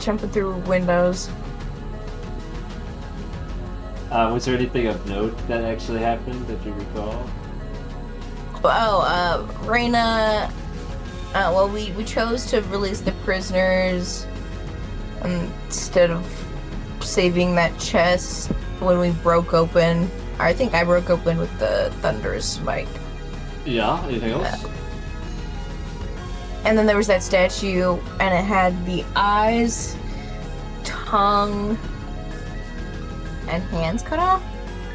jumping through windows. Was there anything of note that actually happened that you recall? Oh, Reyna. Well, we chose to release the prisoners instead of saving that chest when we broke open. I think I broke open with the Thunderous Smite. Yeah, anything else? And then there was that statue, and it had the eyes, tongue, and hands cut off.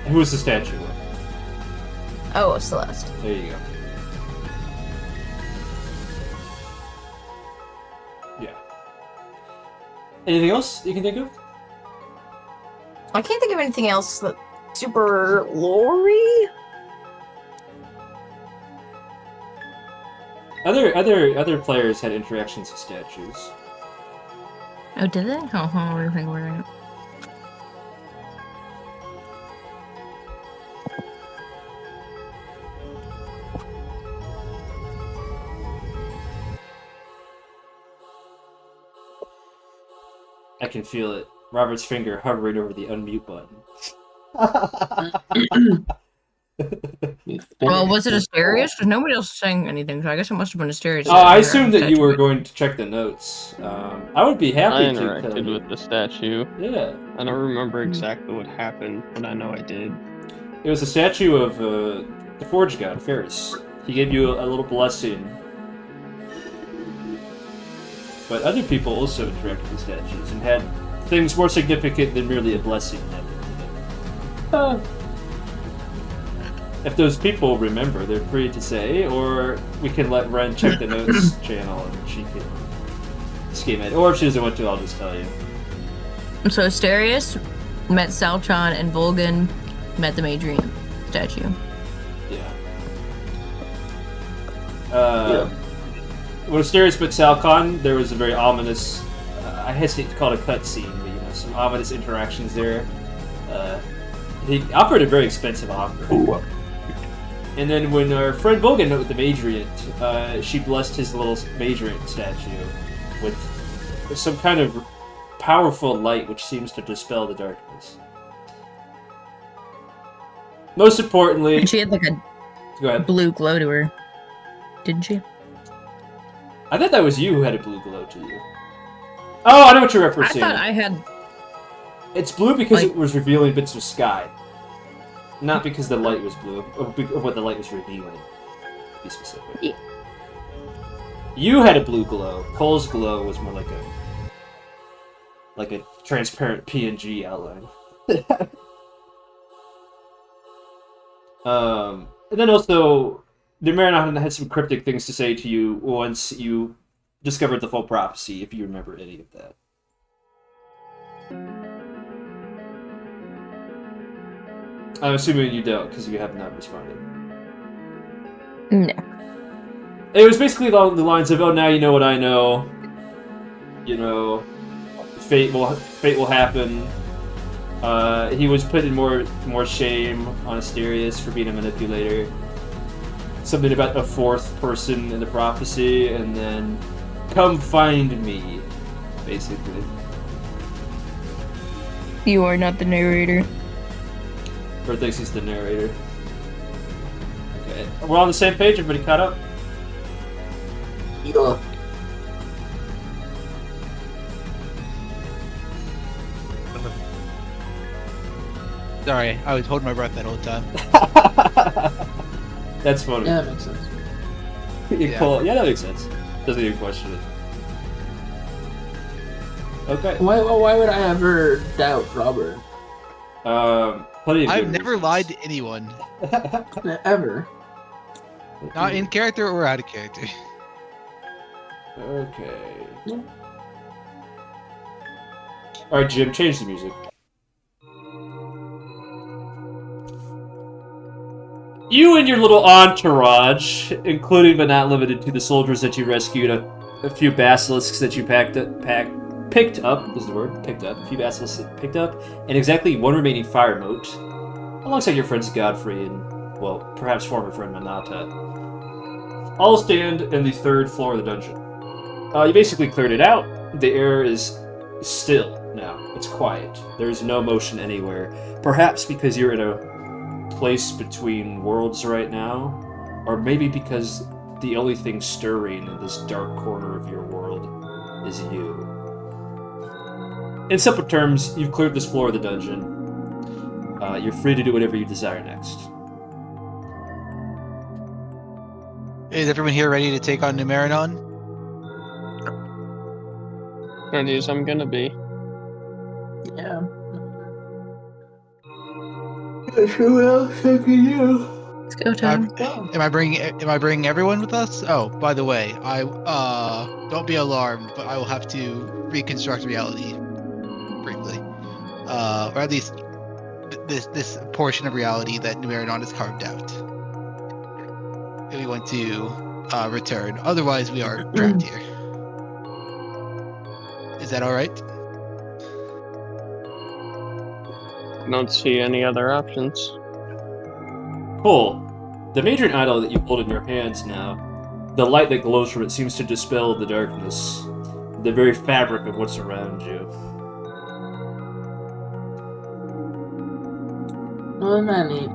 Who was the statue with? Oh, Celeste. There you go. Yeah. Anything else you can think of? I can't think of anything else that super lore-y. Other players had interactions with statues. Oh, did they? Oh, what do you think we're doing? I can feel it. Robert's finger hovering over the unmute button. Well, was it Asterius? Because nobody else was saying anything, so I guess it must have been Asterius. Oh, I assumed that you were going to check the notes. I would be happy I to. interacted with the statue. Yeah. I don't remember exactly what happened, but I know I did. It was a statue of the Forge God, Ferris. He gave you a little blessing. But other people also interacted with statues and had things more significant than merely a blessing. If those people remember, they're free to say, or we can let Ren check the notes channel and she can skim it. Or if she doesn't want to, I'll just tell you. So Asterius met Saltron and Volgun met the Madriant statue. Yeah. When Asterius met Salcon, there was a very ominous, I hesitate to call it a cutscene, but some ominous interactions there. He offered a very expensive offer. Ooh. And then when our friend Volgun met with the Madriant, she blessed his little Madriant statue with some kind of powerful light which seems to dispel the darkness. Most importantly... And she had like a Go ahead. blue glow to her, didn't she? I thought that was you who had a blue glow to you. Oh, I know what you're referencing. I thought I had... It's blue because Like- it was revealing bits of sky. Not because the light was blue, or what the light was revealing, to be specific. Yeah. You had a blue glow. Cole's glow was more like a transparent PNG outline. And then also, Numerinaan had some cryptic things to say to you once you discovered the full prophecy, if you remember any of that. I'm assuming you don't, because you have not responded. No. It was basically along the lines of, oh, now you know what I know. You know, fate will happen. He was put in more shame on Asterius for being a manipulator. Something about a fourth person in the prophecy, and then come find me, basically. You are not the narrator. Bert thinks he's the narrator. Okay. We're on the same page? Everybody caught up? Yeah. Sorry, I was holding my breath that whole time. That's funny. Yeah, that makes sense. Yeah, that makes sense. Doesn't even question it. Okay. Why would I ever doubt Robert? Plenty of I've good never reasons. lied to anyone. Ever. Not in character or out of character. Okay. Yeah. Alright, Jim, change the music. You and your little entourage, including but not limited to the soldiers that you rescued, a few basilisks that you picked up, is the word, picked up, a few basilisks that picked up, and exactly one remaining fire mote, alongside your friends Godfrey and, well, perhaps former friend Manata, all stand in the third floor of the dungeon. You basically cleared it out. The air is still now. It's quiet. There's no motion anywhere. Perhaps because you're in a place between worlds right now, or maybe because the only thing stirring in this dark corner of your world is you. In simple terms, you've cleared this floor of the dungeon. You're free to do whatever you desire next. Is everyone here ready to take on Numerinaan? Ready as I'm gonna be. Yeah. Who else can you? It's go time. Am I bringing everyone with us? Oh, by the way, I don't be alarmed, but I will have to reconstruct reality briefly, or at least this portion of reality that Numerinaan has carved out. If we want to return, otherwise we are trapped here. Is that all right? I don't see any other options. Cool. The Madriant idol that you hold in your hands now, the light that glows from it seems to dispel the darkness, the very fabric of what's around you. Well, not neat.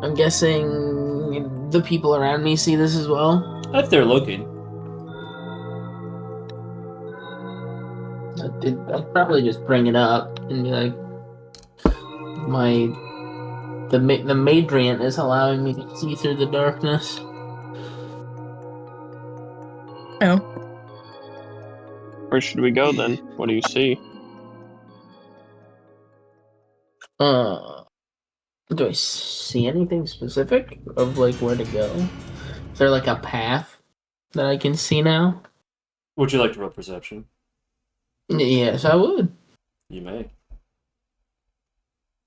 I'm guessing the people around me see this as well. If they're looking. I'd probably just bring it up and be like, the Madriant is allowing me to see through the darkness. Oh. Where should we go then? What do you see? Do I see anything specific of like where to go? Is there like a path that I can see now? Would you like to roll perception? Yes, I would. You may.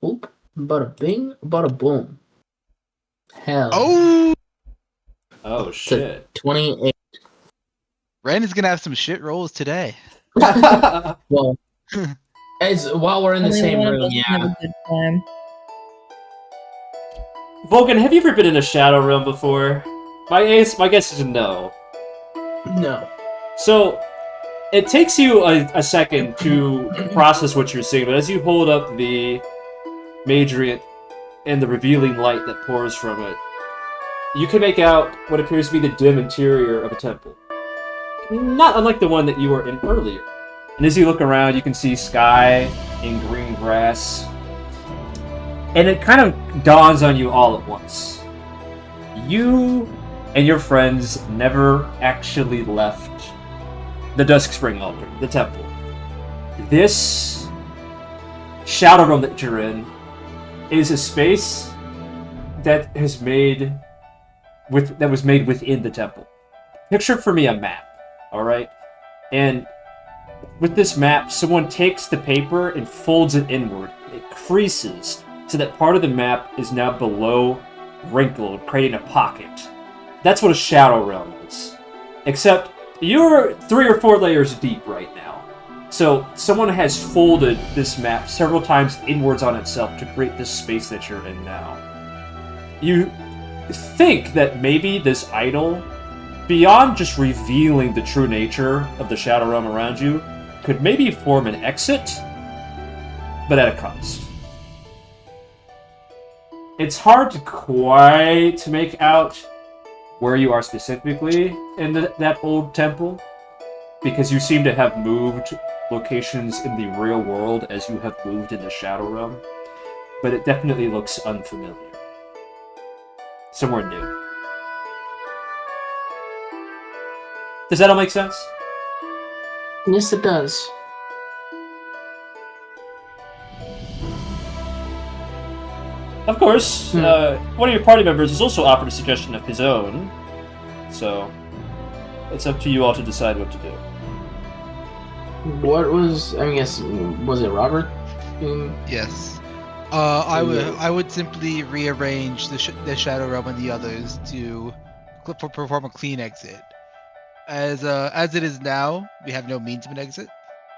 Oop, bada bing, bada boom. Hell. Oh, Oh, It's a shit. 28. Ren is gonna have some shit rolls today. Well, as while we're in the Only same one of room, us have yeah. a good time. Volgun, have you ever been in a Shadow Realm before? My guess is no. No. So, it takes you a second to process what you're seeing, but as you hold up the Madriant and the revealing light that pours from it, you can make out what appears to be the dim interior of a temple. Not unlike the one that you were in earlier. And as you look around, you can see sky and green grass. And it kind of dawns on you all at once. You and your friends never actually left the Duskspring Altar, the temple. This Shadow Realm that you're in is a space that was made within the temple. Picture for me a map, all right? And with this map, someone takes the paper and folds it inward. It creases so that part of the map is now below, wrinkled, creating a pocket. That's what a Shadow Realm is. Except you're 3 or 4 layers deep right now. So someone has folded this map several times inwards on itself to create this space that you're in now. You think that maybe this idol, beyond just revealing the true nature of the Shadow Realm around you, could maybe form an exit, but at a cost. It's hard to quite make out where you are specifically in that old temple, because you seem to have moved locations in the real world as you have moved in the Shadow Realm, but it definitely looks unfamiliar. Somewhere new. Does that all make sense? Yes, it does. Of course, one of your party members has also offered a suggestion of his own, so it's up to you all to decide what to do. What was? I guess was it Robert? Yes. I would simply rearrange the Shadow Realm and the others to perform a clean exit. As it is now, we have no means of an exit,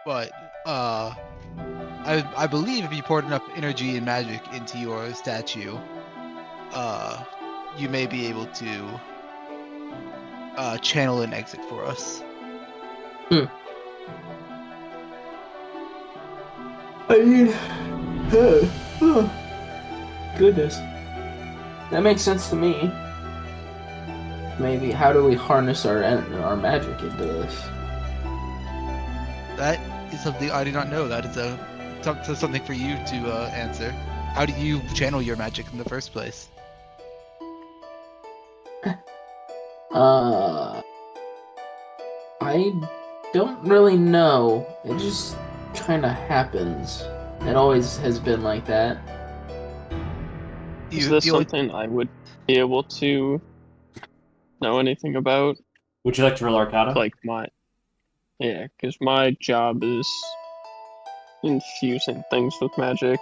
but I believe if you poured enough energy and magic into your statue, you may be able to channel an exit for us. I mean, goodness. That makes sense to me. Maybe how do we harness our magic into this? That is something I do not know. That is something for you to answer. How do you channel your magic in the first place? I don't really know. It just kind of happens. It always has been like that. Is this something I would be able to know anything about? Would you like to roll Arcana? Like yeah, because my job is infusing things with magic.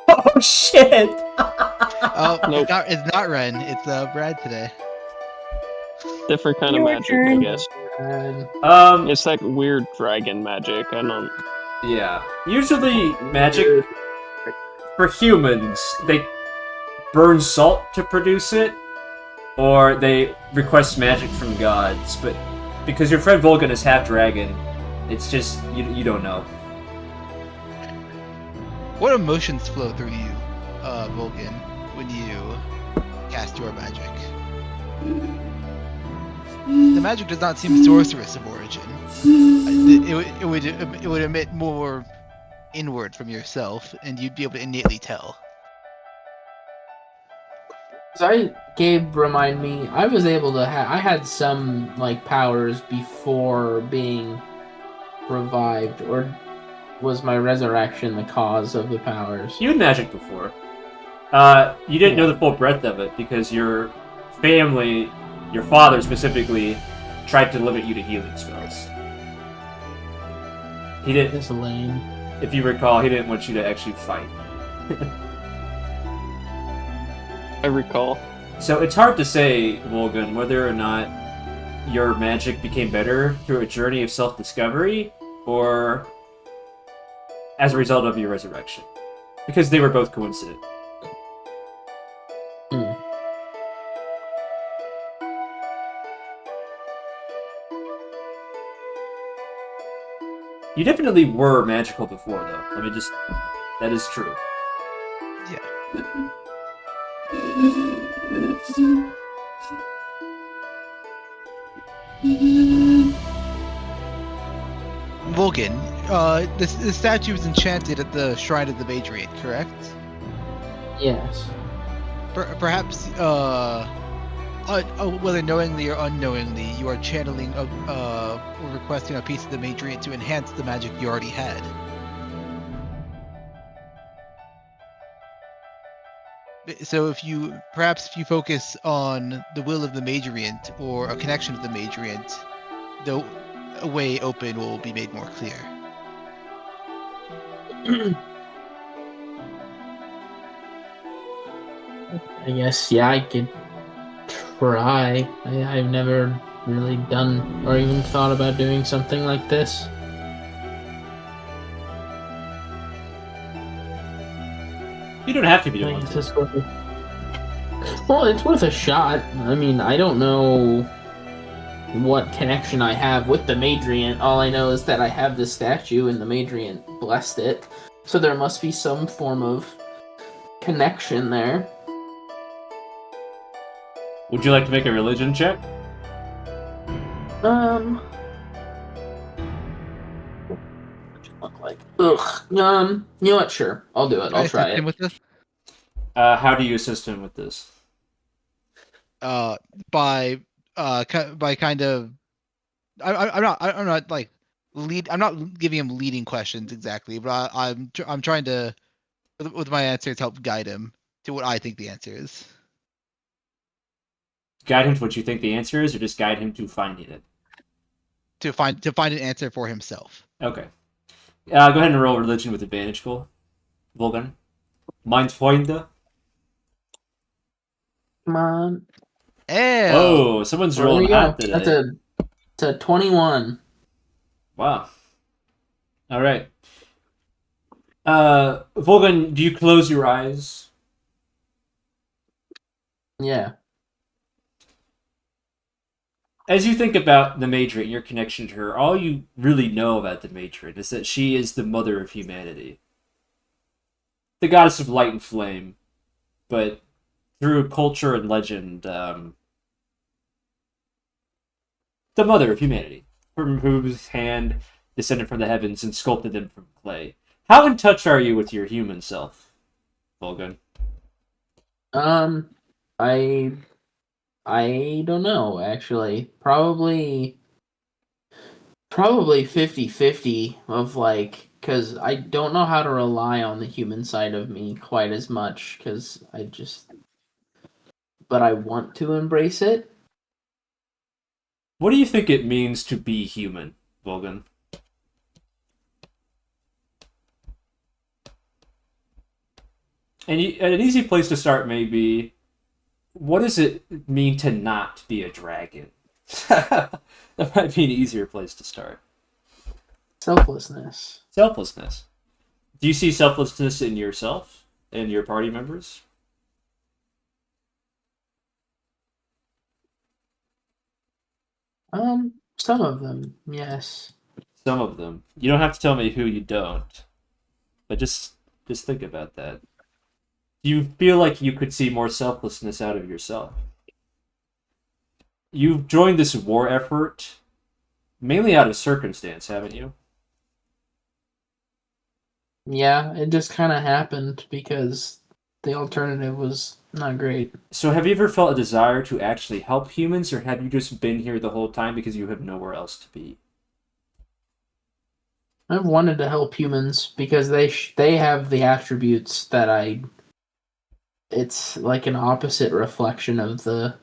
Oh shit! Oh, Nope. it's not Ren. It's Brad today. Different kind of Your magic, turn. I guess. And It's that weird dragon magic. I don't. Yeah. Usually, magic for humans, they burn salt to produce it, or they request magic from gods. But because your friend Volgun is half dragon, it's just you don't know. What emotions flow through you, Volgun, when you cast your magic? The magic does not seem sorcerous of origin. It would emit more inward from yourself, and you'd be able to innately tell. Gabe, remind me. I was able to I had some like powers before being revived, or was my resurrection the cause of the powers? You had magic before. You didn't know the full breadth of it because your family, your father specifically, tried to limit you to healing spells. He didn't. That's lame. If you recall, he didn't want you to actually fight. I recall. So it's hard to say, Volgun, whether or not your magic became better through a journey of self-discovery or as a result of your resurrection. Because they were both coincident. You definitely were magical before, though. I mean, just... that is true. Yeah. Volgun, the statue was enchanted at the Shrine of the Madriant, correct? Yes. Perhaps, whether knowingly or unknowingly, you are channeling or requesting a piece of the Madriant to enhance the magic you already had. So if you focus on the will of the Madriant or a connection to the Madriant, the way open will be made more clear. I guess, yeah, I could try. I've never really done or even thought about doing something like this. You don't have to be I doing guess it. well, it's worth a shot. I mean, I don't know what connection I have with the Madriant. All I know is that I have this statue and the Madriant blessed it. So there must be some form of connection there. Would you like to make a religion check? What does it look like? Ugh. You know what? Sure, I'll do it. I'll try it. With this? How do you assist him with this? By kind of, I'm not like lead. I'm not giving him leading questions exactly, but I'm trying to with my answers help guide him to what I think the answer is. Guide him to what you think the answer is, or just guide him to finding it? To find an answer for himself. Okay. Go ahead and roll religion with advantage, Cole. Volgun. Mindfinder. Come on. Ew. Oh, someone's There we rolling go. hot today. That's a 21. Wow. All right. Volgun, do you close your eyes? Yeah. As you think about the Madriant and your connection to her, all you really know about the Madriant is that she is the mother of humanity. The goddess of light and flame, but through culture and legend, the mother of humanity, from whose hand descended from the heavens and sculpted them from clay. How in touch are you with your human self, Volgun? I I don't know, actually. Probably 50-50 of like, because I don't know how to rely on the human side of me quite as much, because but I want to embrace it. What do you think it means to be human, Volgun? And an easy place to start may be, what does it mean to not be a dragon? That might be an easier place to start. Selflessness. Selflessness. Do you see selflessness in yourself and your party members? Some of them, yes. Some of them. You don't have to tell me who you don't, but just think about that. Do you feel like you could see more selflessness out of yourself? You've joined this war effort mainly out of circumstance, haven't you? Yeah, it just kind of happened because the alternative was not great. So have you ever felt a desire to actually help humans, or have you just been here the whole time because you have nowhere else to be? I've wanted to help humans because they have the attributes that it's like an opposite reflection of the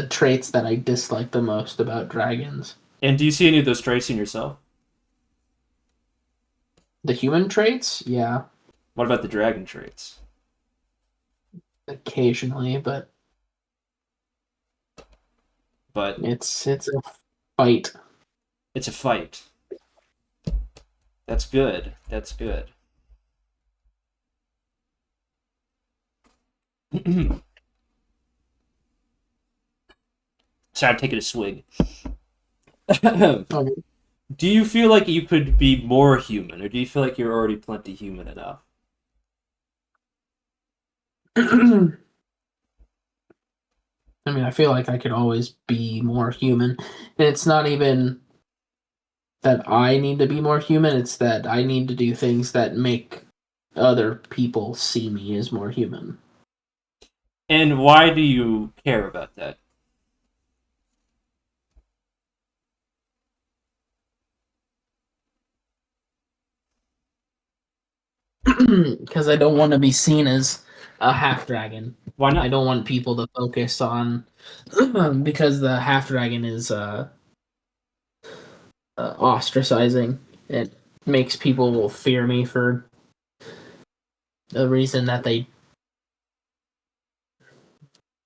traits that I dislike the most about dragons. And do you see any of those traits in yourself? The human traits, yeah, What about the dragon traits? occasionally, but But it's a fight. it's a fight. That's good. That's good. Sorry, I'm taking a swig. Okay. Do you feel like you could be more human, or do you feel like you're already plenty human enough? I mean, I feel like I could always be more human. And it's not even that I need to be more human, it's that I need to do things that make other people see me as more human. And why do you care about that? Because I don't want to be seen as a half dragon. Why I not? don't want people to focus on because the half dragon is ostracizing. It makes people fear me for a reason that they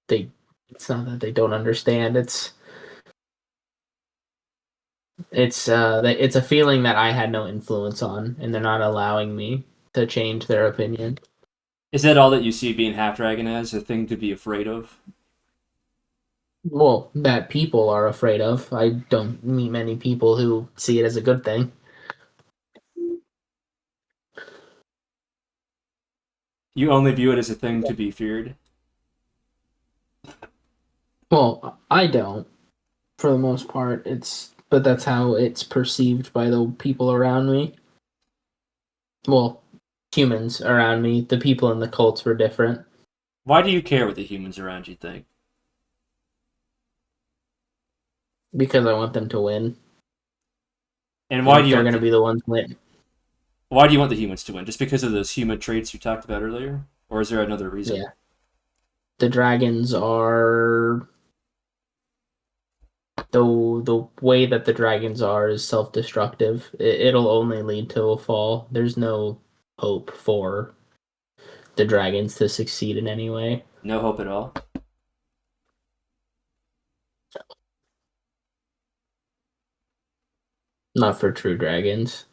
it's not that they don't understand. It's a feeling that I had no influence on, and they're not allowing me to change their opinion. Is that all that you see being half dragon as, a thing to be afraid of? Well, that people are afraid of. I don't meet many people who see it as a good thing. You only view it as a thing to be feared? Well, I don't, for the most part. But that's how it's perceived by the people around me. Well, humans around me. The people in the cults were different. Why do you care what the humans around you think? Because I want them to win. And why do you they're want going to be the ones win? why do you want the humans to win? Just because of those human traits you talked about earlier? Or is there another reason? Yeah. The dragons are the way that the dragons are is self-destructive. It'll only lead to a fall. There's no hope for the dragons to succeed in any way. No hope at all? Not for true dragons.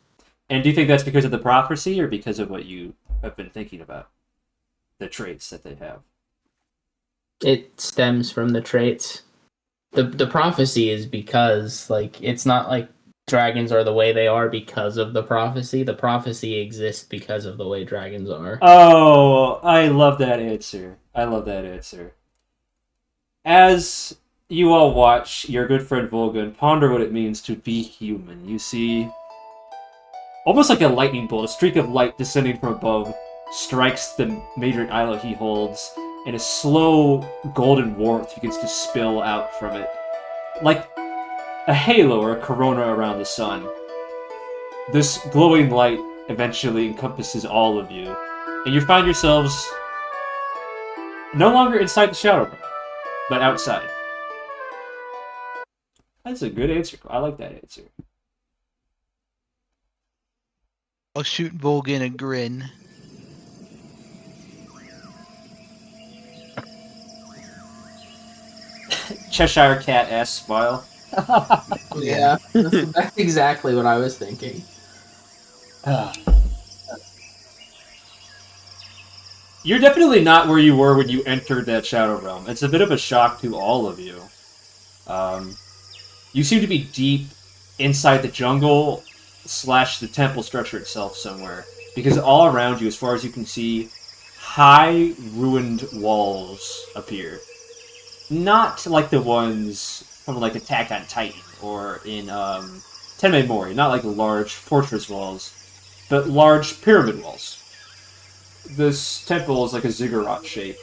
And do you think that's because of the prophecy, or because of what you have been thinking about? The traits that they have? It stems from the traits. The prophecy is because, like, it's not like dragons are the way they are because of the prophecy. The prophecy exists because of the way dragons are. Oh, I love that answer. I love that answer. As you all watch your good friend Volgun ponder what it means to be human, you see almost like a lightning bolt, a streak of light descending from above strikes the Madriant islet he holds, and a slow golden warmth begins to spill out from it, like a halo or a corona around the sun. This glowing light eventually encompasses all of you, and you find yourselves no longer inside the Shadow Realm, but outside. That's a good answer. I like that answer. I'll shoot Volgun a grin. Cheshire Cat-ass smile. Yeah, that's exactly what I was thinking. You're definitely not where you were when you entered that Shadow Realm. It's a bit of a shock to all of you. You seem to be deep inside the jungle / the temple structure itself somewhere. Because all around you, as far as you can see, high ruined walls appear. Not like the ones from like Attack on Titan or in Tenme Mori, not like large fortress walls, but large pyramid walls. This temple is like a ziggurat shape.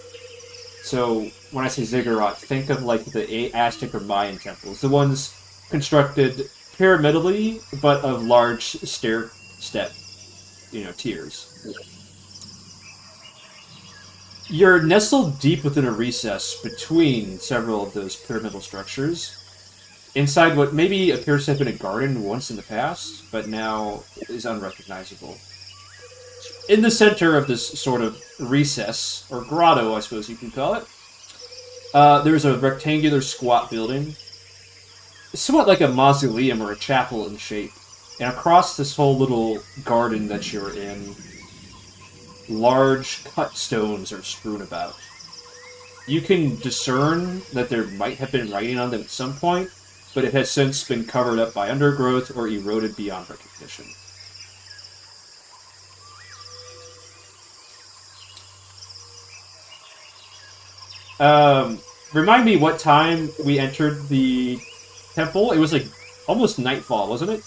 So when I say ziggurat, think of like the Aztec or Mayan temples, the ones constructed pyramidally, but of large stair step, tiers. You're nestled deep within a recess between several of those pyramidal structures, inside what maybe appears to have been a garden once in the past, but now is unrecognizable. In the center of this sort of recess, or grotto, I suppose you can call it, there's a rectangular squat building, somewhat like a mausoleum or a chapel in shape. And across this whole little garden that you're in, large cut stones are strewn about. You can discern that there might have been writing on them at some point, but it has since been covered up by undergrowth or eroded beyond recognition. Remind me what time we entered the temple? It was like almost nightfall, wasn't it?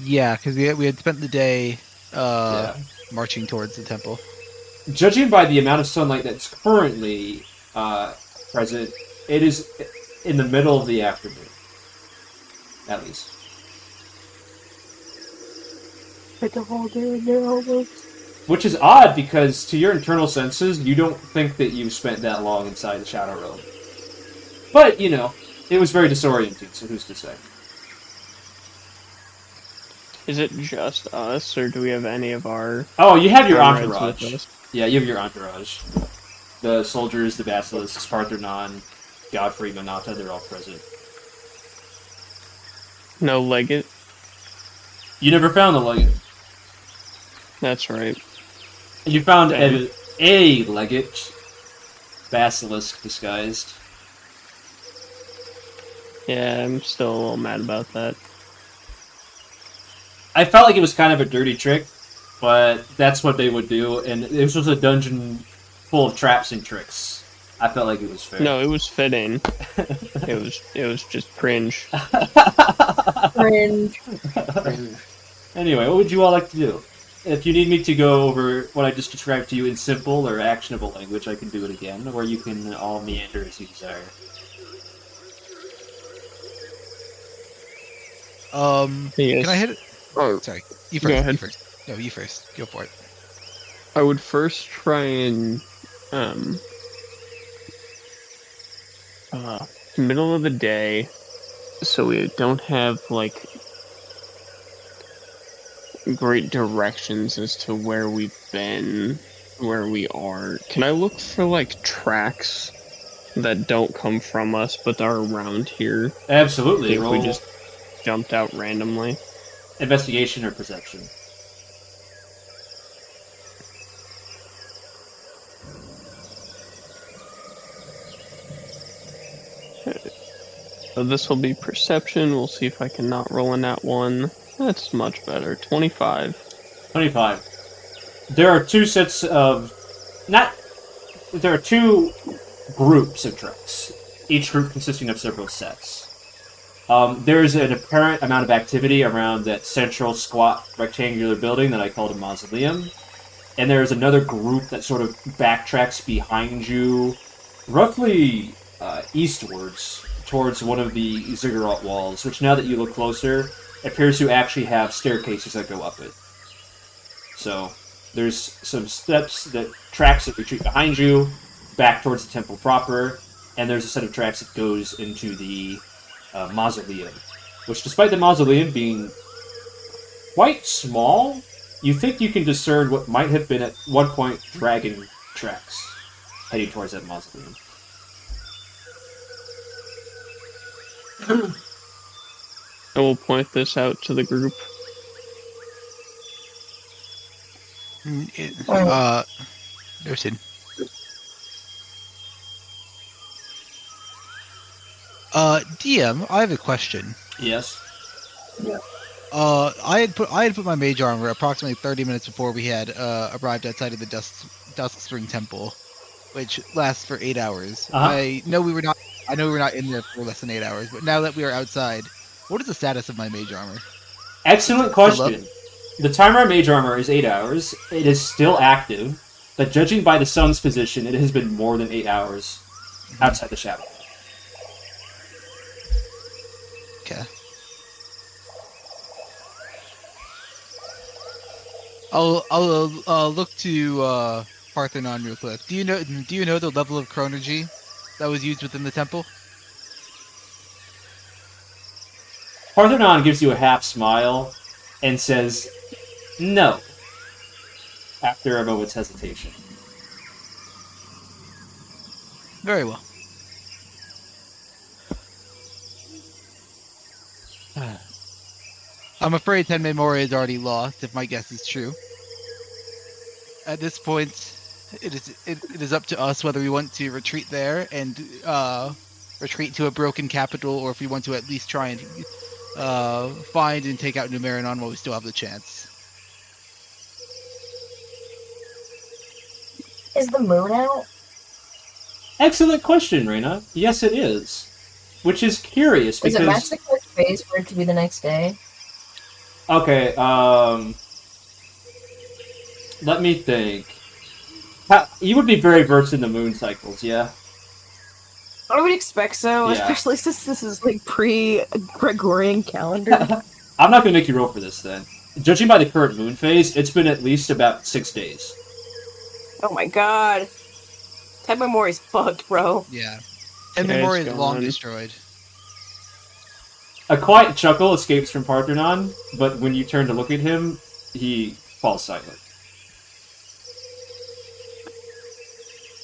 Yeah, because we had spent the day marching towards the temple. Judging by the amount of sunlight that's currently present, it is in the middle of the afternoon, at least. Put the whole day in there almost. Which is odd, because to your internal senses, you don't think that you've spent that long inside the Shadow Realm. But, it was very disorienting, so who's to say? Is it just us, or do we have any of our... Oh, you have your comrades entourage. with us? Yeah, you have your entourage. The soldiers, the basilisks, Paarthurnon, Godfrey, Manata, they're all present. No Legate? You never found the legate. That's right. You found Damn. a legate, basilisk disguised. Yeah, I'm still a little mad about that. I felt like it was kind of a dirty trick, but that's what they would do, and this was a dungeon full of traps and tricks. I felt like it was fair. No, it was fitting. it was just cringe. Cringe. Anyway, what would you all like to do? If you need me to go over what I just described to you in simple or actionable language, I can do it again, or you can all meander as you desire. Yes. Can I hit it? Oh, Sorry, you first. Go ahead. You first. No, you first. Go for it. I would first try and middle of the day, so we don't have like great directions as to where we've been, where we are. Can I look for like tracks that don't come from us but are around here? Absolutely. If Roll we just jumped out randomly. investigation or perception. So this will be perception. We'll see if I can not roll in that one. That's much better. 25. 25. There are two sets of... There are two groups of tracks, each group consisting of several sets. There's an apparent amount of activity around that central squat rectangular building that I called a mausoleum. And there's another group that sort of backtracks behind you, roughly eastwards, towards one of the ziggurat walls, which now that you look closer, appears to actually have staircases that go up it. So, there's some tracks that retreat behind you, back towards the temple proper, and there's a set of tracks that goes into the mausoleum, which, despite the mausoleum being quite small, you think you can discern what might have been at one point dragon tracks heading towards that mausoleum. I will point this out to the group. Noted. DM, I have a question. Yes. I had put my mage armor approximately 30 minutes before we had arrived outside of the Duskspring Temple, which lasts for 8 hours. Uh-huh. I know we were not in there for less than 8 hours, but now that we are outside, what is the status of my mage armor? Excellent question. The timer on mage armor is 8 hours. It is still active, but judging by the sun's position, it has been more than 8 hours outside the shadow. Okay. I'll look to Paarthurnon real quick. Do you know the level of chronergy that was used within the temple? Paarthurnon gives you a half smile and says, "No," after a moment's hesitation. Very well. I'm afraid Tenme Mori is already lost, if my guess is true. At this point, it is up to us whether we want to retreat there and retreat to a broken capital, or if we want to at least try and find and take out Numerinaan while we still have the chance. Is the moon out? Excellent question, Reyna. Yes, it is. Which is curious, Does because... it match the correct phase for it to be the next day? Okay, let me think. You would be very versed in the moon cycles, yeah? I would expect so, Yeah. especially since this is like pre-Gregorian calendar. I'm not going to make you roll for this, then. Judging by the current moon phase, it's been at least about 6 days. Oh my god. Tenme Mori's fucked, bro. Yeah. Tenme Mori is long destroyed. A quiet chuckle escapes from Paarthurnon, but when you turn to look at him, he falls silent.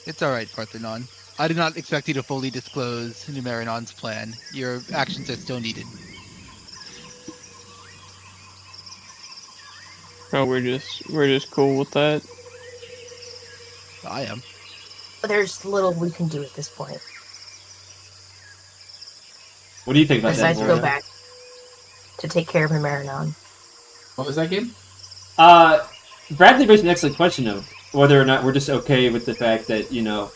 It's alright, Paarthurnon. I did not expect you to fully disclose Numerinaan's plan. Your actions are still needed. Oh, we're just cool with that. I am. There's little we can do at this point. What do you think about that, Besides go Gloria? back to take care of Numerinaan. What was that game? Bradley raised an excellent question of whether or not we're just okay with the fact that, you know,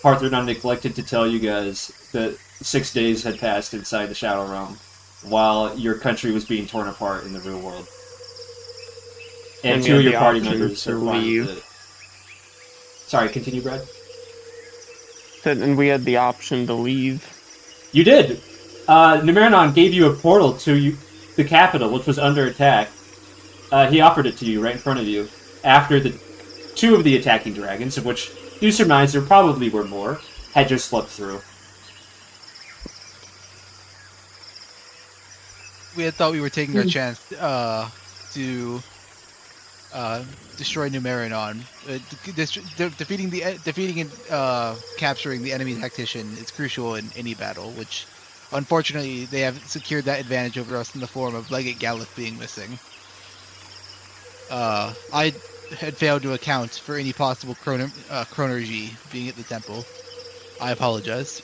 Paarthurnon neglected to tell you guys that 6 days had passed inside the Shadow Realm while your country was being torn apart in the real world. And two of your party members are fine with it. Sorry, continue, Brad. And we had the option to leave. You did! Numerinaan gave you a portal to the capital, which was under attack. He offered it to you right in front of you after the two of the attacking dragons, of which you surmise there probably were more, had just slipped through. We had thought we were taking our chance to destroy Numerinaan. Defeating and capturing the enemy tactician is crucial in any battle, which unfortunately they have secured that advantage over us in the form of Legate Galith being missing. I had failed to account for any possible chronergy being at the temple. I apologize.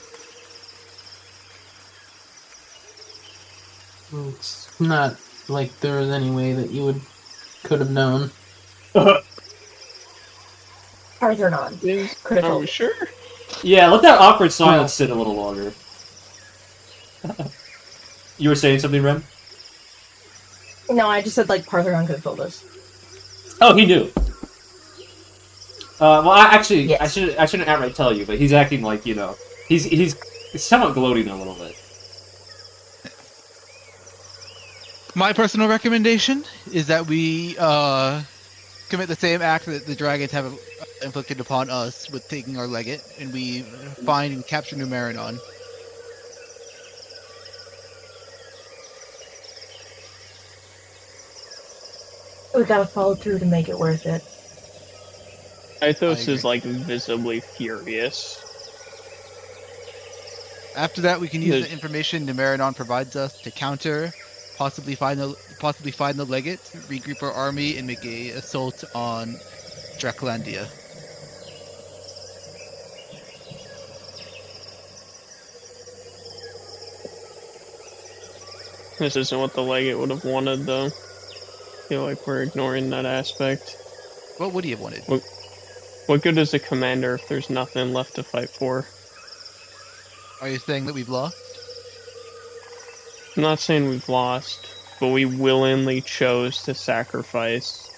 It's not like there was any way that you could have known. Paarthurnon could have Are told we us. sure? Yeah, let that awkward silence sit a little longer. You were saying something, Rem? No, I just said like Paarthurnon could have told us. Oh, he knew. Well, actually, Yes. I shouldn't outright tell you, but he's acting like, you know, he's somewhat gloating a little bit. My personal recommendation is that we commit the same act that the dragons have inflicted upon us with taking our legate, and we find and capture Numerinaan. We gotta follow through to make it worth it. Mythos I is agree. like visibly furious. After that, we can use There's- the information Numerinaan provides us to counter, possibly find the legate, regroup our army, and make a assault on Draclandia. This isn't what the legate would have wanted, though. I feel like we're ignoring that aspect. What would he have wanted? What good is a commander if there's nothing left to fight for? Are you saying that we've lost? I'm not saying we've lost, but we willingly chose to sacrifice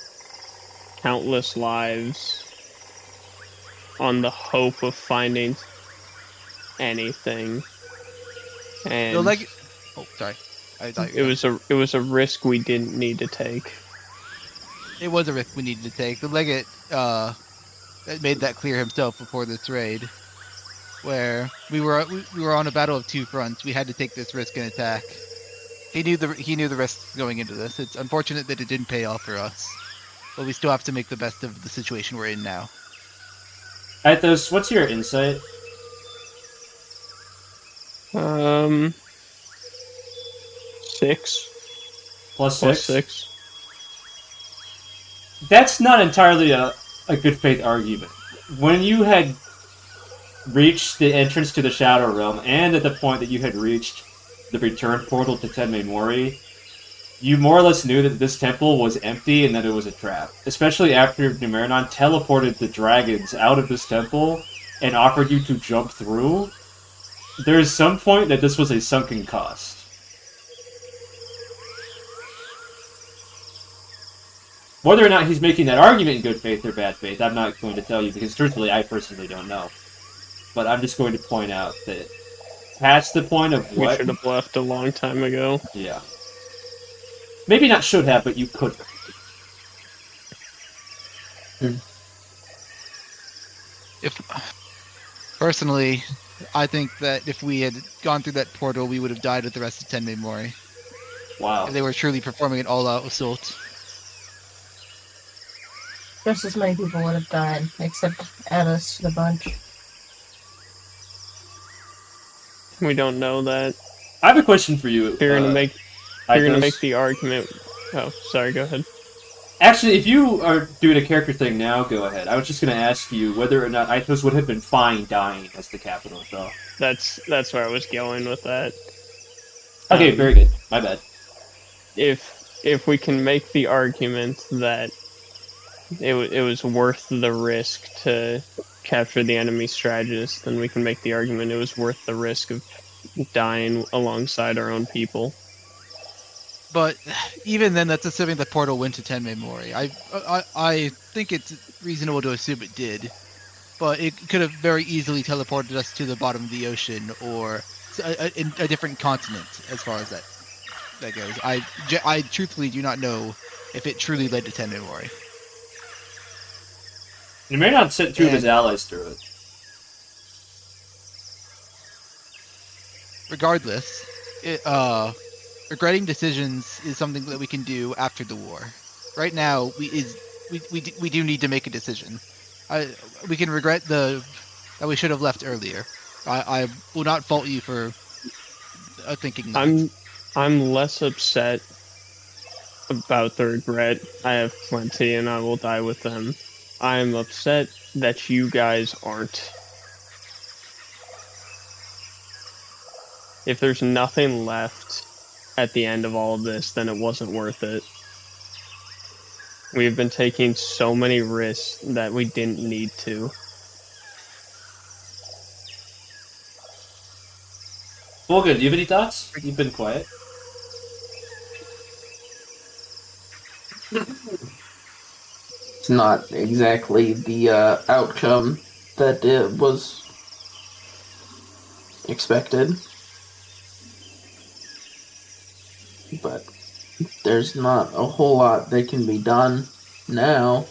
countless lives on the hope of finding anything. And The legate. Oh, sorry. I thought you were it was a risk we didn't need to take. It was a risk we needed to take. The legate made that clear himself before this raid, where we were on a battle of two fronts. We had to take this risk and attack. He knew the risks going into this. It's unfortunate that it didn't pay off for us, but we still have to make the best of the situation we're in now. Mythos, what's your insight? 6 Plus plus 6? 6. That's not entirely a good faith argument. When you had reached the entrance to the Shadow Realm, and at the point that you had reached the return portal to Tenme Mori, you more or less knew that this temple was empty and that it was a trap. Especially after Numerinaan teleported the dragons out of this temple and offered you to jump through. There is some point that this was a sunken cost. Whether or not he's making that argument in good faith or bad faith, I'm not going to tell you, because truthfully, I personally don't know. But I'm just going to point out that past the point of We what... should have left a long time ago. Yeah. Maybe not should have, but you could have. Personally, I think that if we had gone through that portal, we would have died with the rest of Tenme Mori. Wow. If they were truly performing an all-out assault. Just as many people would have died, except add us to the bunch. We don't know that. I have a question for you. You're gonna make Mythos. the argument. Oh, sorry. Go ahead. Actually, if you are doing a character thing now, go ahead. I was just going to ask you whether or not Mythos would have been fine dying as the capital, though. That's where I was going with that. Okay, very good. My bad. If we can make the argument that it was worth the risk to capture the enemy strategist, then we can make the argument it was worth the risk of dying alongside our own people. But even then, that's assuming the portal went to Tenme Mori. I think it's reasonable to assume it did, but it could have very easily teleported us to the bottom of the ocean or a different continent. As far as that goes, I truthfully do not know if it truly led to Tenme Mori. You may not sit two of his allies through it. Regardless, regretting decisions is something that we can do after the war. Right now, we do need to make a decision. We can regret that we should have left earlier. I will not fault you for thinking that. I'm less upset about the regret. I have plenty, and I will die with them. I'm upset that you guys aren't. If there's nothing left, at the end of all of this, then it wasn't worth it. We've been taking so many risks that we didn't need to. Volgun, do you have any thoughts? You've been quiet. It's not exactly the outcome that was expected. But there's not a whole lot that can be done now.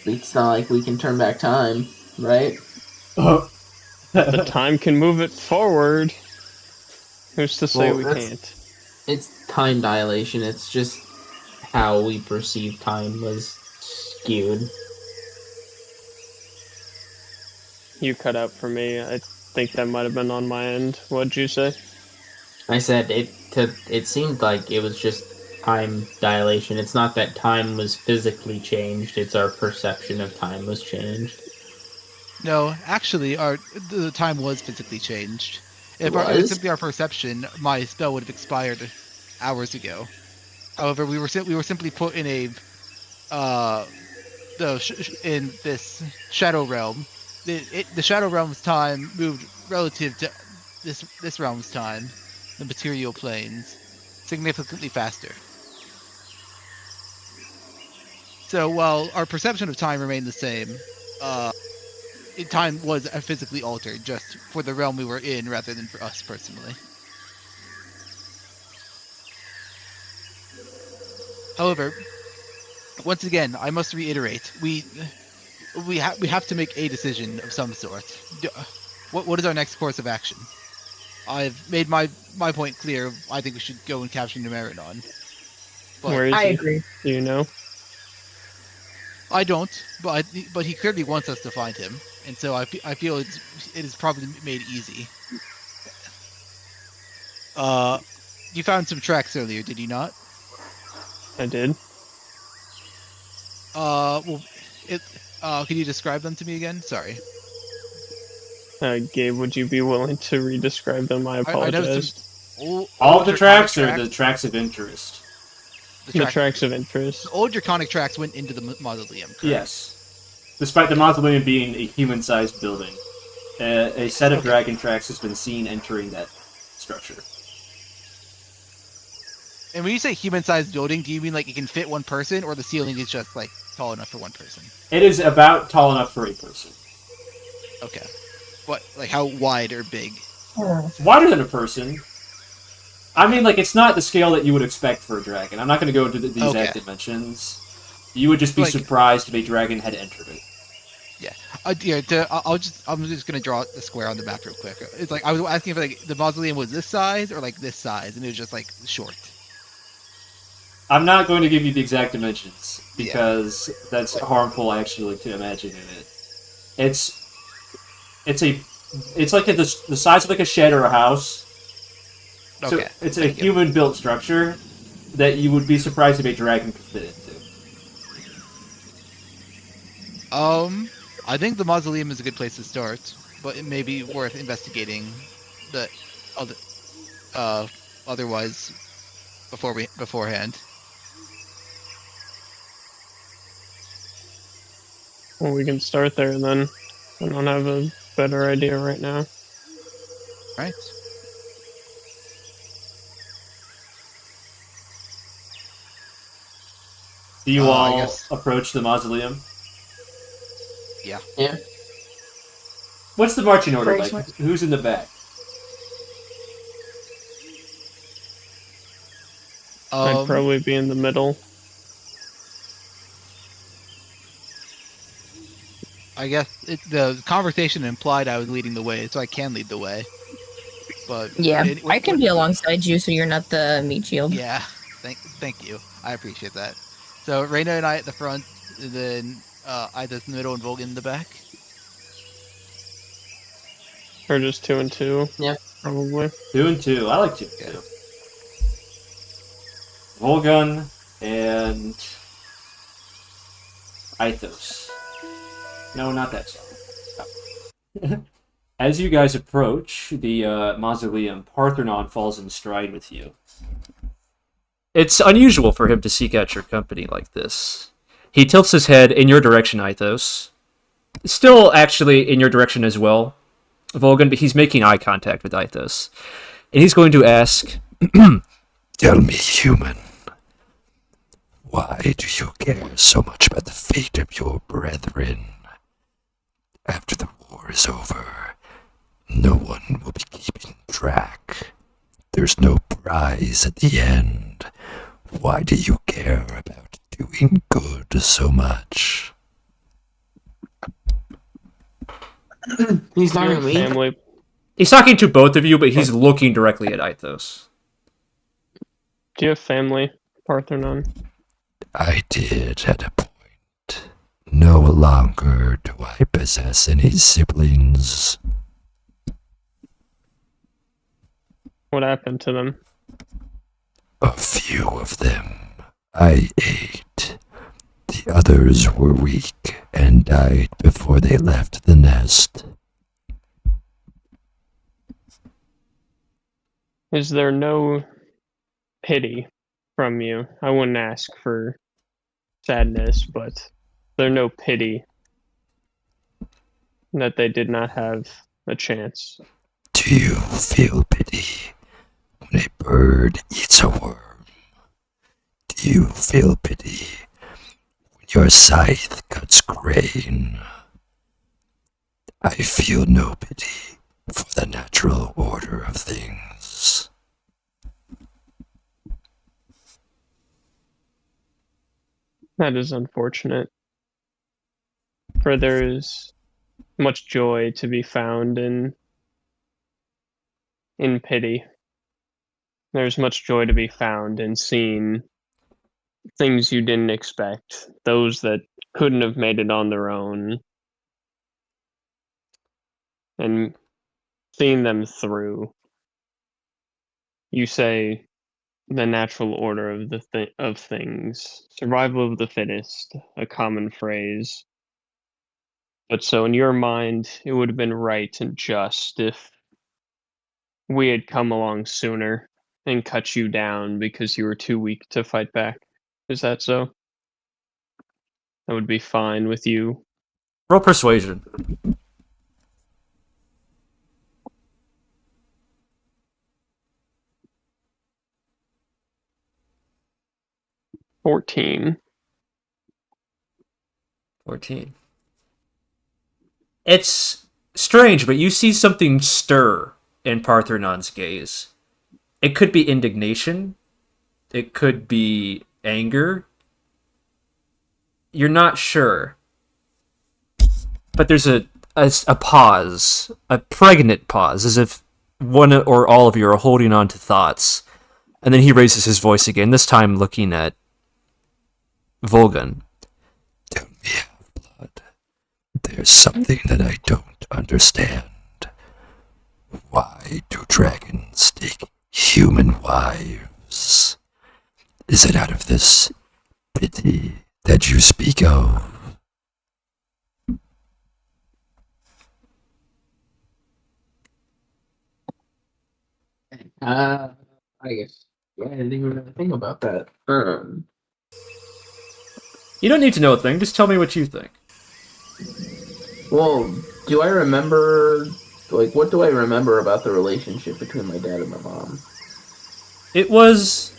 It's not like we can turn back time, right? The time can move it forward. Who's to say we can't? It's time dilation. It's just how we perceive time was skewed. You cut out for me. I think that might have been on my end. What'd you say? I said it seemed like it was just time dilation. It's not that time was physically changed, it's our perception of time was changed. No, actually, the time was physically changed. If it was simply our perception, my spell would have expired hours ago. However, we were simply put in in this shadow realm. The shadow realm's time moved relative to this realm's time, the material planes, significantly faster. So while our perception of time remained the same, time was physically altered just for the realm we were in rather than for us personally. However, once again, I must reiterate, we have to make a decision of some sort. What is our next course of action? I've made my point clear. I think we should go and capture Numerinaan. Where is I he? agree. Do you know? I don't, but he clearly wants us to find him, and so I feel it is probably made easy. You found some tracks earlier, did you not? I did. Well, can you describe them to me again? Sorry. Gabe, would you be willing to re-describe them? I apologize. All the tracks are the tracks of interest. The tracks of interest. The old draconic tracks went into the mausoleum, correct? Yes. Despite the mausoleum being a human-sized building, a set of dragon tracks has been seen entering that structure. And when you say human-sized building, do you mean like it can fit one person, or the ceiling is just like tall enough for one person? It is about tall enough for a person. Okay. What, like how wide or big? Wider than a person. I mean, like, it's not the scale that you would expect for a dragon. I'm not going to go into the exact dimensions. You would just be surprised if a dragon had entered it. Yeah. I'm just gonna draw the square on the map real quick. It's like I was asking if like the mausoleum was this size or like this size, and it was just like short. I'm not going to give you the exact dimensions because that's harmful actually to imagine in it. It's like the size of like a shed or a house. So it's a human-built structure that you would be surprised if a dragon could fit into. I think the mausoleum is a good place to start, but it may be worth investigating the otherwise beforehand. Well, we can start there then. I don't have a better idea right now. Right. Do you all approach the mausoleum? Yeah. Yeah. What's the marching order like? Who's in the back? I'd probably be in the middle. I guess the conversation implied I was leading the way, so I can lead the way. But yeah, I can be alongside you, so you're not the meat shield. Yeah, thank you. I appreciate that. So Reina and I at the front, and then either in the middle and Volgun in the back. Or just 2 and 2. Yeah, probably 2 and 2. I like 2 and 2. Volgun and Mythos. No, not that song. As you guys approach the mausoleum, Paarthurnon falls in stride with you. It's unusual for him to seek out your company like this. He tilts his head in your direction, Mythos. Still actually in your direction as well, Volgun, but he's making eye contact with Mythos. And he's going to ask, Tell me, human, why do you care so much about the fate of your brethren? After the war is over, no one will be keeping track. There's no prize at the end. Why do you care about doing good so much? He's talking to me. Family. he's talking to both of you, but he's looking directly at Mythos. Do you have family, Paarthurnon? I did at a point. No longer do I possess any siblings. What happened to them? A few of them I ate. The others were weak and died before they left the nest. Is there no pity from you? I wouldn't ask for sadness, but there's no pity that they did not have a chance. Do you feel pity when a bird eats a worm? Do you feel pity when your scythe cuts grain? I feel no pity for the natural order of things. That is unfortunate, for there is much joy to be found in pity. There's much joy to be found in seeing things you didn't expect, those that couldn't have made it on their own, and seeing them through. You say the natural order of of things, survival of the fittest, a common phrase. But so in your mind, it would have been right and just if we had come along sooner and cut you down because you were too weak to fight back. Is that so? That would be fine with you. Roll persuasion. $14. 14. It's strange, but you see something stir in Paarthurnon's gaze. It could be indignation. It could be anger. You're not sure. But there's a pause, a pregnant pause, as if one or all of you are holding on to thoughts. And then he raises his voice again, this time looking at Volgun. Don't we have blood? There's something that I don't understand. Why do dragons take human wives? Is it out of this pity that you speak of? I guess. Yeah, I didn't even really think about that. You don't need to know a thing, just tell me what you think. Well, do I remember, like, what do I remember about the relationship between my dad and my mom? It was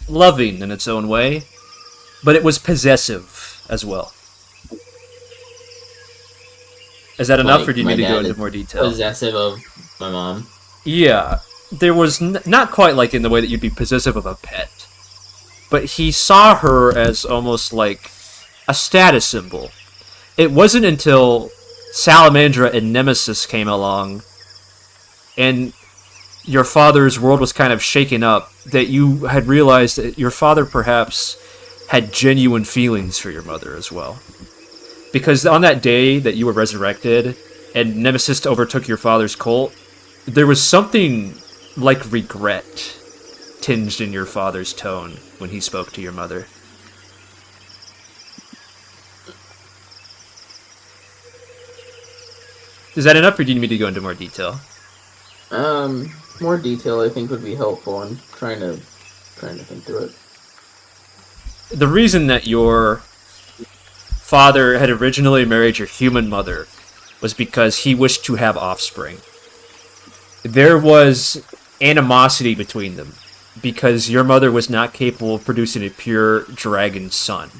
loving in its own way, but it was possessive as well. Is that enough, Like, or do you my need to go dad into is more detail? Possessive of my mom. Yeah, there was not quite like in the way that you'd be possessive of a pet, but he saw her as almost like a status symbol. It wasn't until Salamandra and Nemesis came along and your father's world was kind of shaken up that you had realized that your father perhaps had genuine feelings for your mother as well. Because on that day that you were resurrected and Nemesis overtook your father's cult, there was something like regret tinged in your father's tone when he spoke to your mother. Is that enough, or do you need me to go into more detail? More detail I think would be helpful. I'm trying to think through it. The reason that your father had originally married your human mother was because he wished to have offspring. There was animosity between them because your mother was not capable of producing a pure dragon son.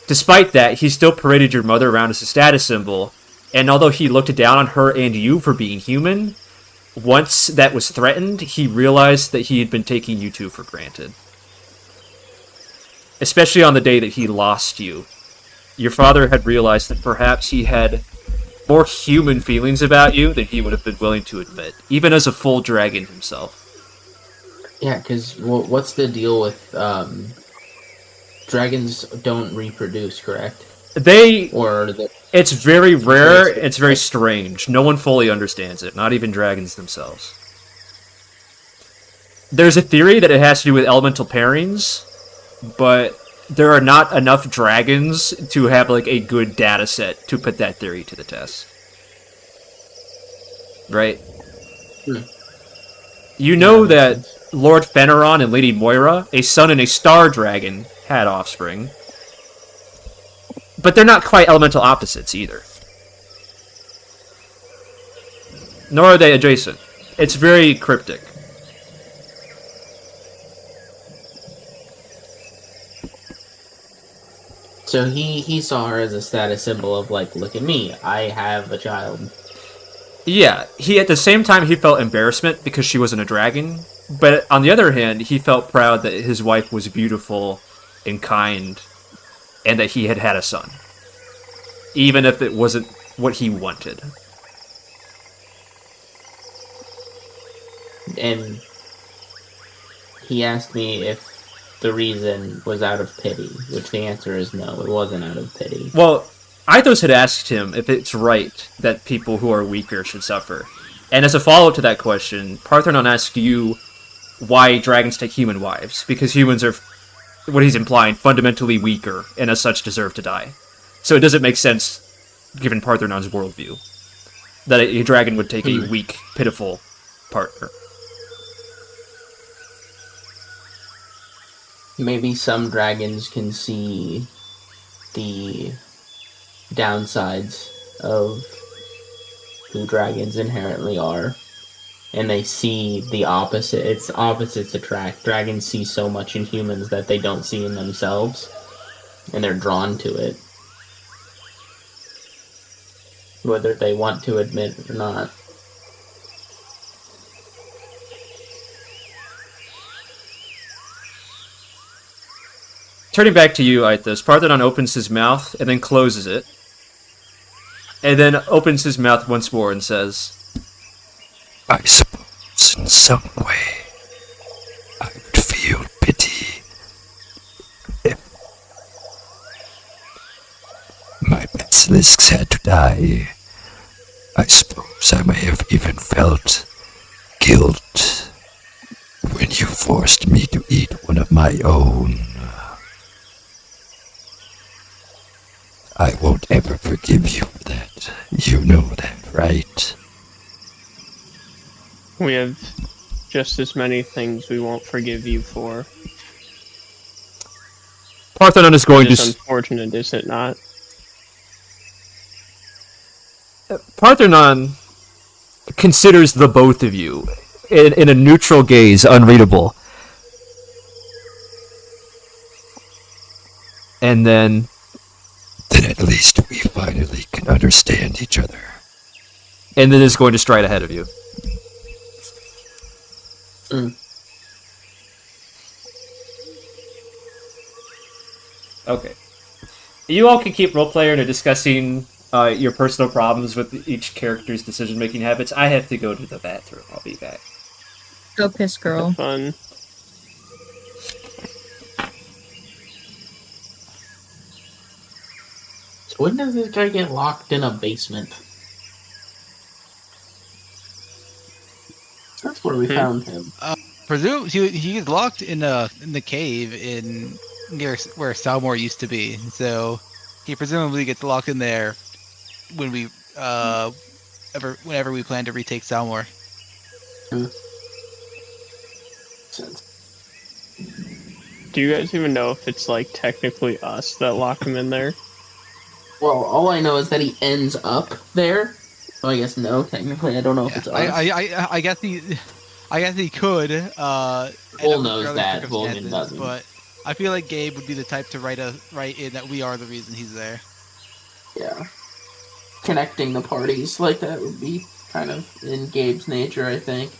Despite that, he still paraded your mother around as a status symbol, and although he looked down on her and you for being human, once that was threatened, he realized that he had been taking you two for granted. Especially on the day that he lost you. Your father had realized that perhaps he had more human feelings about you than he would have been willing to admit, even as a full dragon himself. Yeah, because what's the deal with dragons don't reproduce, correct? It's very rare, it's very strange. No one fully understands it, not even dragons themselves. There's a theory that it has to do with elemental pairings, but there are not enough dragons to have like a good data set to put that theory to the test. Right? You know that Lord Fenneron and Lady Moira, a sun and a star dragon, had offspring. But they're not quite elemental opposites either. Nor are they adjacent. It's very cryptic. So he saw her as a status symbol of like, look at me, I have a child. Yeah, at the same time he felt embarrassment because she wasn't a dragon, but on the other hand, he felt proud that his wife was beautiful and kind, and that he had had a son. Even if it wasn't what he wanted. And he asked me if the reason was out of pity, which the answer is no, it wasn't out of pity. Well, Mythos had asked him if it's right that people who are weaker should suffer. And as a follow-up to that question, Paarthurnon asked you why dragons take human wives, because humans are, what he's implying, fundamentally weaker, and as such deserve to die. So it doesn't make sense, given Paarthurnon's worldview, that a dragon would take a weak, pitiful partner. Maybe some dragons can see the downsides of who dragons inherently are, and they see the opposite. It's opposites attract. Dragons see so much in humans that they don't see in themselves, and they're drawn to it, whether they want to admit it or not. Turning back to you, Mythos, Paarthurnon opens his mouth and then closes it. And then opens his mouth once more and says, I suppose in some way I would feel pity if my basilisks had to die. I suppose I may have even felt guilt when you forced me to eat one of my own. I won't ever forgive you for that. You know that, right? We have just as many things we won't forgive you for. Paarthurnon is going It's to... unfortunate, is it not? Paarthurnon considers the both of you in a neutral gaze, unreadable. And then at least we finally can understand each other. And then is going to stride ahead of you. Okay. You all can keep roleplaying or discussing your personal problems with each character's decision-making habits. I have to go to the bathroom. I'll be back. Go piss, girl. Fun. When does this guy get locked in a basement? That's where we found him. Presume he is locked in the cave near where Salmore used to be. So he presumably gets locked in there when we whenever we plan to retake Salmore. Do you guys even know if it's like technically us that lock him in there? Well, all I know is that he ends up there. So I guess no, technically I don't know if it's us. I guess he could. Bull knows that, Volgun doesn't. But I feel like Gabe would be the type to write in that we are the reason he's there. Yeah. Connecting the parties like that would be kind of in Gabe's nature, I think.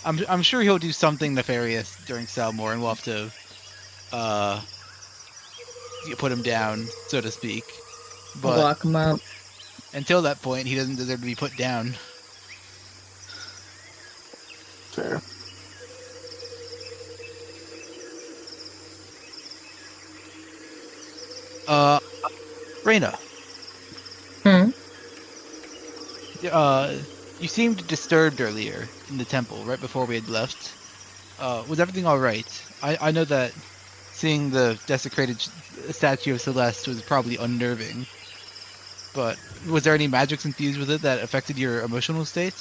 I'm sure he'll do something nefarious during Salmore, and we'll have to put him down, so to speak. But Lock him up. until that point, he doesn't deserve to be put down. Fair. Reyna. You seemed disturbed earlier in the temple, right before we had left. Was everything alright? I know that seeing the desecrated statue of Celeste was probably unnerving. But was there any magics infused with it that affected your emotional state?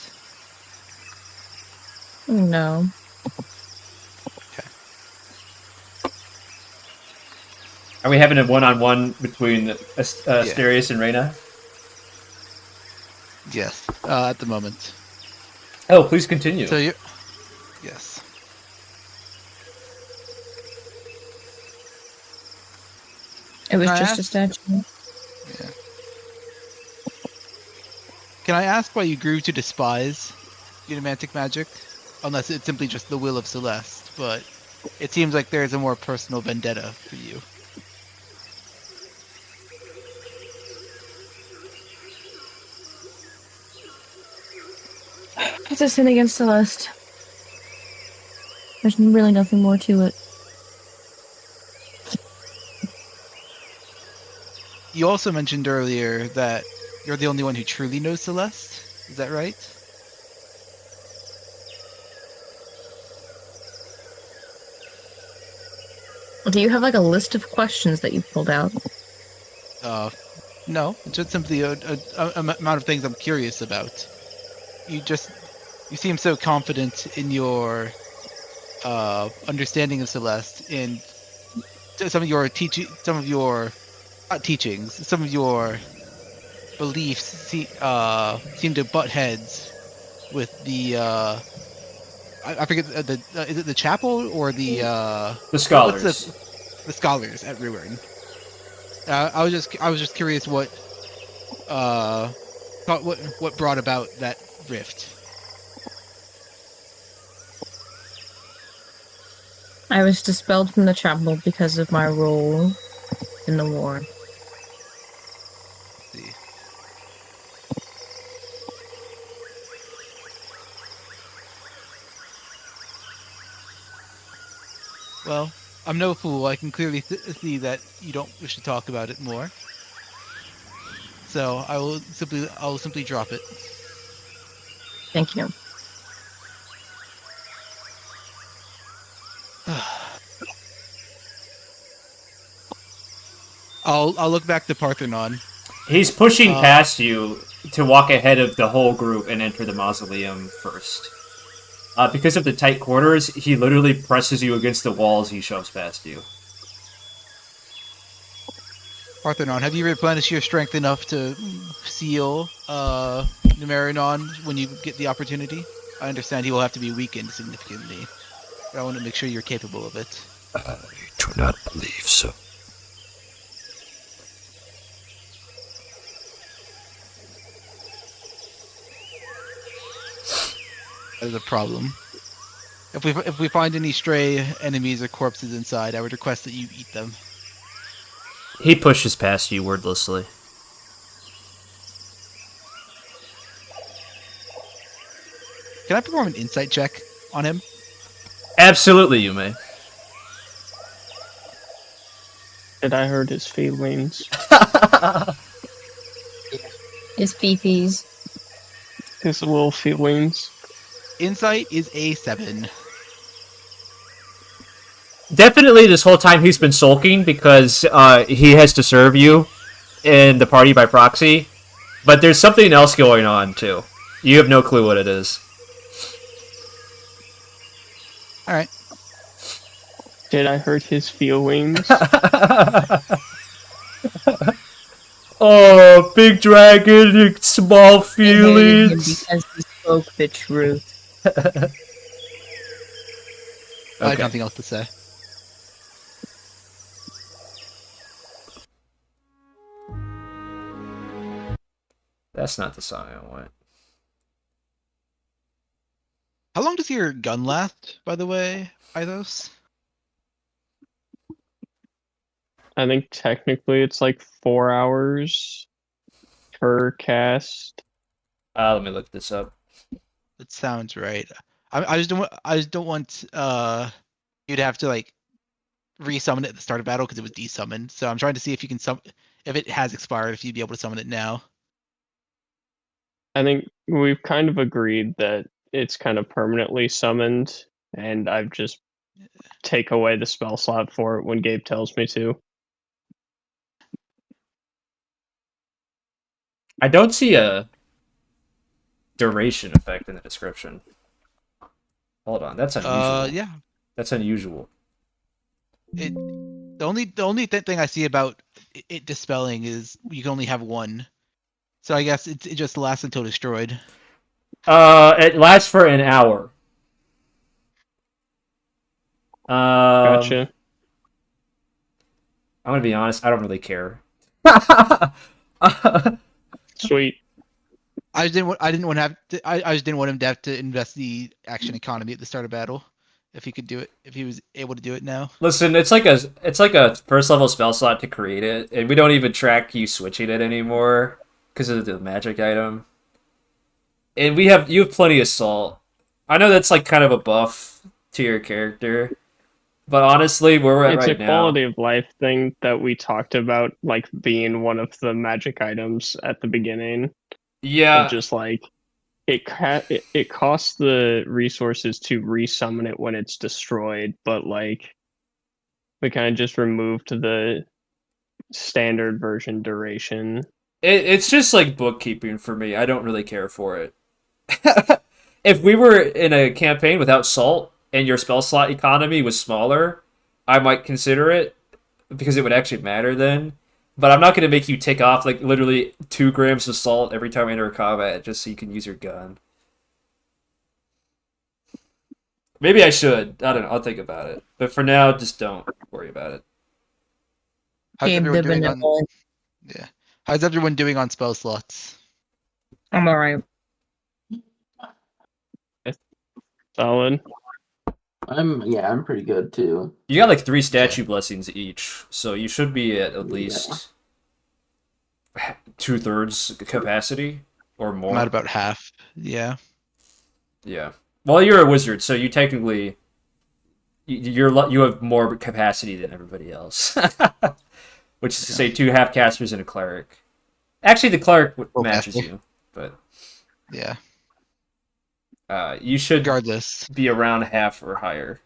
No. Are we having a one-on-one between Asterius and Reyna? Yes, at the moment. Oh, please continue. So you, yes. It was Can I just ask- a statue. Yeah. Can I ask why you grew to despise unimantic magic? Unless it's simply just the will of Celeste, but it seems like there's a more personal vendetta for you. It's a sin against Celeste. There's really nothing more to it. You also mentioned earlier that you're the only one who truly knows Celeste. Is that right? Do you have like a list of questions that you pulled out? No. It's just simply a amount of things I'm curious about. You seem so confident in your understanding of Celeste, and some of your beliefs seem to butt heads with the I forget is it the chapel or the scholars? The scholars at Ruin. I was just curious what brought about that rift. I was dispelled from the chapel because of my role in the war. See. Well, I'm no fool. I can clearly see that you don't wish to talk about it more. So I will simply drop it. Thank you. I'll look back to Paarthurnon. He's pushing past you to walk ahead of the whole group and enter the mausoleum first. Because of the tight quarters, he literally presses you against the walls. He shoves past you. Paarthurnon, have you replenished your strength enough to seal Numerinaan when you get the opportunity? I understand he will have to be weakened significantly, but I want to make sure you're capable of it. I do not believe so. That is a problem. If we find any stray enemies or corpses inside, I would request that you eat them. He pushes past you wordlessly. Can I perform an insight check on him? Absolutely, you may. Did I hurt his feelings? His fifis. His little feelings. Insight is a 7. Definitely this whole time he's been sulking because he has to serve you in the party by proxy. But there's something else going on too. You have no clue what it is. All right. Did I hurt his feelings? Oh, big dragon, small I hated him feelings. because he spoke the truth. I have Okay. nothing else to say. That's not the song I want. How long does your gun last, by the way, Mythos? I think technically it's like 4 hours per cast. Let me look this up. That sounds right. I just don't want you to have to like resummon it at the start of battle because it was desummoned. So I'm trying to see if you can if it has expired, if you'd be able to summon it now. I think we've kind of agreed that it's kind of permanently summoned, and I've just take away the spell slot for it when Gabe tells me to. I don't see a duration effect in the description. Hold on, that's unusual. Yeah. That's unusual. The only thing I see about it dispelling is you can only have one. So I guess it just lasts until destroyed. It lasts for an hour. Gotcha. I'm gonna be honest. I don't really care. Sweet. I just didn't want him to have to invest the action economy at the start of battle. If he could do it, if he was able to do it now. Listen, it's like a first level spell slot to create it, and we don't even track you switching it anymore because of the magic item. And you have plenty of salt. I know that's like kind of a buff to your character, but honestly, where we're at It's right a now, quality of life thing that we talked about, like being one of the magic items at the beginning. yeah, Of just like it costs the resources to resummon it when it's destroyed, but like we kind of just removed the standard version duration. it's just like bookkeeping for me. I don't really care for it. If we were in a campaign without salt and your spell slot economy was smaller, I might consider it because it would actually matter then. But I'm not going to make you take off like literally 2 grams of salt every time I enter a combat just so you can use your gun. Maybe I should. I don't know. I'll think about it. But for now, just don't worry about it. How's Gabe everyone the doing on? benevolent. Yeah. How's everyone doing on spell slots? I'm alright. Solid. I'm pretty good too. You got like 3 statue blessings each, so you should be at least 2/3 capacity or more. I'm at about half. Yeah. Yeah. Well, you're a wizard, so you technically you have more capacity than everybody else, which is to say 2 half casters and a cleric. Actually, the cleric matches caster. you, but Yeah. you should Regardless. be around half or higher,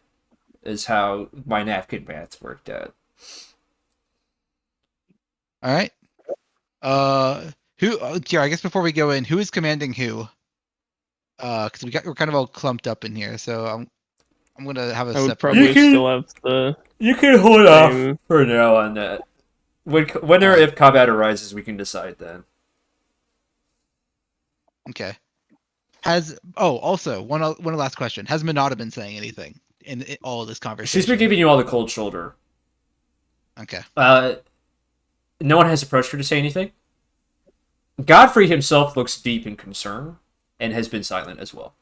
is how my napkin math worked out. All right. Who? Yeah. I guess before we go in, who is commanding who? Because we're kind of all clumped up in here, so I'm gonna have a I would separate. probably You can- still have the You can hold same. off for now on that. When or if combat arises, we can decide then. Okay. Also one last question. Has Minata been saying anything in all of this conversation? She's been giving you all the cold shoulder. Okay. No one has approached her to say anything. Godfrey himself looks deep in concern and has been silent as well.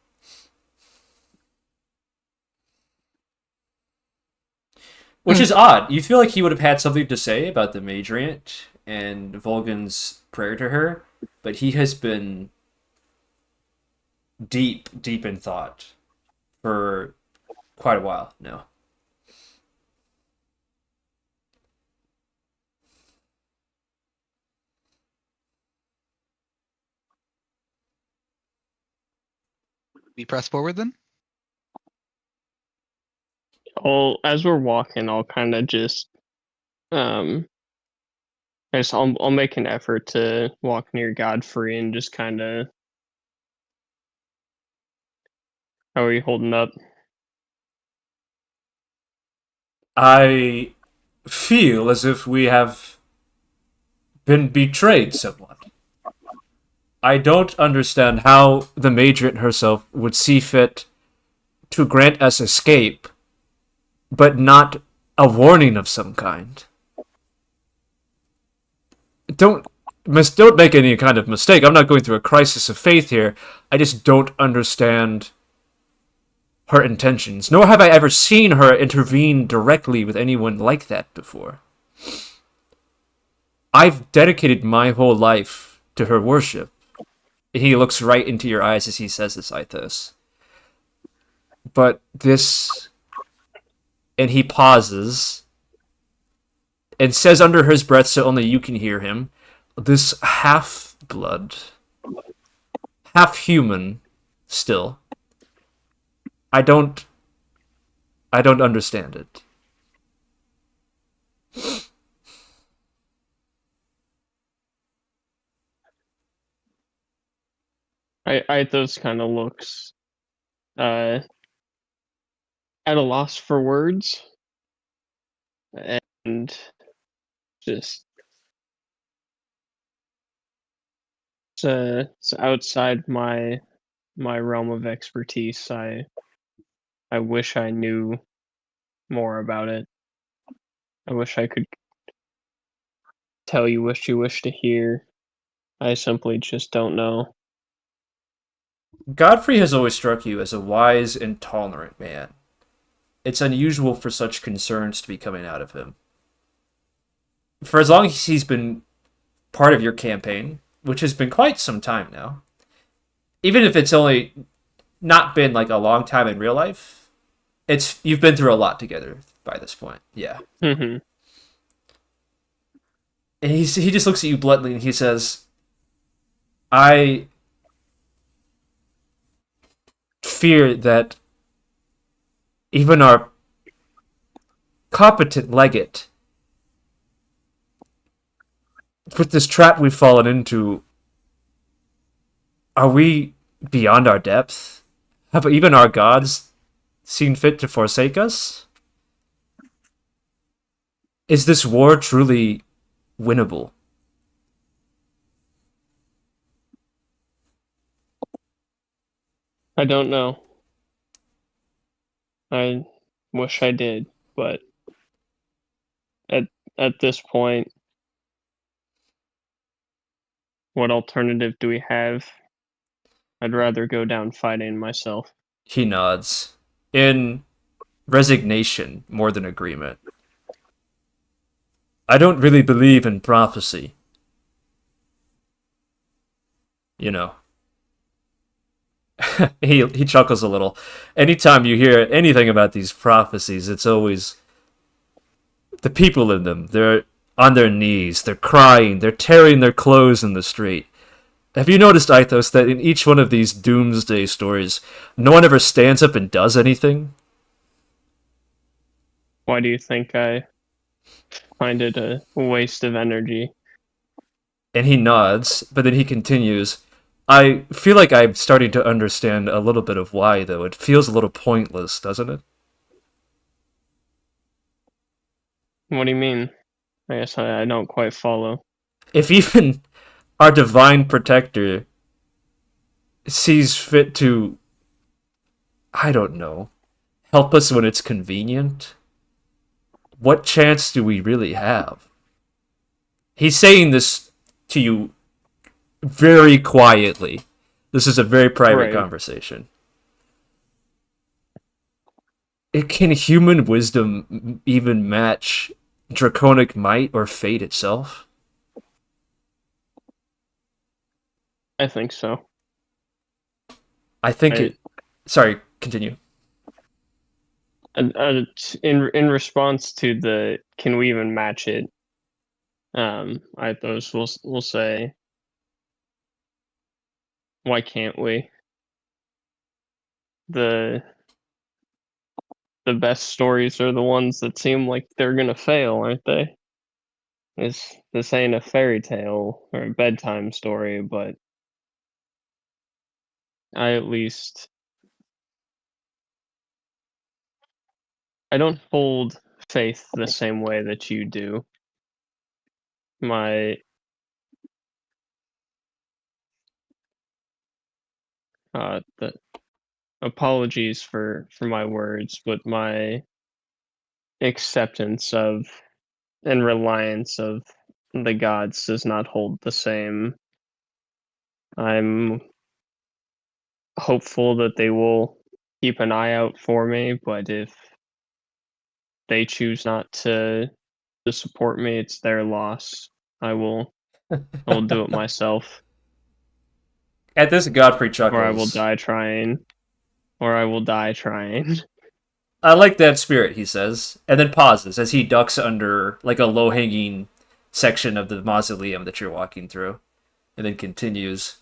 Which is odd. You feel like he would have had something to say about the Madriant and Volgun's prayer to her, but he has been deep in thought for quite a while now. We press forward then. As we're walking, I'll kind of just I'll make an effort to walk near Godfrey and just kind of. How are you holding up? I feel as if we have been betrayed somewhat. I don't understand how the Madriant herself would see fit to grant us escape, but not a warning of some kind. Don't make any kind of mistake. I'm not going through a crisis of faith here. I just don't understand her intentions, nor have I ever seen her intervene directly with anyone like that before. I've dedicated my whole life to her worship. He looks right into your eyes as he says this, Mythos. But this... And he pauses and says under his breath so only you can hear him, this half-blood, half-human, still. I don't understand it. Those kind of looks at a loss for words, and just it's outside my realm of expertise. I wish I knew more about it. I wish I could tell you what you wish to hear. I simply just don't know. Godfrey has always struck you as a wise and tolerant man. It's unusual for such concerns to be coming out of him. For as long as he's been part of your campaign, which has been quite some time now, even if it's only not been like a long time in real life, you've been through a lot together by this point. Yeah. Mm-hmm. And he just looks at you bluntly and he says, I fear that even our competent legate, with this trap we've fallen into, are we beyond our depth? Have even our gods seen fit to forsake us? Is this war truly winnable? I don't know. I wish I did, but at this point, what alternative do we have? I'd rather go down fighting myself. He nods. In resignation more than agreement. I don't really believe in prophecy. You know. he chuckles a little. Anytime you hear anything about these prophecies, it's always the people in them. They're on their knees, they're crying, they're tearing their clothes in the street. Have you noticed, Mythos, that in each one of these doomsday stories, no one ever stands up and does anything? Why do you think I find it a waste of energy? And he nods, but then he continues, I feel like I'm starting to understand a little bit of why, though. It feels a little pointless, doesn't it? What do you mean? I guess I don't quite follow. If even our divine protector sees fit to, I don't know, help us when it's convenient, what chance do we really have? He's saying this to you very quietly. This is a very private conversation. Can human wisdom even match draconic might or fate itself? I think so. I think it... Sorry, continue. In response to the can we even match it, I suppose we'll say, why can't we? The best stories are the ones that seem like they're gonna fail, aren't they? This ain't a fairy tale or a bedtime story, but I don't hold faith the same way that you do. My the apologies for my words, but my acceptance of and reliance of the gods does not hold the same. I'm hopeful that they will keep an eye out for me, but if they choose not to support me, it's their loss. I will do it myself, At this, Godfrey chuckles. or I will die trying. Or I will die trying. I like that spirit, he says, and then pauses as he ducks under like a low-hanging section of the mausoleum that you're walking through, and then continues.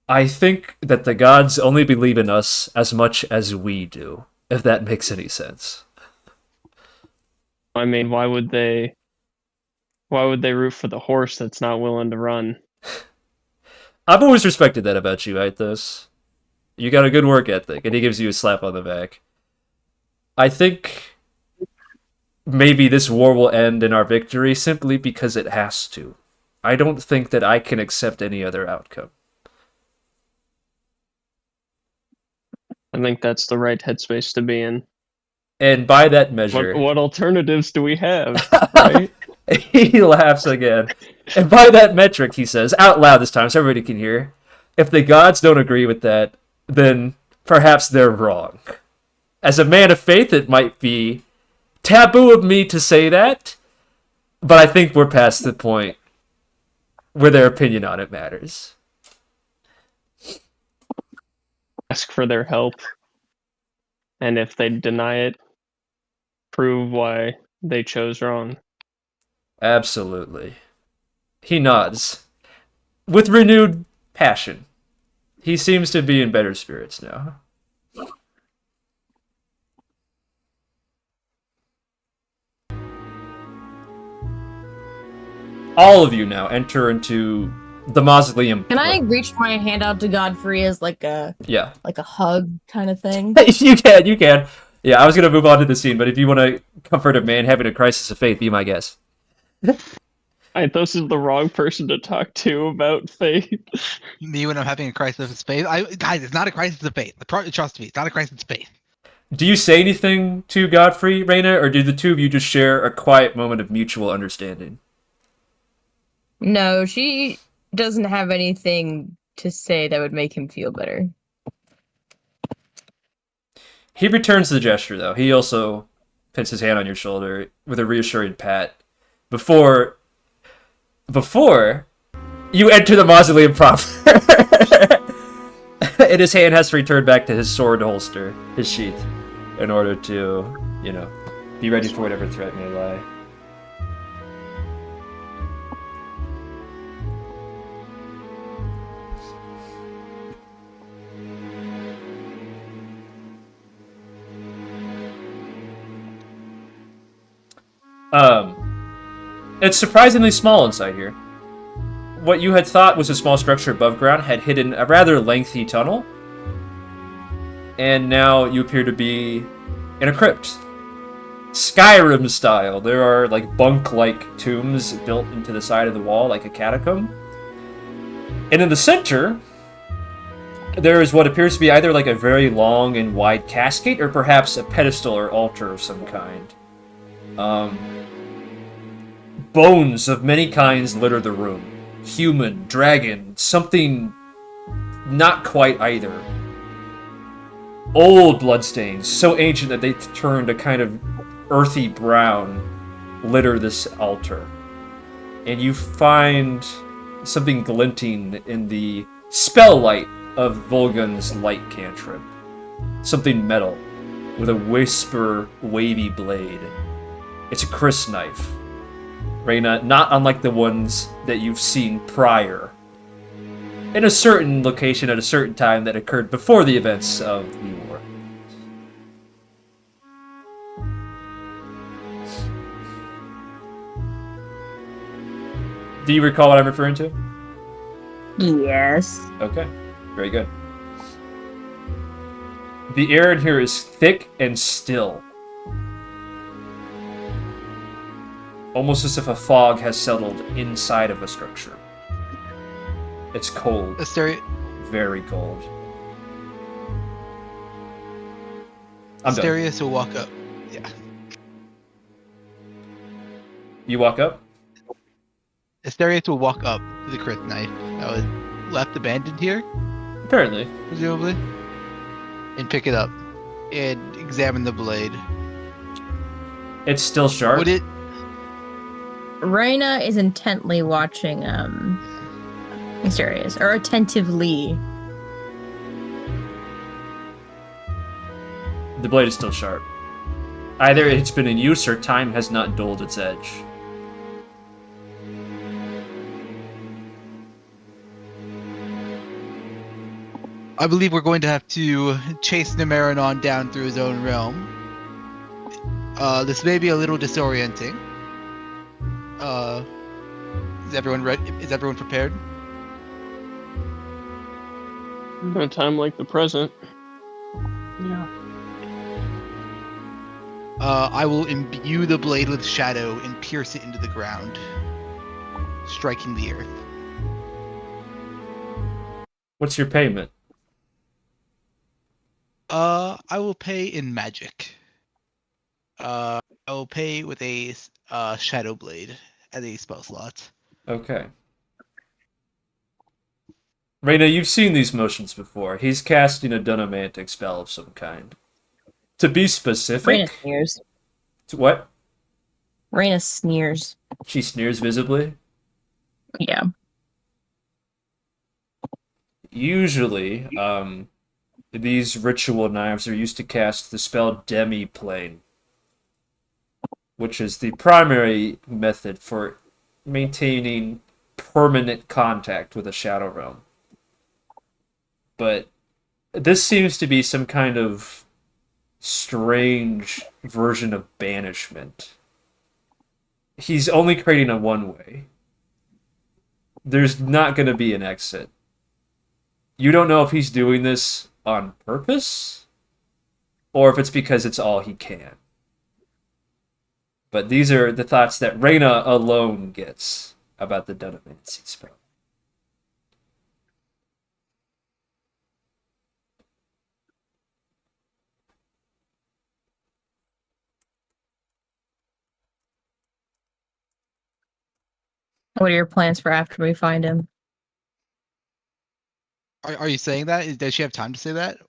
I think that the gods only believe in us as much as we do, if that makes any sense. I mean, why would they root for the horse that's not willing to run? I've always respected that about you, Mythos. You got a good work ethic, and he gives you a slap on the back. I think maybe this war will end in our victory simply because it has to. I don't think that I can accept any other outcome. I think that's the right headspace to be in. And by that measure... What alternatives do we have, right? He laughs again. And by that metric, he says, out loud this time so everybody can hear, if the gods don't agree with that, then perhaps they're wrong. As a man of faith, it might be taboo of me to say that, but I think we're past the point where their opinion on it matters. Ask for their help, and if they deny it, prove why they chose wrong. Absolutely. He nods with renewed passion. He seems to be in better spirits now. All of you now enter into the mausoleum. Can I reach my hand out to Godfrey as like a hug kind of thing? You can. Yeah, I was gonna move on to the scene, but if you want to comfort a man having a crisis of faith, be my guest. This is the wrong person to talk to about faith. Me when I'm having a crisis of faith. Guys, it's not a crisis of faith. Trust me, it's not a crisis of faith. Do you say anything to Godfrey, Reyna, or do the two of you just share a quiet moment of mutual understanding? No, she doesn't have anything to say that would make him feel better. He returns the gesture, though. He also puts his hand on your shoulder with a reassuring pat before you enter the mausoleum proper. And his hand has to return back to his sword holster, his sheath, in order to, be ready for whatever threat may lie. It's surprisingly small inside here. What you had thought was a small structure above ground had hidden a rather lengthy tunnel, and now you appear to be in a crypt. Skyrim style. There are like bunk-like tombs built into the side of the wall like a catacomb. And in the center, there is what appears to be either like a very long and wide cascade or perhaps a pedestal or altar of some kind. Bones of many kinds litter the room. Human, dragon, something not quite either. Old bloodstains, so ancient that they turned a kind of earthy brown, litter this altar. And you find something glinting in the spell light of Volgun's light cantrip. Something metal, with a whisper, wavy blade. It's a crysknife. Reyna, not unlike the ones that you've seen prior. In a certain location at a certain time that occurred before the events of the war. Do you recall what I'm referring to? Yes. Okay, very good. The air in here is thick and still. Almost as if a fog has settled inside of a structure. It's cold. Very cold. I'm done. Asterius will walk up. Yeah. You walk up? Asterius will walk up to the crypt knife that was left abandoned here, Apparently. presumably, and pick it up and examine the blade. It's still sharp. Would it? Raina is intently watching Asterius, or attentively. The blade is still sharp. Either it's been in use or time has not dulled its edge. I believe we're going to have to chase Numerinaan down through his own realm. This may be a little disorienting. Is everyone ready? Is everyone prepared? No time like the present. Yeah. I will imbue the blade with shadow and pierce it into the ground, striking the earth. What's your payment? I will pay in magic. I will pay with a shadow blade as a spell slot. Okay. Raina, you've seen these motions before. He's casting a dunamantic spell of some kind. To be specific... Raina sneers. What? Raina sneers. She sneers visibly? Yeah. Usually, these ritual knives are used to cast the spell Demi-Plane, which is the primary method for maintaining permanent contact with a Shadow Realm. But this seems to be some kind of strange version of banishment. He's only creating a one-way. There's not going to be an exit. You don't know if he's doing this on purpose, or if it's because it's all he can. But these are the thoughts that Raina alone gets about the Dunamancy spell. What are your plans for after we find him? Are you saying that? Does she have time to say that?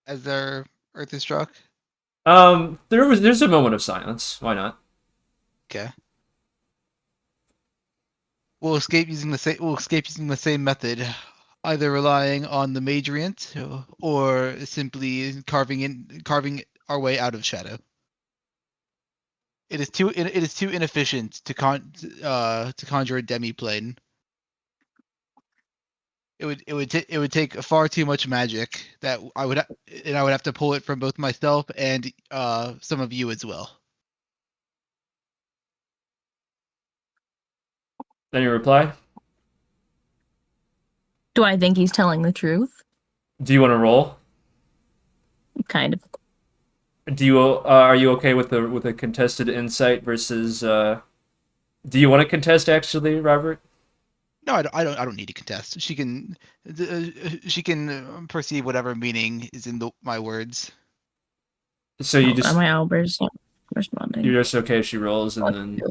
As their earth is struck? There's a moment of silence. Why not? Okay. We'll escape using the same method, either relying on the Madriant or simply carving our way out of shadow. It is too inefficient to conjure a demi-plane. It would take far too much magic that I would have to pull it from both myself and some of you as well. Any reply? Do I think he's telling the truth? Do you want to roll? Kind of. Do you are you okay with a contested insight versus? Do you want to contest actually, Robert? No, I don't need to contest. She can perceive whatever meaning is in my words. So you just My Albert's not responding. you're just okay if she rolls and then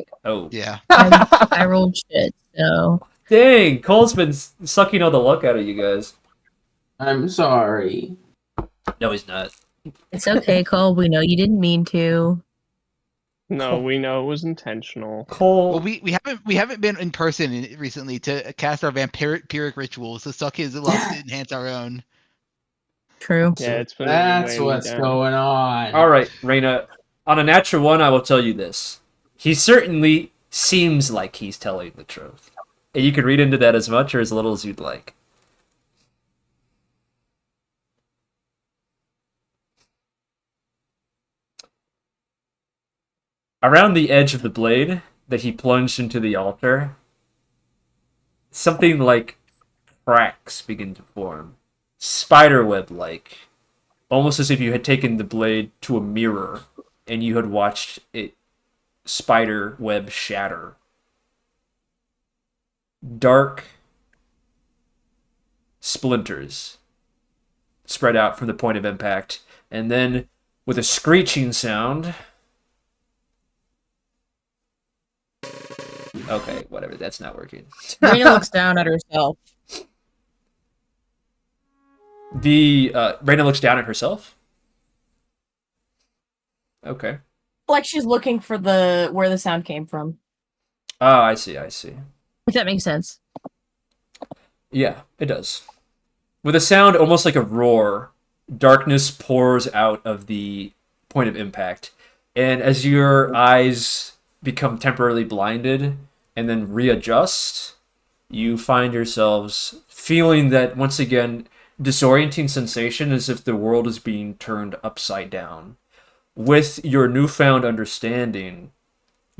Yeah. I rolled shit, so Dang, Cole's been sucking all the luck out of you guys. I'm sorry. No, he's not. it's okay, Cole. We know you didn't mean to. No, we know it was intentional. Cole. Well, we haven't been in person recently to cast our vampiric rituals, so Suck has allowed to enhance our own. True. Yeah, it's been That's weighing me what's down. going on. All right, Raina. On a natural one, I will tell you this: he certainly seems like he's telling the truth. And you can read into that as much or as little as you'd like. Around the edge of the blade that he plunged into the altar, something like cracks begin to form, spiderweb-like, almost as if you had taken the blade to a mirror and you had watched it spider web shatter. Dark splinters spread out from the point of impact, and then with a screeching sound. Okay, whatever, that's not working. Rena looks down at herself. Reyna looks down at herself. Okay. Like she's looking for where the sound came from. Oh, I see. If that makes sense. Yeah, it does. With a sound almost like a roar, darkness pours out of the point of impact. And as your eyes become temporarily blinded and then readjust, you find yourselves feeling that, once again, disorienting sensation as if the world is being turned upside down. With your newfound understanding,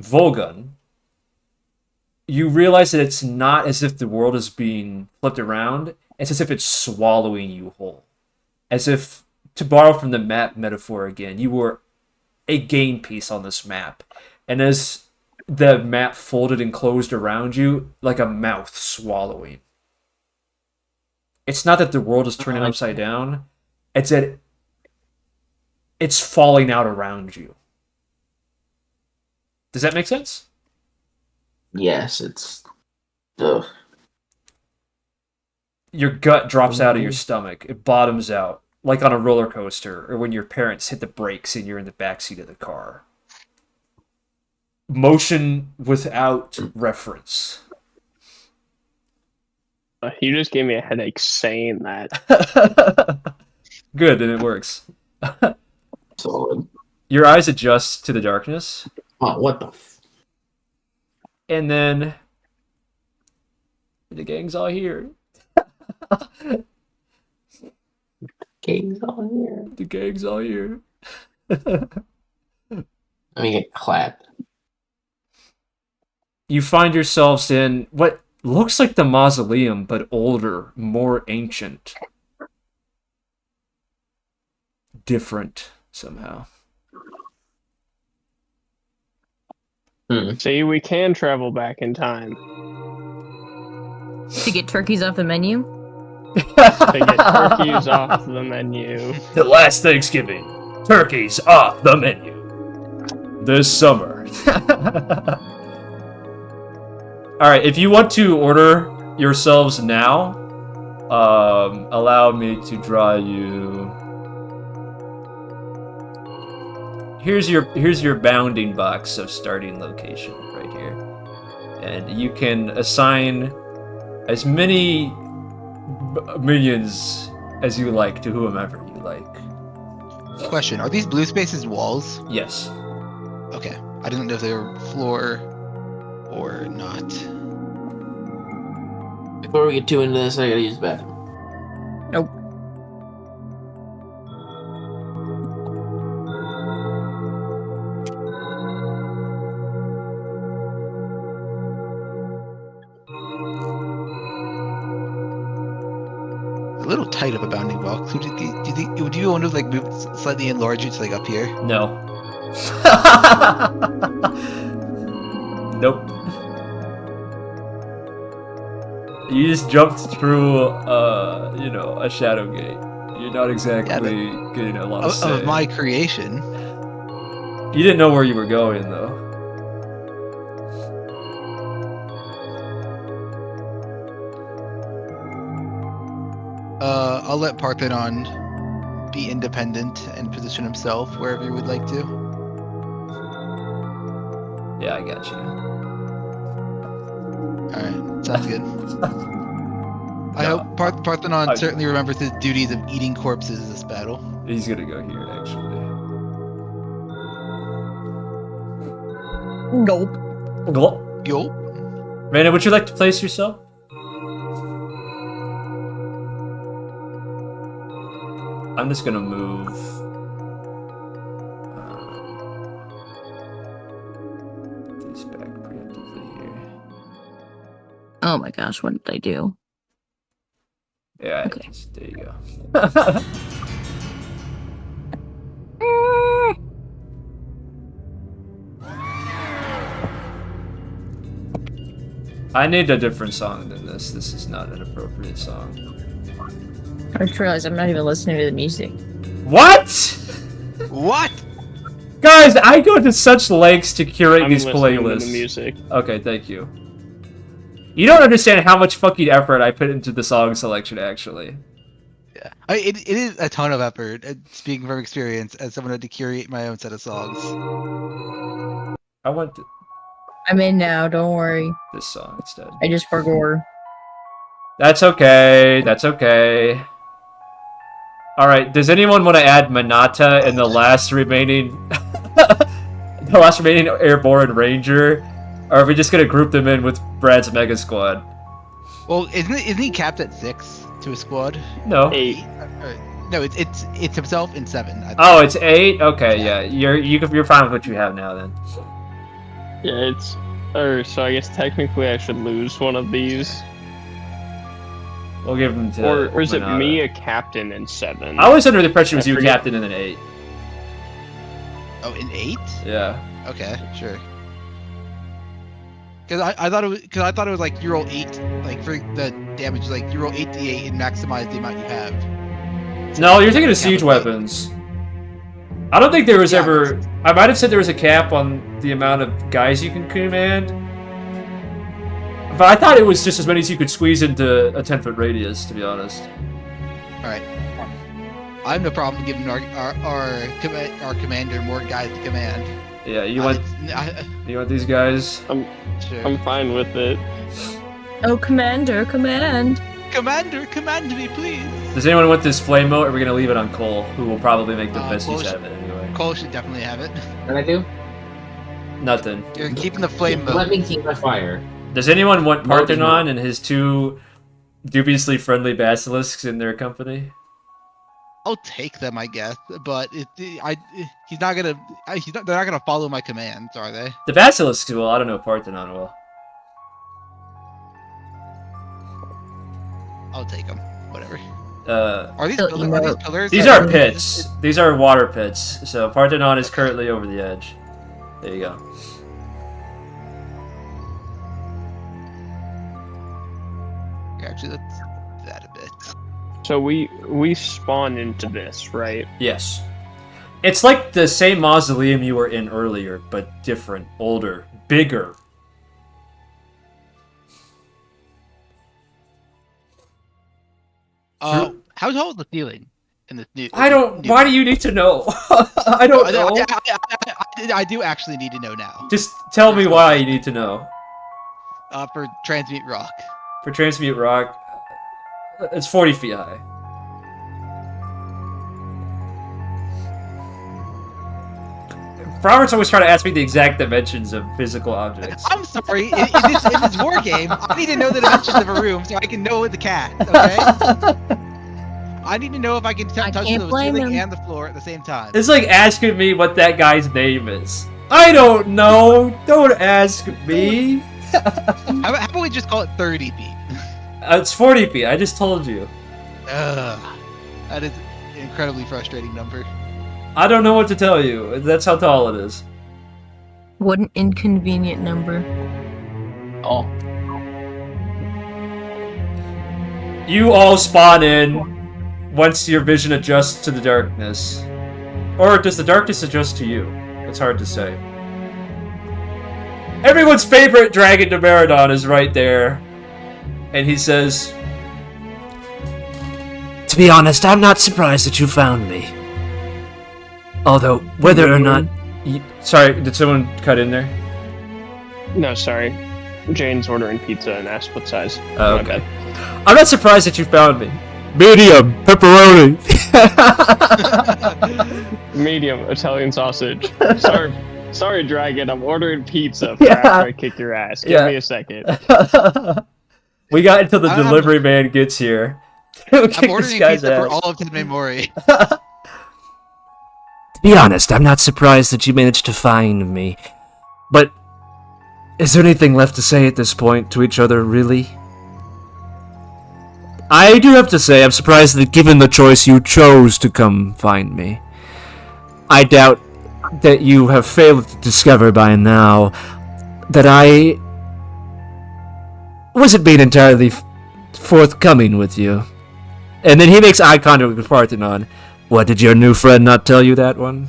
Volgun, you realize that it's not as if the world is being flipped around, it's as if it's swallowing you whole. As if, to borrow from the map metaphor again, you were a game piece on this map. And as the map folded and closed around you, like a mouth swallowing. It's not that the world is turning upside down, it's that it's falling out around you. Does that make sense? Yes, it's. Ugh. Your gut drops out of your stomach. It bottoms out, like on a roller coaster, or when your parents hit the brakes and you're in the backseat of the car. Motion without reference. You just gave me a headache saying that. Good, and it works. Solid. Your eyes adjust to the darkness. Oh, what the? And then the gang's all here. Gang's all here. The gang's all here. Let me get clapped. You find yourselves in what looks like the mausoleum, but older, more ancient. Different, somehow. See, we can travel back in time. To get turkeys off the menu? To get turkeys off the menu. The last Thanksgiving. Turkeys off the menu. This summer. Alright, if you want to order yourselves now, allow me to draw you. Here's your bounding box of starting location right here. And you can assign as many minions as you like to whomever you like. Question: are these blue spaces walls? Yes. Okay, I didn't know if they were floor or not. Before we get too into this, I gotta use the bathroom. Nope. A little tight of a bounding box. Do you think? Would you want to like move slightly enlarge it to like up here? No. Nope. You just jumped through, a shadow gate. You're not exactly getting a lot of say. Of my creation. You didn't know where you were going, though. I'll let Paarthurnon be independent and position himself wherever you would like to. Yeah, I got you. Alright, sounds good. I hope Paarthurnon certainly remembers his duties of eating corpses this battle. He's gonna go here, actually. Nope. Gulp. Yo. Raina, would you like to place yourself? I'm just gonna move. These back preemptively here. Oh my gosh, what did I do? Yeah, Okay. there you go. I need a different song than this. This is not an appropriate song. I just realized I'm not even listening to the music. What? What? Guys, I go to such lengths to curate I'm these listening playlists. to the music. Okay, thank you. You don't understand how much fucking effort I put into the song selection, actually. Yeah, it is a ton of effort. Speaking from experience, as someone who had to curate my own set of songs. I want I'm in now, don't worry. this song instead. I just forgot. That's okay. That's okay. Alright, does anyone want to add Manata in the last remaining... the last remaining Airborne Ranger? Or are we just gonna group them in with Brad's Mega Squad? Well, isn't he capped at 6 to a squad? No. 8. No, it's himself in 7. I think. Oh, it's 8? Okay, yeah. You're fine with what you have now, then. Yeah, it's... so I guess technically I should lose one of these. We'll give them to Or is it Manata. me a captain in 7? I was under the impression it was I you forget. captain in an 8. Oh, in 8? Yeah. Okay, sure. Because I thought it was like you roll 8, like for the damage, like you roll 8d8 and maximize the amount you have. No, you're thinking of siege Yeah, but- weapons. I don't think there was Yeah, ever... I might have said there was a cap on the amount of guys you can command. But I thought it was just as many as you could squeeze into a 10-foot radius, to be honest. Alright. I have no problem giving our commander more guys to command. Yeah, you want these guys? Sure. I'm fine with it. Oh, Commander, command! Commander, command me, please! Does anyone want this flame mote, or are we gonna leave it on Cole, who will probably make the best Cole use should- out of it anyway? Cole should definitely have it. What I do? Nothing. You're keeping the flame Let mode. me keep my fire. Does anyone want Mote is Paarthurnon and his 2 dubiously friendly basilisks in their company? I'll take them, I guess, but they're not gonna follow my commands, are they? The basilisks will. I don't know if Paarthurnon will. I'll take them. Whatever. Are Are So, these you know, pillars? these are pits. These are water pits. So Paarthurnon is currently over the edge. There you go. Actually, that's that a bit. So we spawn into this, right? Yes. It's like the same mausoleum you were in earlier, but different, older, bigger. How tall is the ceiling in this new? I don't. new- Why do you need to know? I don't know. I do actually need to know now. Just tell me why you need to know. For transmute rock. For Transmute Rock, it's 40 feet high. Robert's always trying to ask me the exact dimensions of physical objects. I'm sorry. In this war game, I need to know the dimensions of a room so I can know the cat. Okay. I need to know if I can touch can't the blame ceiling him. and the floor at the same time. It's like asking me what that guy's name is. I don't know. Don't ask me. How about we just call it 30 feet? It's 40 feet. I just told you. That is an incredibly frustrating number. I don't know what to tell you. That's how tall it is. What an inconvenient number. Oh. You all spawn in once your vision adjusts to the darkness. Or does the darkness adjust to you? It's hard to say. Everyone's favorite dragon Numerinaan is right there. And he says, To be honest, I'm not surprised that you found me. Although, whether or not... Sorry, did someone cut in there? No, sorry. Jane's ordering pizza and asked what size. Oh, My okay. bad. I'm not surprised that you found me. Medium, pepperoni. Medium Italian sausage. Sorry, Dragon. I'm ordering pizza Yeah. after I kick your ass. Give Yeah. me a second. We got until the I'm- delivery man gets here. I'm ordering pizza for all of Tenme Mori. To be honest, I'm not surprised that you managed to find me. But... is there anything left to say at this point to each other, really? I do have to say, I'm surprised that given the choice, you chose to come find me. I doubt that you have failed to discover by now that I wasn't being entirely forthcoming with you. And then he makes eye contact with Paarthurnon. What, did your new friend not tell you that one?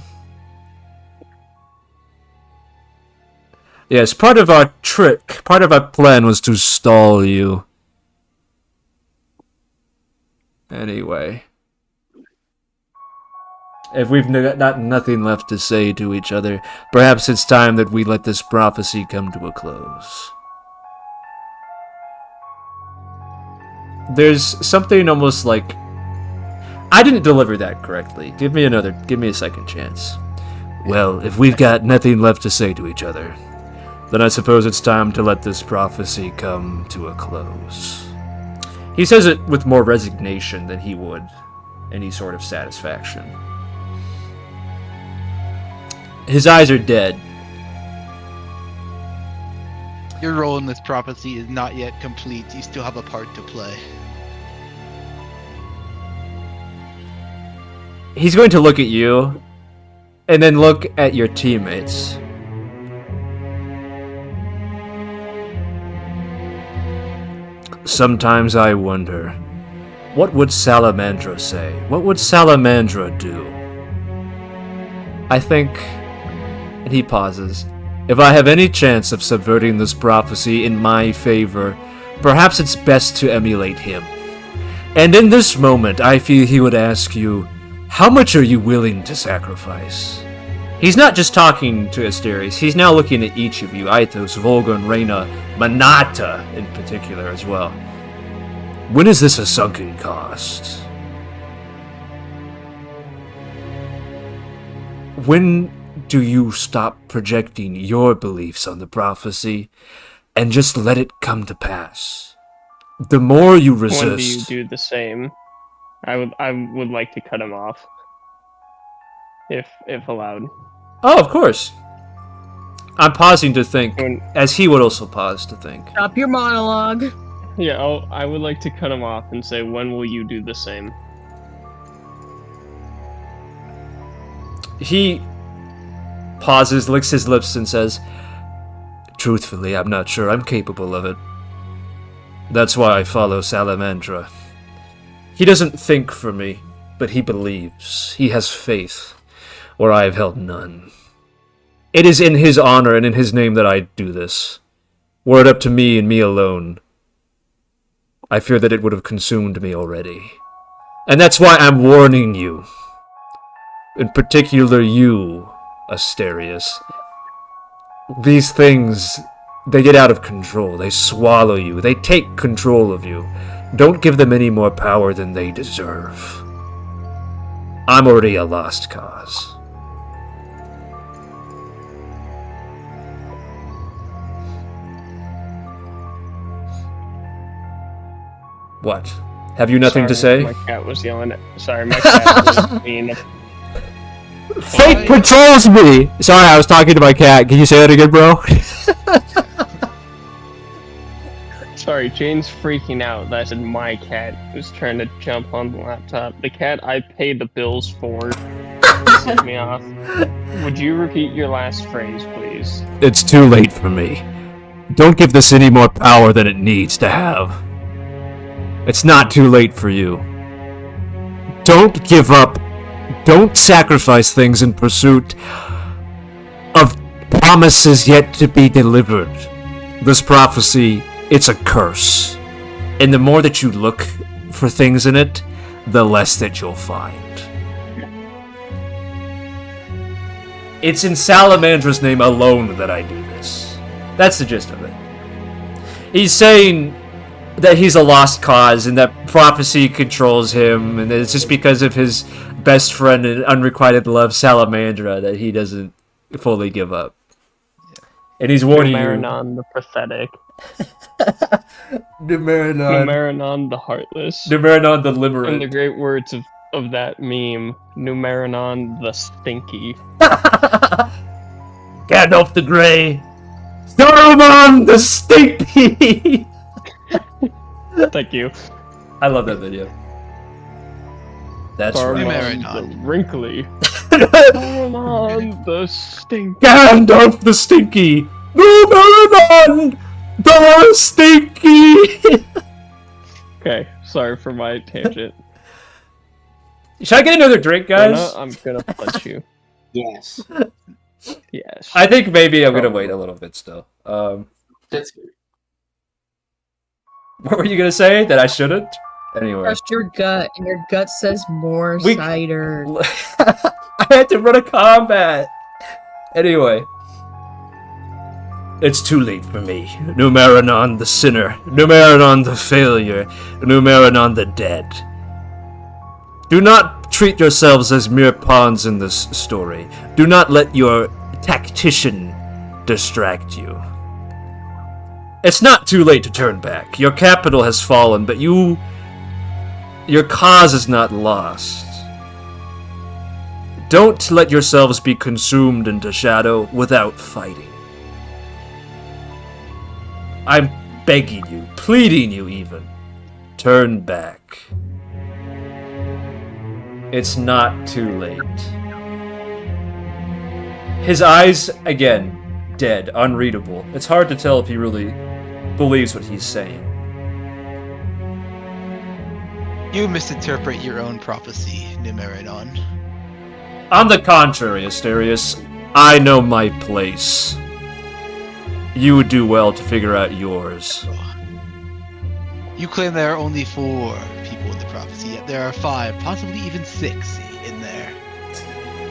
Yes, part of our trick, part of our plan was to stall you. Anyway. If we've got nothing left to say to each other, perhaps it's time that we let this prophecy come to a close. There's something almost like... I didn't deliver that correctly. Give me a second chance. Well, if we've got nothing left to say to each other, then I suppose it's time to let this prophecy come to a close. He says it with more resignation than he would any sort of satisfaction. His eyes are dead. Your role in this prophecy is not yet complete. You still have a part to play. He's going to look at you, and then look at your teammates. Sometimes I wonder, what would Salamandra say? What would Salamandra do? I think, and he pauses, if I have any chance of subverting this prophecy in my favor, perhaps it's best to emulate him. And in this moment, I feel he would ask you, how much are you willing to sacrifice? He's not just talking to Asterius, he's now looking at each of you, Mythos, Volgun, Reyna, Manata in particular as well. When is this a sunken cost? When do you stop projecting your beliefs on the prophecy and just let it come to pass? The more you resist... When do you do the same? I would like to cut him off. If allowed. Oh, of course. I'm pausing to think, as he would also pause to think. Stop your monologue. Yeah, I would like to cut him off and say, when will you do the same? He pauses, licks his lips, and says, truthfully, I'm not sure I'm capable of it. That's why I follow Salamandra. He doesn't think for me, but he believes. He has faith, where I have held none. It is in his honor and in his name that I do this. Were it up to me and me alone, I fear that it would have consumed me already. And that's why I'm warning you. In particular you, Asterius. These things, they get out of control. They swallow you. They take control of you. Don't give them any more power than they deserve. I'm already a lost cause. What? Have you nothing to say? My cat was yelling at... Sorry, my cat was being... Fate patrols me! Sorry, I was talking to my cat. Can you say that again, bro? Sorry, Jane's freaking out that I said my cat was trying to jump on the laptop. The cat I paid the bills for set me off. Would you repeat your last phrase, please? It's too late for me. Don't give this any more power than it needs to have. It's not too late for you. Don't give up. Don't sacrifice things in pursuit of promises yet to be delivered. This prophecy, it's a curse. And the more that you look for things in it, the less that you'll find. It's in Salamandra's name alone that I do this. That's the gist of it. He's saying that he's a lost cause and that prophecy controls him, and that it's just because of his best friend and unrequited love, Salamandra, that he doesn't fully give up. And he's warning you. Numerinaan the pathetic. Numerinaan the heartless. Numerinaan the limerent. In the great words of that meme, Numerinaan the stinky. Gandalf the Grey. Saruman the stinky. Thank you. I love that video. That's right. Saruman the wrinkly. Saruman the stinky. Gandalf the Stinky! Numerinaan the Stinky! Okay, sorry for my tangent. Should I get another drink, guys? I'm gonna punch you. Yes. Yes. I think maybe I'm gonna wait a little bit still. That's good. What were you gonna say? That I shouldn't? Anyway. Trust your gut, and your gut says more cider. I had to run a combat! Anyway. It's too late for me. Numerinaan the sinner. Numerinaan the failure. Numerinaan the dead. Do not treat yourselves as mere pawns in this story. Do not let your tactician distract you. It's not too late to turn back. Your capital has fallen, but your cause is not lost. Don't let yourselves be consumed into shadow without fighting. I'm begging you, pleading you even. Turn back. It's not too late. His eyes, again, dead, unreadable. It's hard to tell if he really believes what he's saying. You misinterpret your own prophecy, Numerinaan. On the contrary, Asterius, I know my place. You would do well to figure out yours. You claim there are only 4 people in the prophecy, yet there are 5, possibly even 6 in there.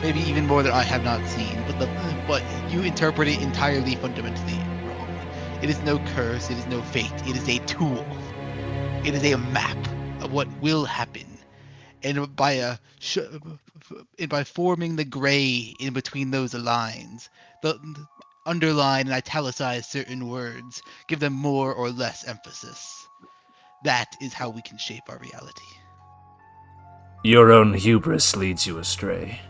Maybe even more that I have not seen, but you interpret it entirely fundamentally wrong. It is no curse, it is no fate, it is a tool. It is a map of what will happen. And by forming the gray in between those lines, underline and italicize certain words, give them more or less emphasis. That is how we can shape our reality. Your own hubris leads you astray.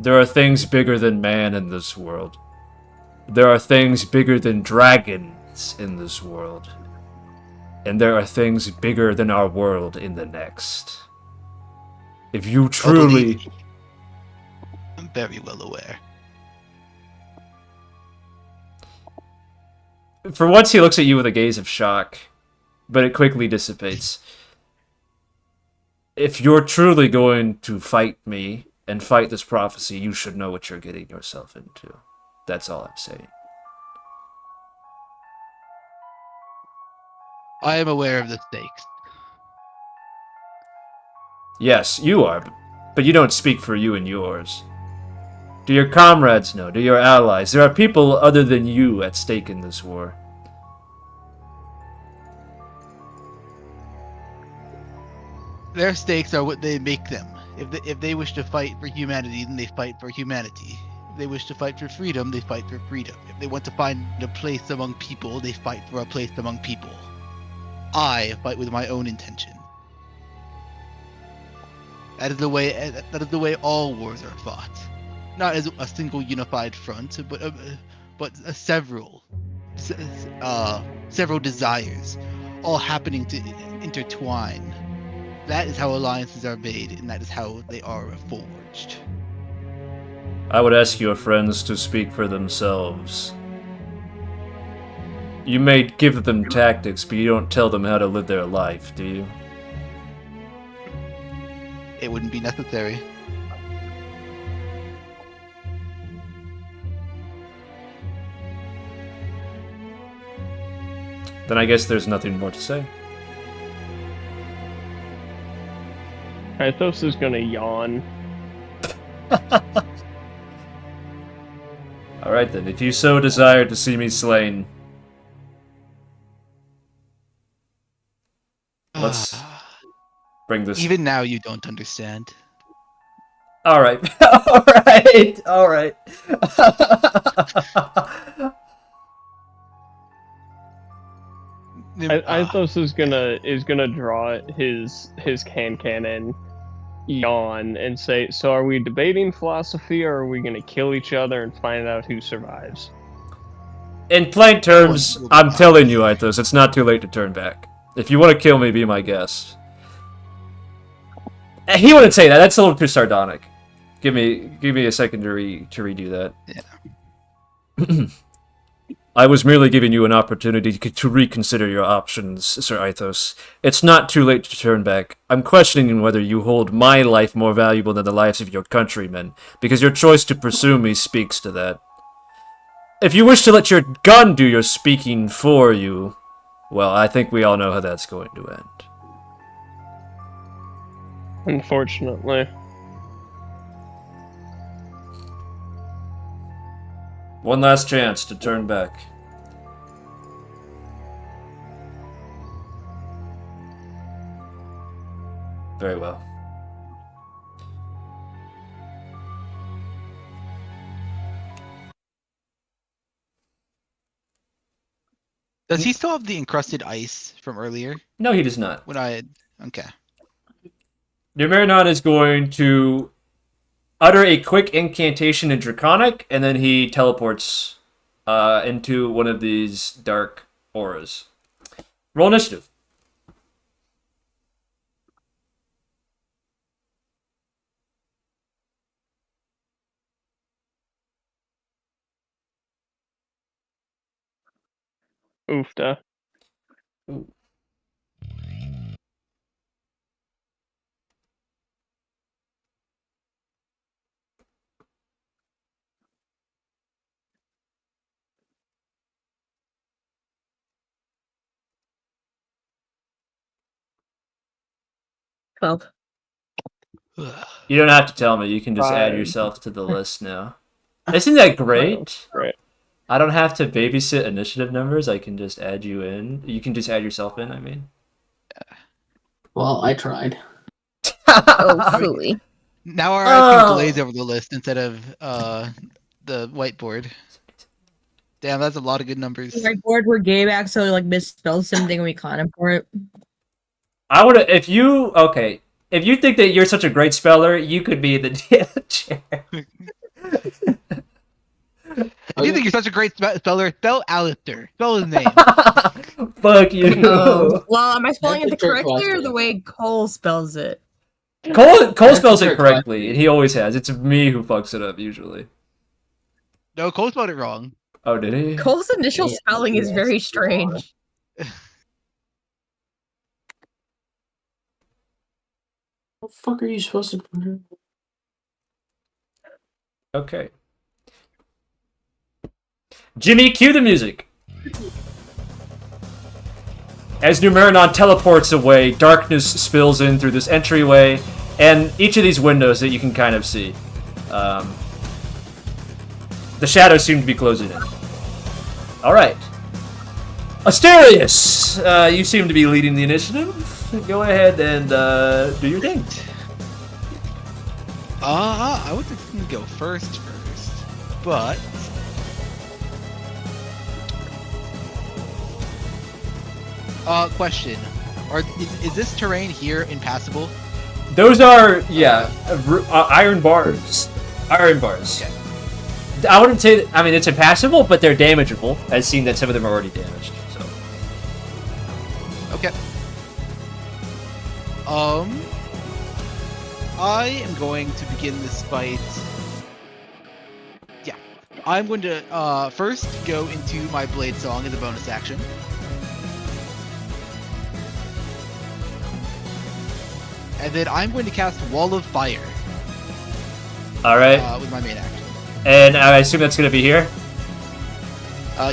There are things bigger than man in this world. There are things bigger than dragons in this world. And there are things bigger than our world in the next. If you truly... I'm very well aware. For once he looks at you with a gaze of shock, but it quickly dissipates. If you're truly going to fight me and fight this prophecy, you should know what you're getting yourself into. That's all I'm saying. I am aware of the stakes. Yes, you are, but you don't speak for you and yours. Do your comrades know? Do your allies? There are people other than you at stake in this war. Their stakes are what they make them. If they wish to fight for humanity, then they fight for humanity. If they wish to fight for freedom, they fight for freedom. If they want to find a place among people, they fight for a place among people. I fight with my own intention. That is the way all wars are fought. Not as a single unified front, but several desires, all happening to intertwine. That is how alliances are made, and that is how they are forged. I would ask your friends to speak for themselves. You may give them tactics, but you don't tell them how to live their life, do you? It wouldn't be necessary. Then I guess there's nothing more to say. Mythos is gonna yawn. Alright then, if you so desire to see me slain, let's bring this... Even now you don't understand. Alright, alright, alright. Mythos is gonna draw his cannon, yawn, and say, "So are we debating philosophy, or are we gonna kill each other and find out who survives?" In plain terms, I'm telling you, Mythos, it's not too late to turn back. If you want to kill me, be my guest. He wouldn't say that. That's a little too sardonic. Give me a second to redo that. Yeah. I was merely giving you an opportunity to reconsider your options, Sir Mythos. It's not too late to turn back. I'm questioning whether you hold my life more valuable than the lives of your countrymen, because your choice to pursue me speaks to that. If you wish to let your gun do your speaking for you, well, I think we all know how that's going to end. Unfortunately. One last chance to turn back. Very well. Does he still have the encrusted ice from earlier? No, he does not. Okay. Numerinaan is going to utter a quick incantation in Draconic, and then he teleports into one of these dark auras. Roll initiative. Oofda. Ooh. Well, You don't have to tell me. You can just add 5. yourself to the list now. Isn't that great? Right. I don't have to babysit initiative numbers. I can just add you in. You can just add yourself in, I mean. Well, I tried. oh, fully. Now our eyes can glaze over the list instead of the whiteboard. Damn, that's a lot of good numbers. Whiteboard where Gabe actually like misspelled something and we caught him for it. I would if you think that you're such a great speller, you could be the chair. If you think you're such a great speller, spell Alistair. Spell his name. Fuck you. Well, am I spelling That's it a trick correctly or question. the way Cole spells it? Cole spells a it trick correctly, and he always has. It's me who fucks it up usually. No, Cole spelled it wrong. Oh, did he? Cole's initial Yeah, spelling is yes, very you strange. What the fuck are you supposed to do? Okay. Jimmy, cue the music. As Numerinaan teleports away, darkness spills in through this entryway, and each of these windows that you can kind of see. The shadows seem to be closing in. Alright. Asterius! You seem to be leading the initiative. Go ahead and do your thing. I would think we can go first, but question: is this terrain here impassable? Those are, yeah, iron bars. Iron bars. Okay. I wouldn't say that, I mean, it's impassable, but they're damageable, as seen that some of them are already damaged, so. Okay. I am going to begin this fight. Yeah. I'm going to first go into my Blade Song as a bonus action. And then I'm going to cast Wall of Fire. Alright. With my main action. And I assume that's going to be here?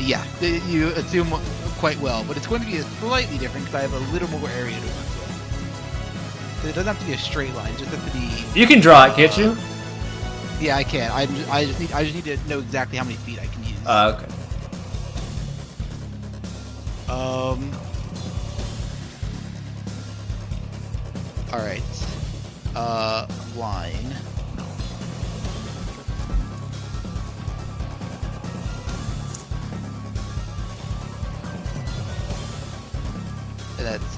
Yeah. You assume quite well, but it's going to be slightly different because I have a little more area to work with. So it doesn't have to be a straight line; it just has to be. You can draw it, can't you? Yeah, I can. I just need to know exactly how many feet I can use. Okay. All right. Line. That's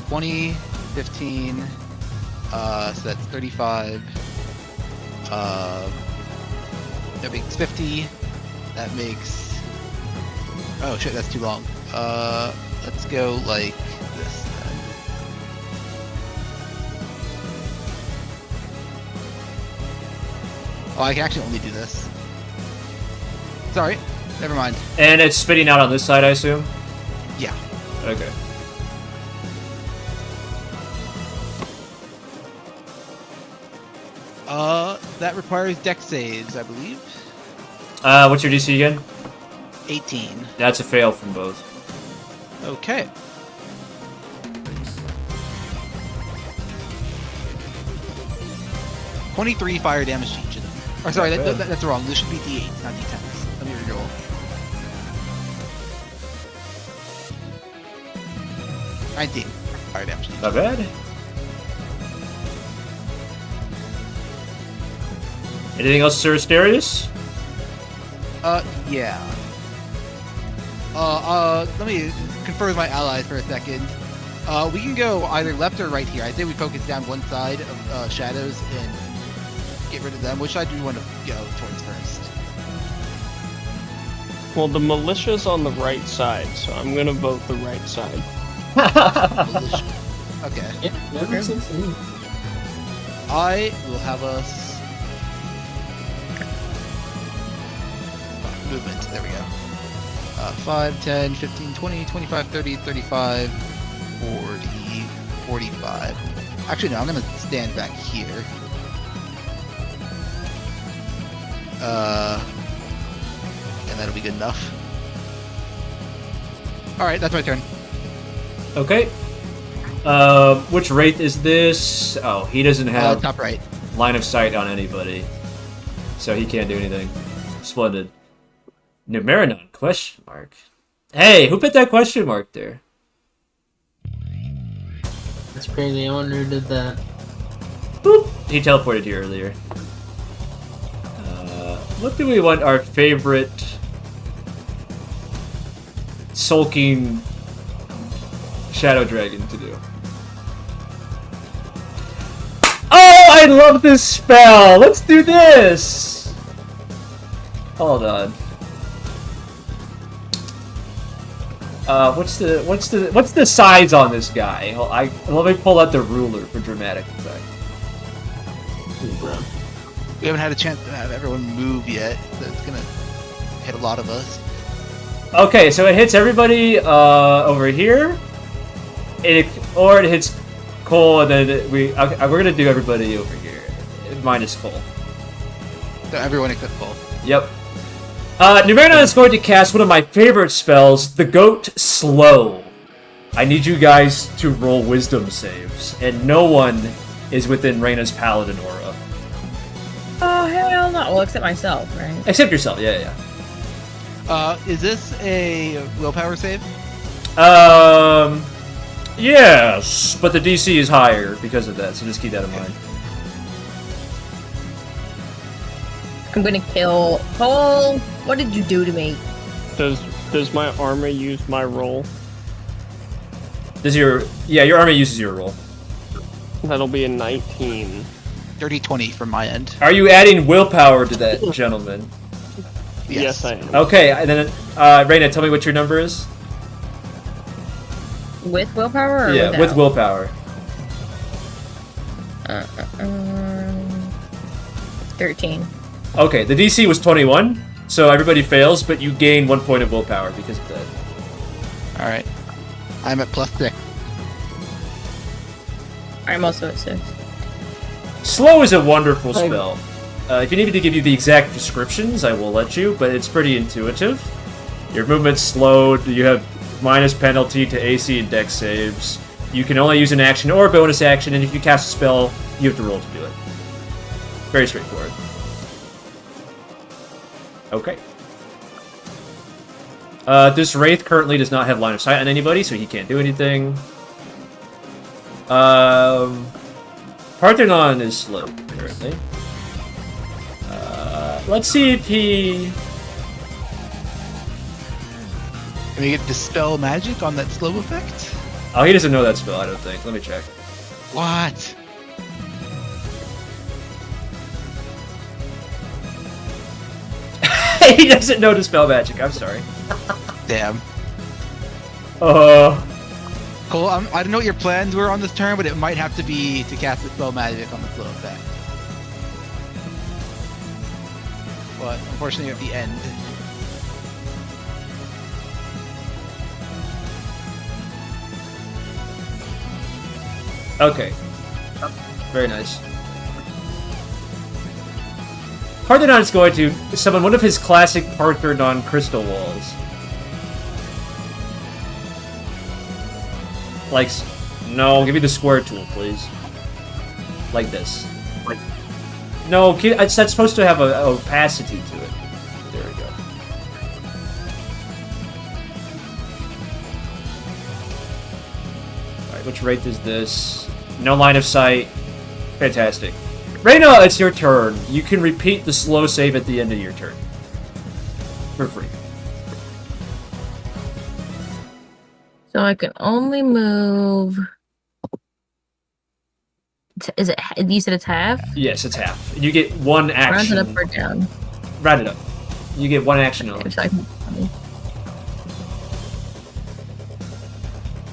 20, 15. So that's 35. That makes 50. That makes Oh shit, that's too long. Let's go like this then. Oh, I can actually only do this. Sorry, never mind. And it's spitting out on this side, I assume? Yeah. Okay. That requires dex saves, I believe. What's your DC again? 18. That's a fail from both. Okay. $23 fire damage to each of them. Or sorry, Not bad. that's wrong. This should be D8s, not D10s. Let me reroll. $19 fire damage to each. Not bad. Anything else, Sir Asterius? Yeah. Let me confer with my allies for a second. We can go either left or right here. I think we focus down one side of shadows and get rid of them. Which side do we want to go towards first? Well, the militia's on the right side, so I'm gonna vote the right side. Militia. Okay. Yeah, that makes sense to me. I will have us... movement. There we go. 5, 10, 15, 20, 25, 30, 35, 40, 45. Actually, no, I'm going to stand back here. And that'll be good enough. Alright, that's my turn. Okay. Which Wraith is this? Oh, he doesn't have Top right. line of sight on anybody. So he can't do anything. Splendid. Numerinaan, question mark. Hey, who put that question mark there? That's crazy. I wonder who did that. Boop! He teleported here earlier. What do we want our favorite sulking shadow dragon to do? Oh, I love this spell! Let's do this! Hold on. What's the size on this guy? Let me pull out the ruler for dramatic effect. We haven't had a chance to have everyone move yet, so it's going to hit a lot of us. Okay, so it hits everybody over here, it hits Cole, and then we're gonna do everybody over here, minus Cole. So everyone except Cole. Yep. Numerinaan is going to cast one of my favorite spells, the Goat Slow. I need you guys to roll wisdom saves, and no one is within Reyna's paladin aura. Oh, hell no. Well, except myself, right? Except yourself, yeah. Is this a willpower save? Yes, but the DC is higher because of that, so just keep that in mind. I'm gonna kill Cole. What did you do to me? Does my armor use my roll? Your army uses your roll. That'll be a 19. Dirty 20 from my end. Are you adding willpower to that, gentleman? Yes, I am. Okay, and then Reyna, tell me what your number is. With willpower or Yeah, without? with willpower. 13. Okay, the DC was 21, so everybody fails, but you gain 1 point of willpower because of that. Alright. I'm at +6. I'm also at 6. Slow is a wonderful spell. If you need me to give you the exact descriptions, I will let you, but it's pretty intuitive. Your movement's slowed, you have minus penalty to AC and dex saves. You can only use an action or a bonus action, and if you cast a spell, you have to roll to do it. Very straightforward. Okay. This Wraith currently does not have line of sight on anybody, so he can't do anything. Paarthurnon is slow, currently. Let's see if he... Can we get Dispel Magic on that slow effect? Oh, he doesn't know that spell, I don't think. Let me check. What? He doesn't know Dispel Magic, I'm sorry. Damn. Cole, I don't know what your plans were on this turn, but it might have to be to cast the spell magic on the flow effect. But unfortunately, at the end. Okay. Very nice. Paarthurnon is going to summon one of his classic Paarthurnon crystal walls. Like, no, give me the square tool, please. Like this. No, that's supposed to have a opacity to it. There we go. Alright, which rate is this? No line of sight. Fantastic. Reyna, it's your turn. You can repeat the slow save at the end of your turn. For free. So I can only move. Is it? You said it's half. Yes, it's half. You get one action. Round it up or down. Round it up. You get one action only. Okay, so I can...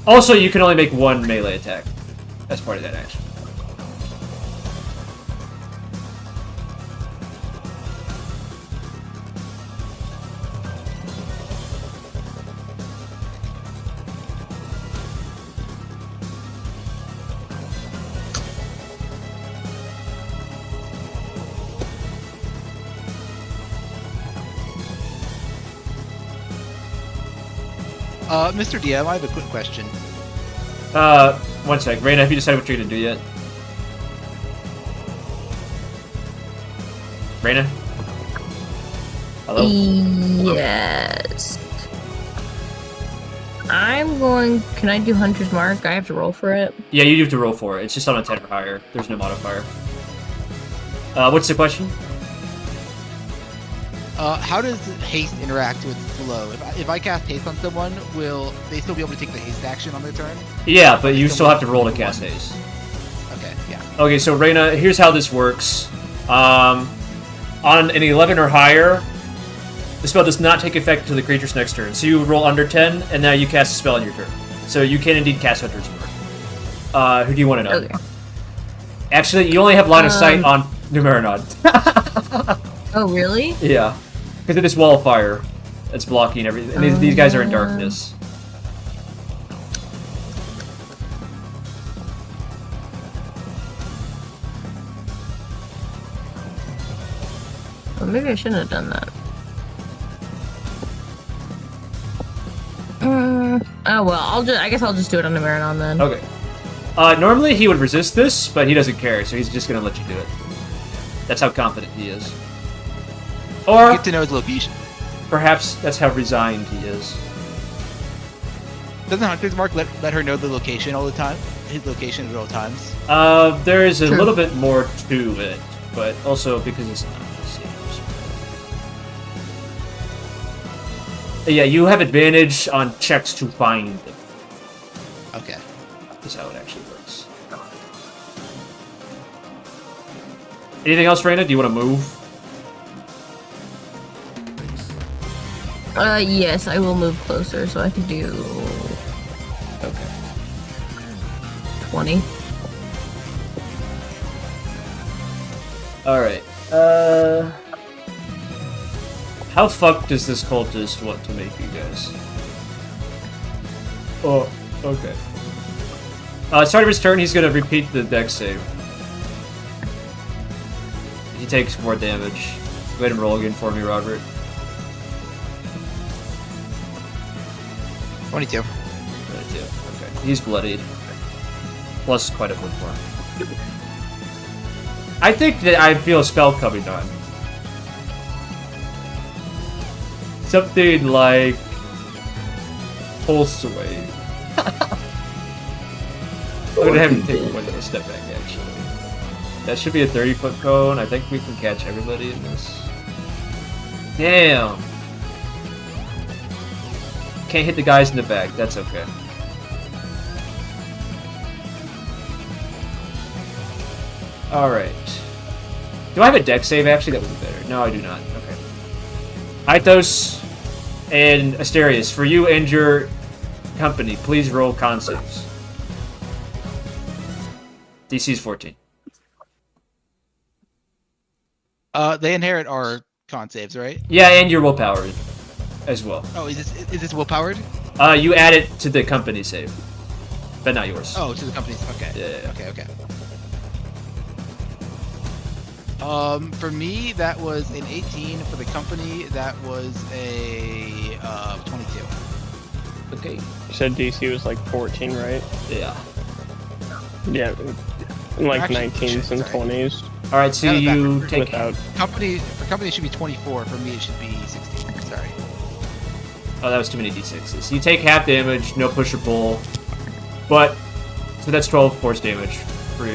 Also, you can only make one melee attack as part of that action. Mr. DM, I have a quick question. 1 sec. Reyna, have you decided what you're gonna do yet? Reyna? Hello? Yes. I'm going... Can I do Hunter's Mark? I have to roll for it. Yeah, you do have to roll for it. It's just on a 10 or higher. There's no modifier. What's the question? How does haste interact with flow? If I cast haste on someone, will they still be able to take the haste action on their turn? Yeah, but you still have to roll to cast haste. Okay, yeah. Okay, so Reyna, here's how this works. On an 11 or higher, the spell does not take effect until the creature's next turn. So you roll under 10, and now you cast a spell on your turn. So you can indeed cast Hunter's Mark. Who do you want to know? Okay. Actually, you only have line of sight on Numerinaan. Oh, really? Yeah. Because of this wall of fire that's blocking everything. And these guys are in darkness. Well, maybe I shouldn't have done that. Oh well, I guess I'll just do it on Numerinaan then. Okay. Normally he would resist this, but he doesn't care, so he's just gonna let you do it. That's how confident he is. Or Get to know his location. perhaps that's how resigned he is. Doesn't Hunter's Mark let her know the location all the time? His location at all times? There is a True. little bit more to it, but also because it's not the same. Yeah, you have advantage on checks to find them. Okay. Is how it actually works. Anything else, Reyna? Do you want to move? Yes, I will move closer, so I can do Okay. 20. Alright. How fucked does this cultist want to make you guys? Oh, okay. Start of his turn, he's gonna repeat the dex save. He takes more damage. Go ahead and roll again for me, Robert. 22. 22. Okay. He's bloodied. Plus quite a foot more. I think that I feel a spell coming on. Something like Pulse Wave. I'm gonna have to take one step back, actually. That should be a 30-foot cone. I think we can catch everybody in this. Damn! Can't hit the guys in the back. That's okay. Alright. Do I have a deck save, actually? That would be better. No, I do not. Okay. Mythos, And Asterius, for you and your company, please roll con saves. DC's 14. They inherit our con saves, right? Yeah, and your willpower as well. Oh, is this will powered? You add it to the company save, but not yours. Oh, to the company's. Okay. Yeah. Okay. For me, that was an 18. For the company, that was a 22. Okay. You said DC was like 14, right? Yeah. Yeah, like Actually, 19s and sorry. 20s. All right, so Yeah, you back- take. Without For company, it should be 24. For me, it should be 16. Sorry. Oh, that was too many d6s. You take half damage, no push or pull, but so that's 12 force damage for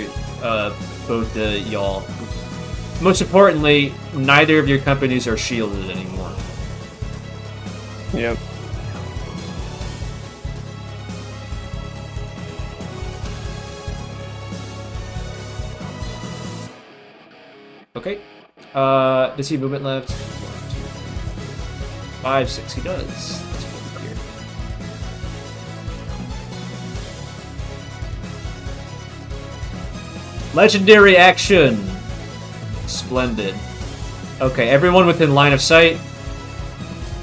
both the y'all. Most importantly, neither of your companies are shielded anymore. Yep. Okay. Does he have movement left? 1, 2, 3, 4, 5, 6. He does. Let's put him here. Legendary action. Splendid. Okay, everyone within line of sight.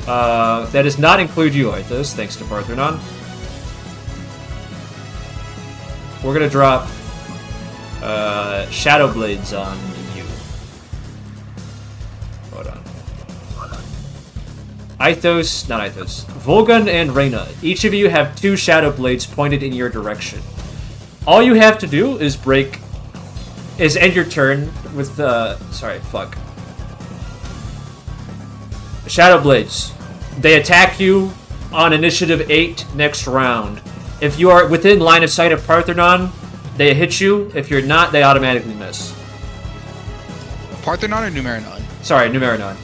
That does not include you, Mythos, thanks to Paarthurnon. We're gonna drop Shadow Blades on you. Hold on. Mythos, Volgun and Reyna. Each of you have 2 Shadow Blades pointed in your direction. All you have to do is end your turn with Shadow Blades. They attack you on initiative 8 next round. If you are within line of sight of Paarthurnon, they hit you. If you're not, they automatically miss. Paarthurnon or Numerinaan? Sorry, Numerinaan.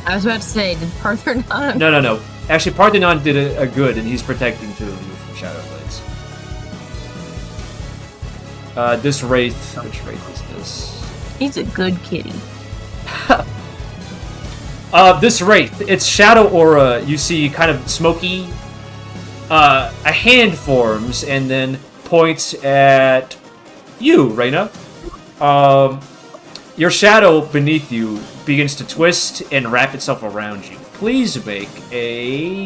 I was about to say, did Paarthurnon? No. Actually, Paarthurnon did a good, and he's protecting 2 of you from Shadow Blades. This Wraith... Which Wraith is this? He's a good kitty. This Wraith, its shadow aura, you see kind of smoky. A hand forms and then points at you, Reyna. Your shadow beneath you begins to twist and wrap itself around you. Please make a...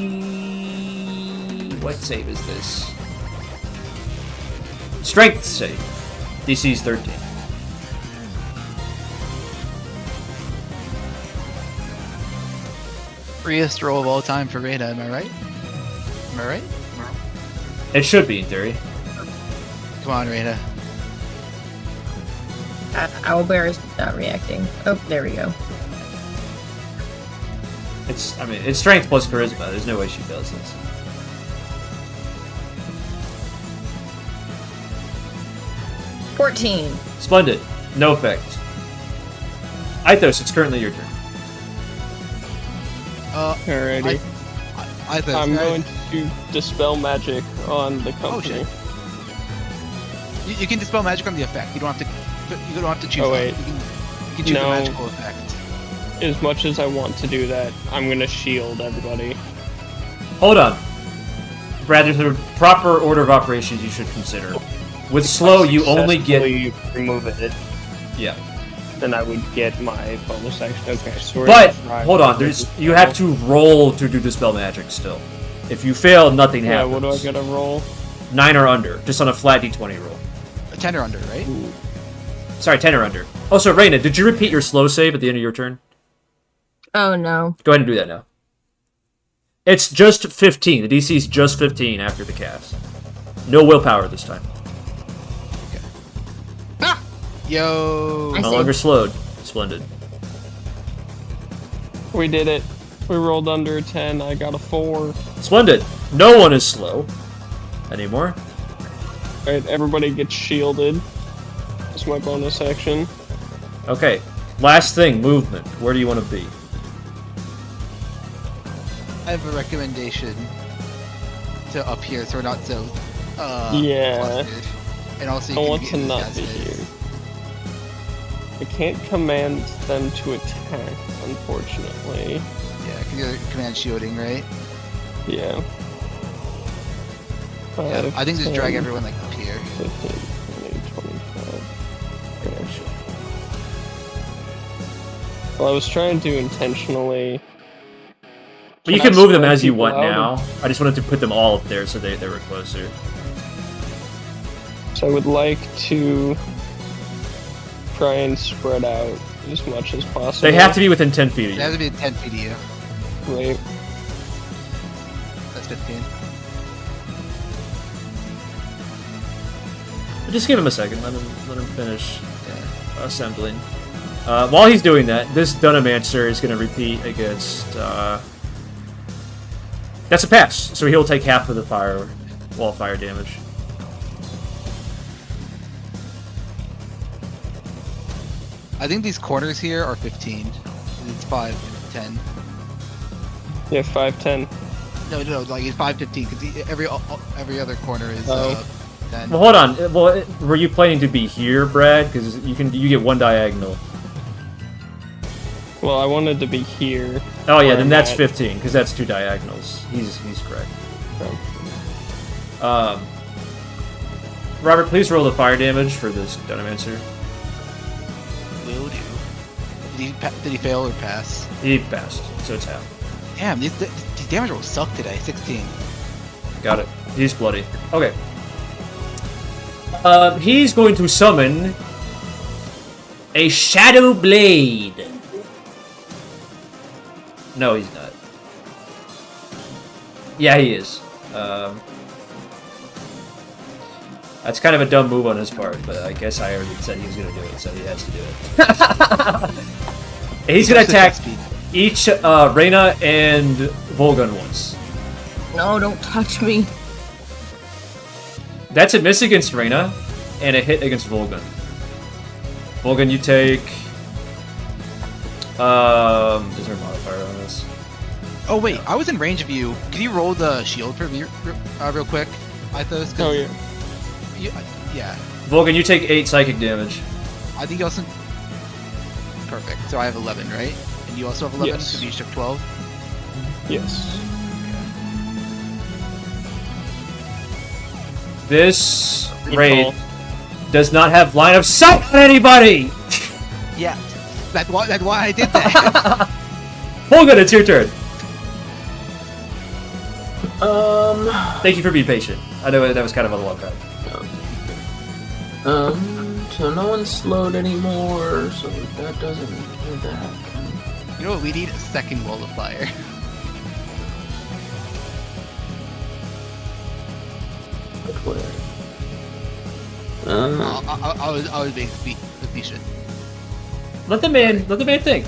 What save is this? Strength save. DC's 13. Freest roll of all time for Reyna, am I right? Am I right? It should be, in theory. Come on, Reyna. Owlbear is not reacting. Oh, there we go. It's strength plus charisma. There's no way she does this. $14. Splendid. No effect. Mythos, it's currently your turn. Alrighty. I thought I'm going to dispel magic on the company. shit. You can dispel magic on the effect. You don't have to. You don't have to choose. Oh, one. wait. You can choose No. the magical effect. As much as I want to do that, I'm gonna shield everybody. Hold on. Brad, there's a proper order of operations you should consider. With slow, you only get... Successfully remove it, Yeah. then I would get my bonus action. Okay, Sword But, of Strife. hold on, you have to roll to do dispel magic still. If you fail, nothing Yeah, happens. what do I gotta roll? 9 or under, just on a flat d20 roll. A 10 or under, right? Sorry, 10 or under. Also, Reyna, did you repeat your slow save at the end of your turn? Oh no. Go ahead and do that now. It's just 15. The DC's just 15 after the cast. No willpower this time. Yo. I No see. longer slowed. Splendid. We did it. We rolled under a 10. I got a 4. Splendid. No one is slow anymore. Alright, everybody gets shielded. That's my bonus action. Okay. Last thing, movement. Where do you want to be? I have a recommendation to up here, so we're not so. Yeah. Flustered. And also, I you can want get to this not as be is. here. I can't command them to attack, unfortunately. Yeah, because you're command shielding, right? Yeah. Yeah, I think just 10, drag everyone like up here. 15, 20, 25. Gosh. Well, I was trying to intentionally. But you Can can I move them spread as you people want out? now. I just wanted to put them all up there so they were closer. So I would like to try and spread out as much as possible. They have to be within 10 feet of It has you. to be 10 feet of you. Right. That's 15. Just give him a second. Let him finish assembling. While he's doing that, this Dunamancer is going to repeat against. That's a pass, so he'll take half of the wall fire damage. I think these corners here are 15. It's 5, 10. Yeah, 5, 10. No, like it's 5, 15 because every other corner is Oh. 10. Well, hold on. Well, were you planning to be here, Brad? Because you get one diagonal. Well, I wanted to be here. Oh yeah, where then I'm that's at. 15 because that's 2 diagonals. He's correct. Robert, please roll the fire damage for this Dunamancer. Will do. Did he fail or pass? He passed, so it's half. Damn, these damage rolls suck today. 16. Got it. He's bloody. Okay. He's going to summon a Shadow Blade. No, he's not. Yeah, he is. That's kind of a dumb move on his part, but I guess I already said he was going to do it, so he has to do it. He's going to attack each Reyna and Volgun once. No, don't touch me. That's a miss against Reyna, and a hit against Volgun. Volgun, you take... is there a modifier on this? Oh wait, I was in range of you. Can you roll the shield for me real quick, Mythos? 'Cause Oh, yeah. yeah. Volgun, you take 8 psychic damage. I think you also... Perfect. So I have 11, right? And you also have 11 Yes. because you each took 12? Yes. This Good raid call. does not have line of sight on anybody! Yeah. That's why I did that. Volgun, it's your turn. Um, Thank you for being patient. I know that was kind of a long time. so no one's slowed anymore, so that doesn't do that. You know what? We need a second wall of fire. Where? I was being facetious. Let the man think.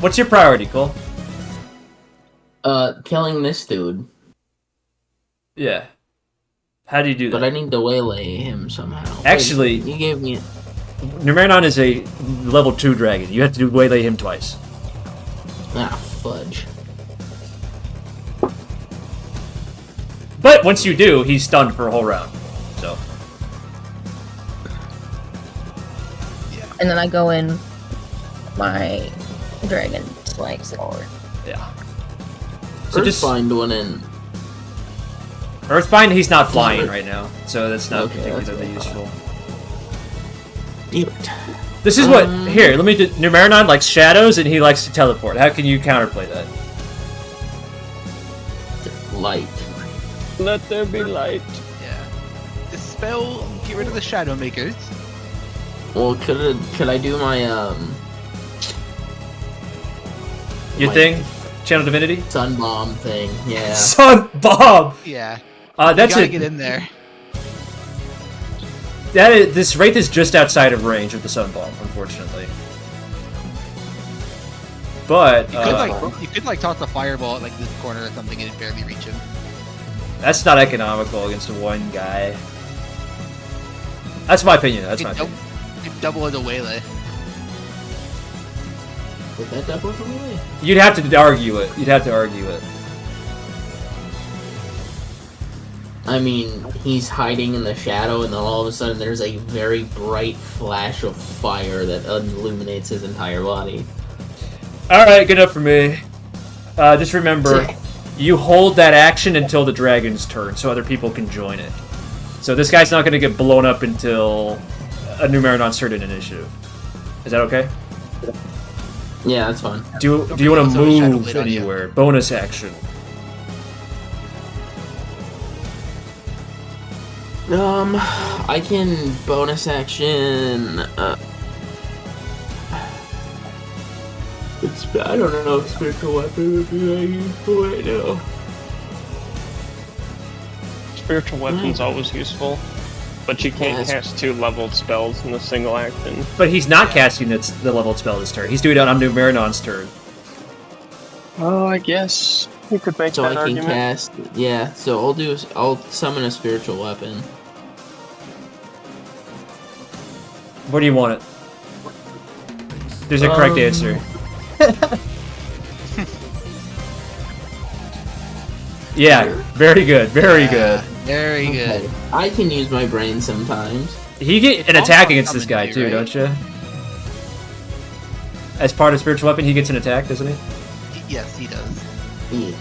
What's your priority, Cole? Killing this dude, Yeah. How do you do but that? I need to waylay him somehow. Actually- Wait, you gave me. Numerinaan is a level 2 dragon. You have to waylay him twice. Fudge. But once you do, he's stunned for a whole round. So, And then I go in my dragon slaying sword. yeah. So just find one in. Earthbind, he's not flying right now, so that's not Okay, that's particularly what I useful. Damn it. This is what here. Let me do. Numerinaan likes shadows and he likes to teleport. How can you counterplay that? Light. Let there be light. Yeah. Dispel. Get rid of the shadow makers. Well, could I do my Your my thing, channel divinity, sun bomb thing? Yeah. sun bomb. Yeah. That's you gotta it. get in there. This wraith is just outside of range of the sun bomb, unfortunately. But You could like toss a fireball at like this corner or something and it'd barely reach him. that's not economical against one guy. That's my opinion. That's You my could opinion. you could double as a waylay. Put that double away. You'd have to argue it. You'd have to argue it. I mean, he's hiding in the shadow, and then all of a sudden there's a very bright flash of fire that illuminates his entire body. Alright, good enough for me. Just remember, you hold that action until the dragon's turn, so other people can join it. So this guy's not going to get blown up until a Numerinaan certain initiative. Is that okay? Yeah, that's fine. Do you want to Also, Shadow move Blade on you. anywhere? Bonus action. I can bonus action. I don't know if spiritual weapon would be useful right now. Spiritual weapon's always useful, but you can't cast 2 leveled spells in a single action. But he's not casting the leveled spell this turn. He's doing it on Numerinaan's turn. Oh, I guess you could make So that I can argument. cast. Yeah. So I'll summon a spiritual weapon. Where do you want it? There's a correct answer. Yeah, very good, very good. Very good. Okay. I can use my brain sometimes. You get an It's attack also against this guy summoned too, you, don't you? As part of spiritual weapon, he gets an attack, doesn't he? Yes, he does. Yeah.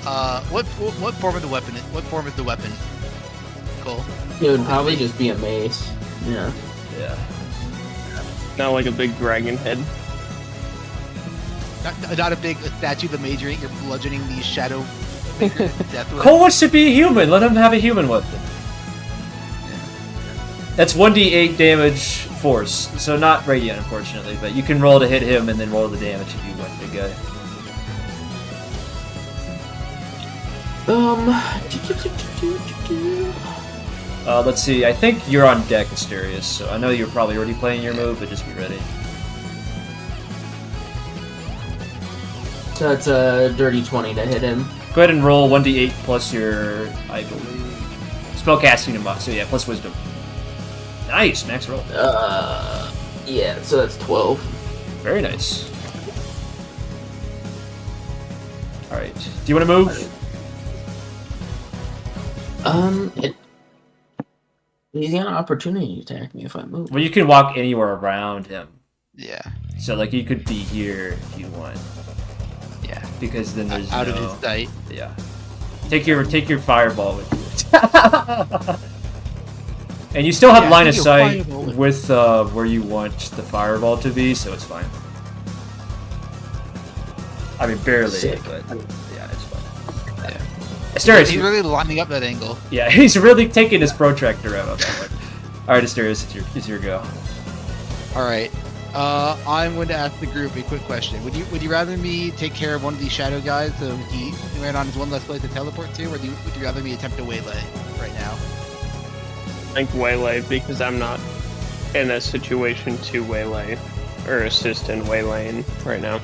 What form of the weapon? What form is the weapon? Cole. It would probably just be a mace. Yeah. Yeah. Not like a big dragon head. Not a big statue of the Madriant. You're bludgeoning these shadow figures to death with. Cole wants to be a human. Let him have a human weapon. That's 1d8 damage force, so not radiant, unfortunately. But you can roll to hit him and then roll the damage if you want, big guy. Let's see. I think you're on deck, Asterius. So I know you're probably already playing your move, but just be ready. So it's a dirty 20 to hit him. Go ahead and roll 1d8 plus your, I believe, spellcasting and so yeah, plus wisdom. Nice, max roll. Yeah, so that's 12. Very nice. Alright, do you want to move? He's got an opportunity to attack me if I move. Well, you can walk anywhere around him. Yeah. So, like, you could be here if you want. Yeah. Because then there's Out no... of his sight. Yeah. Take your fireball with you. And you still have Yeah, line of take your sight fireball with with where you want the fireball to be, so it's fine. I mean, barely, Sick. but yeah, it's fine. Yeah. Asterius, He's really lining up that angle. yeah, he's really taking his protractor out on that one. Alright, Asterius, it's your go. All right. I'm going to ask the group a quick question. Would you rather me take care of one of these shadow guys so he ran on his one less place to teleport to, or would you rather me attempt a waylay right now? I think waylay, because I'm not in a situation to waylay or assist in waylaying right now.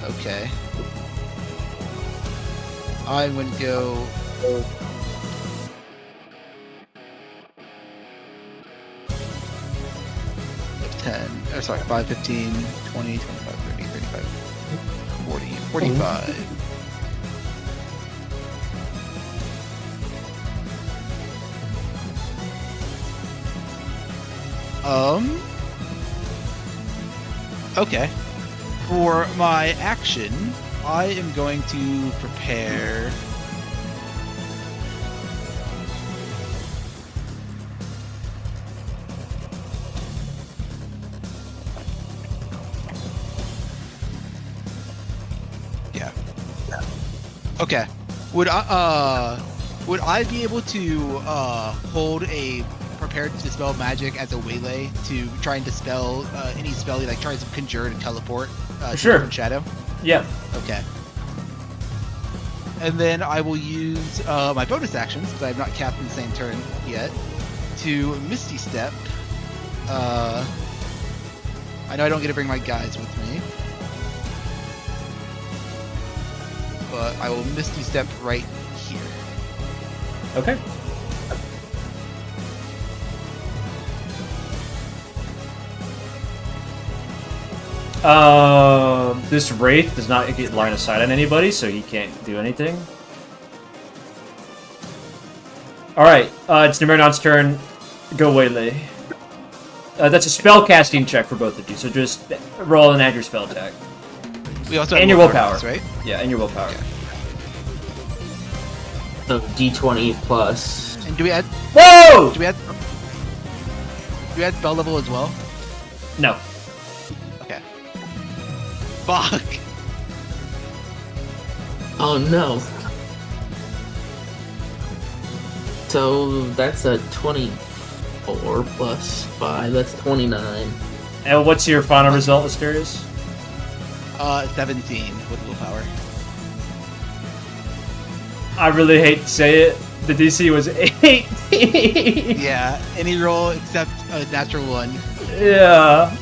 Okay. I'm going to go. 5, 15, 20, 25, 30, 35, 40, 45. Okay. For my action, I am going to prepare. Yeah. Okay. Would I be able to hold a prepared to dispel magic as a waylay to try and dispel any spell like tries to conjure and teleport to Sure. a different shadow? Yeah. Okay. And then I will use my bonus actions, because I have not capped in the same turn yet, to Misty Step. I know I don't get to bring my guys with me, but I will Misty Step right here. Okay. This Wraith does not get line of sight on anybody, so he can't do anything. Alright, it's Numerinan's turn. Go waylay. That's a spell casting check for both of you, so just roll and add your spell attack. We also And have your willpower, willpower. right? Yeah, and your willpower. Okay. So D20 plus. And do we add Whoa! spell level as well? No. Okay. Fuck. Oh no. So that's a 24 plus 5. That's 29. And what's your final result, Asterius? 17 with willpower. I really hate to say it. The DC was 18. Yeah, any roll except a natural one. Yeah.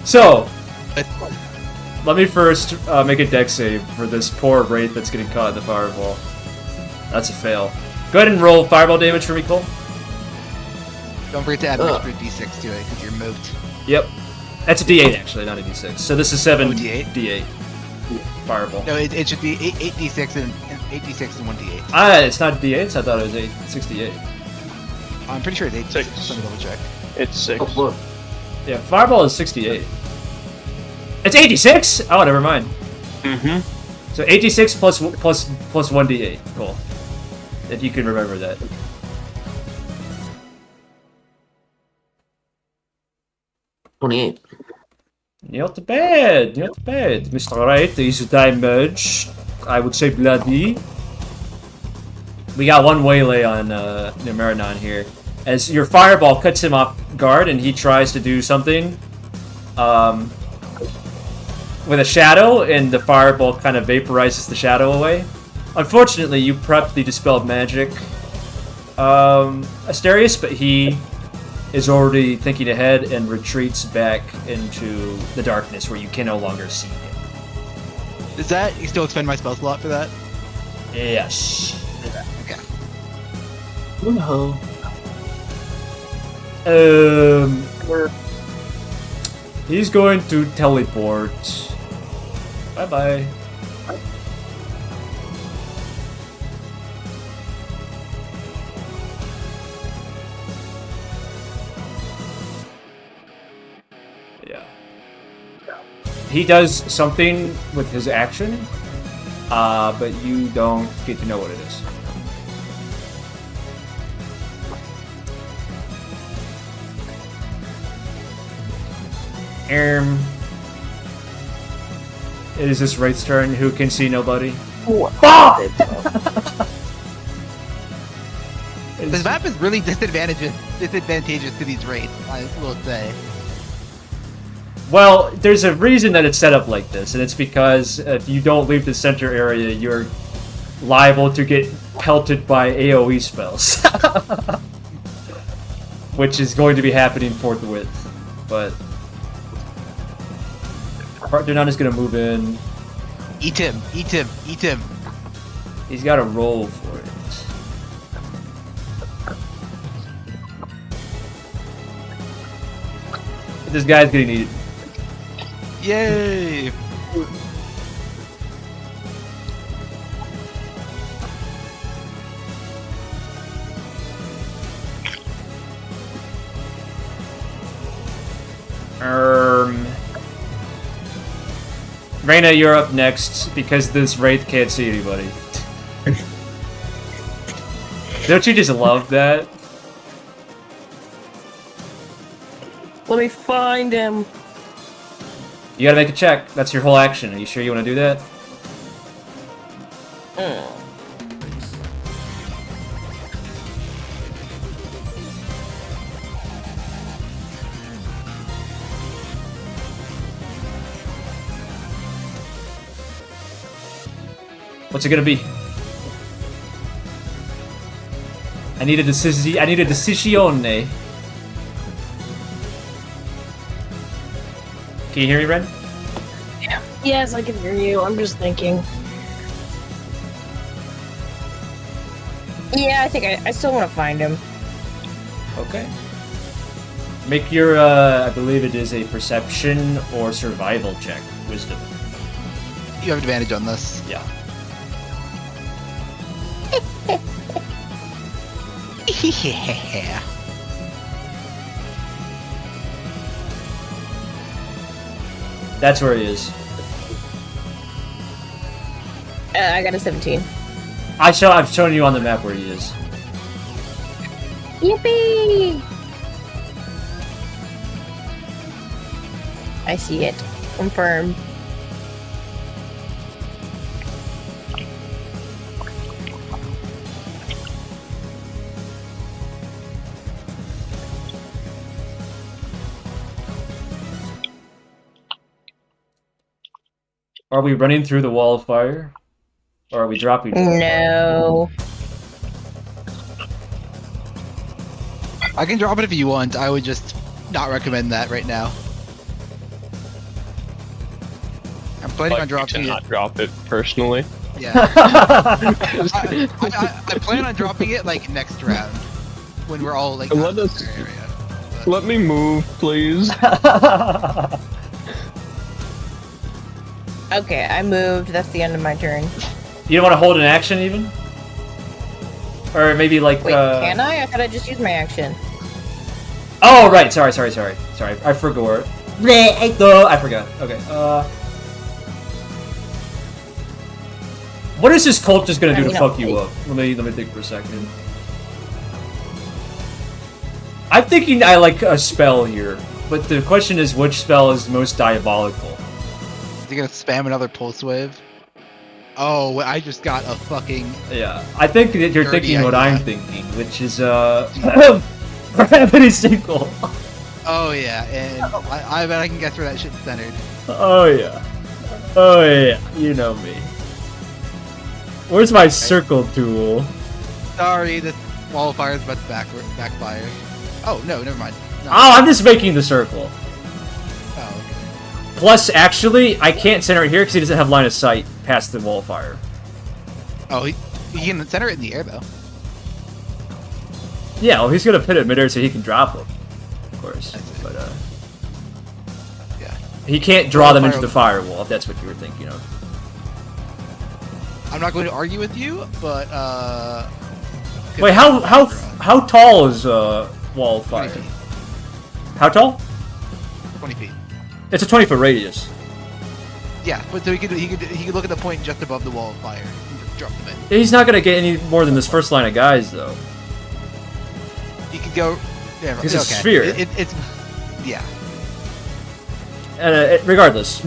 So, But let me first make a dex save for this poor Wraith that's getting caught in the fireball. That's a fail. Go ahead and roll fireball damage for me, Cole. don't forget to add an extra d6 to it because you're moved. Yep. That's a D8 actually, not a D6. So this is 7 Oh, D8? D8. Fireball. No, it should be 8d6 and 8d6 and 1d8. Ah, it's not D8s? I thought it was 68. I'm pretty sure it's 8d6. Six. Let me double check. It's 6. Oh look. Yeah, fireball is 68. It's 86? Oh, never mind. Mm-hmm. So 86 plus 1d8. Cool. If you can remember that. $28. Not bad, not bad. Mr. Wright is damaged. I would say bloody. We got one waylay on Numerinaan here. As your fireball cuts him off guard and he tries to do something with a shadow, and the fireball kind of vaporizes the shadow away. Unfortunately, you prepped the dispelled magic Asterius, but he is already thinking ahead and retreats back into the darkness where you can no longer see him. Does that you still expend my spell slot for that? Yes. Okay. No. He's going to teleport. Bye-bye. Yeah. He does something with his action, but you don't get to know what it is. It is this Wraith's turn, who can see nobody. This map is really disadvantageous to these raids, I will say. Well, there's a reason that it's set up like this, and it's because if you don't leave the center area, you're liable to get pelted by AoE spells. Which is going to be happening forthwith. But Paarthurnon is going to move in. Eat him, eat him, eat him. He's got to roll for it. This guy's getting eaten. Yay! Reyna, you're up next because this Wraith can't see anybody. Don't you just love that? Let me find him. You gotta make a check. That's your whole action. Are you sure you want to do that? What's it gonna be? I need a decision. I need a decisione. Can you hear me, Ren? Yes, I can hear you. I'm just thinking. Yeah, I think I still want to find him. Okay. Make your, I believe it is a perception or survival check. Wisdom. You have advantage on this. Yeah. Yeah. That's where he is. I got a 17. I've shown you on the map where he is. Yippee! I see it. Confirm. Are we running through the wall of fire? Or are we dropping? No. I can drop it if you want. I would just not recommend that right now. I'm planning on dropping it. Not drop it personally. Yeah. I plan on dropping it like next round when we're all like. Let out us- of the area. Let me move, please. Okay, I moved. That's the end of my turn. You don't want to hold an action even? Or maybe like Wait, can I? I thought I just used my action. Oh right, sorry. I forgot. I forgot. Okay. What is this cult just gonna do to fuck you up? Let me think for a second. I'm thinking I like a spell here, but the question is which spell is most diabolical? Is he gonna spam another pulse wave? Oh, I just got a fucking. Yeah, I think that you're Dirty thinking what idea. I'm thinking, which is gravity sequel. Oh yeah, and I bet I can guess where that shit's centered. Oh yeah, you know me. Where's my circle tool? Sorry, this wall of fire is about to backfire. Oh no, never mind. No. Oh, I'm just making the circle. Oh, okay. Plus, actually, I can't center it here because he doesn't have line of sight past the wall of fire. Oh, he can center it in the air though. Yeah, well, he's gonna put it midair so he can drop them, of course. I see. But Yeah. he can't draw them into Fire- the firewall if that's what you were thinking of. I'm not going to argue with you, but Wait, how tall is wall of 20 fire? feet. How tall? 20 feet. It's a 20-foot radius. Yeah, but so he could look at the point just above the wall of fire and just drop them in. He's not gonna get any more than this first line of guys, though. He could go. Yeah, Because it's okay. a sphere. It's yeah. Regardless.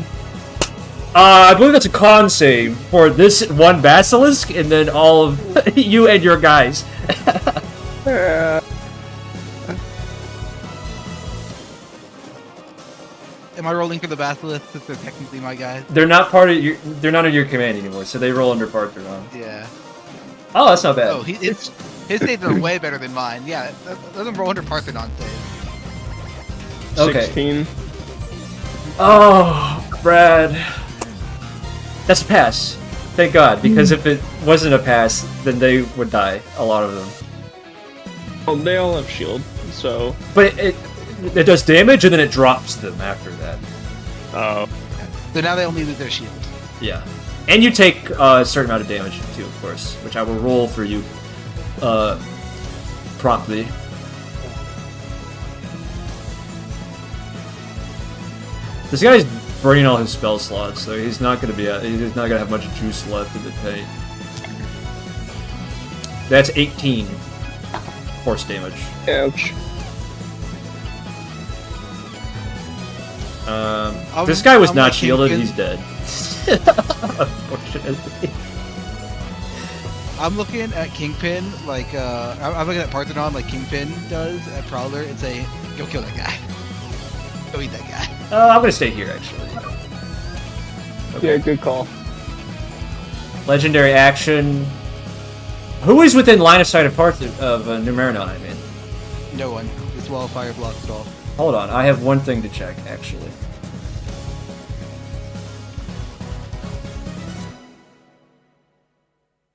I believe that's a con save for this one basilisk, and then all of you and your guys. Am I rolling for the basilisk since they're technically my guys? They're not part of your. They're not of your command anymore, so they roll under Paarthurnon. Yeah. Oh, that's not bad. Oh, his saves are way better than mine. Yeah, let them roll under Paarthurnon save. Okay. 16. Oh, Brad. That's a pass. Thank God, because if it wasn't a pass, then they would die. A lot of them. Well, they all have shield, so. But it does damage, and then it drops them after that. Oh. So now they only lose their shield. Yeah. And you take a certain amount of damage, too, of course, which I will roll for you promptly. This guy's burning all his spell slots, so he's not gonna have much juice left in the tank. That's 18 force damage. Ouch. This guy was I'm not like shielded, Kingpin. he's dead. Unfortunately. I'm looking at Kingpin like I'm looking at Paarthurnon like Kingpin does at Prowler and say, go kill that guy. Go eat that guy. I'm gonna stay here, actually. Yeah, good call. Legendary action. Who is within line of sight of Numerinaan, I mean? No one. This wall of fire blocks it all. Hold on, I have one thing to check, actually.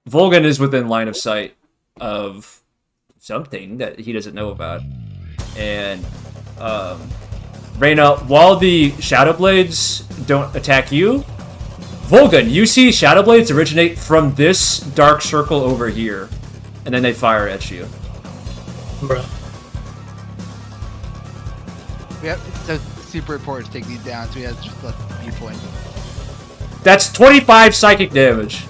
Volgun is within line of sight of something that he doesn't know about. And, Reyna, while the Shadow Blades don't attack you, Volgun, you see Shadow Blades originate from this dark circle over here, and then they fire at you. Bruh. It's super important to take these down, so we have just left viewpoint. That's 25 psychic damage.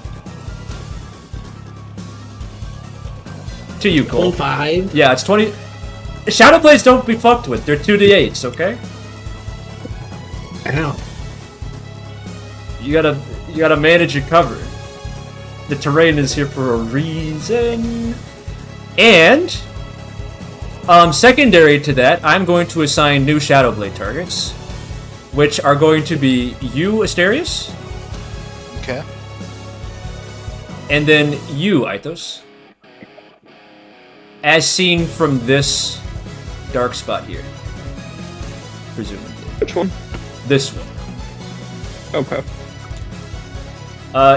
To you, Cole. 25? Yeah, it's 20. Shadow Blades don't be fucked with. They're 2d8s, okay? Ow. You gotta manage your cover. The terrain is here for a reason. And secondary to that, I'm going to assign new Shadow Blade targets, which are going to be you, Asterius, Okay. and then you, Mythos, as seen from this dark spot here, presumably. Which one? This one. Okay.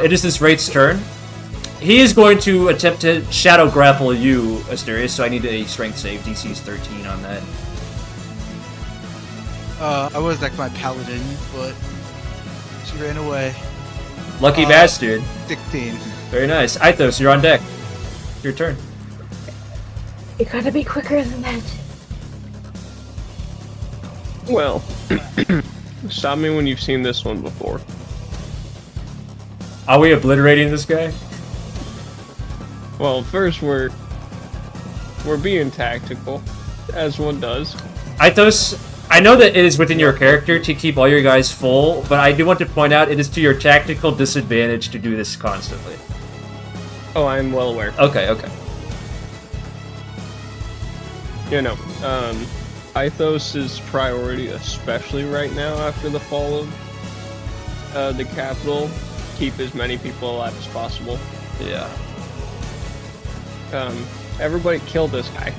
It is this Wraith's turn. He is going to attempt to shadow grapple you, Asterius, so I need a strength save. DC is 13 on that. I was like my paladin, but she ran away. Lucky bastard. 16. Very nice. Mythos, you're on deck. Your turn. You gotta be quicker than that. Well, stop me when you've seen this one before. Are we obliterating this guy? Well, first we're being tactical, as one does. Mythos, I know that it is within your character to keep all your guys full, but I do want to point out it is to your tactical disadvantage to do this constantly. Oh, I'm well aware. Okay. You know, Mythos' priority, especially right now after the fall of the capital, keep as many people alive as possible. Yeah. Everybody kill this guy.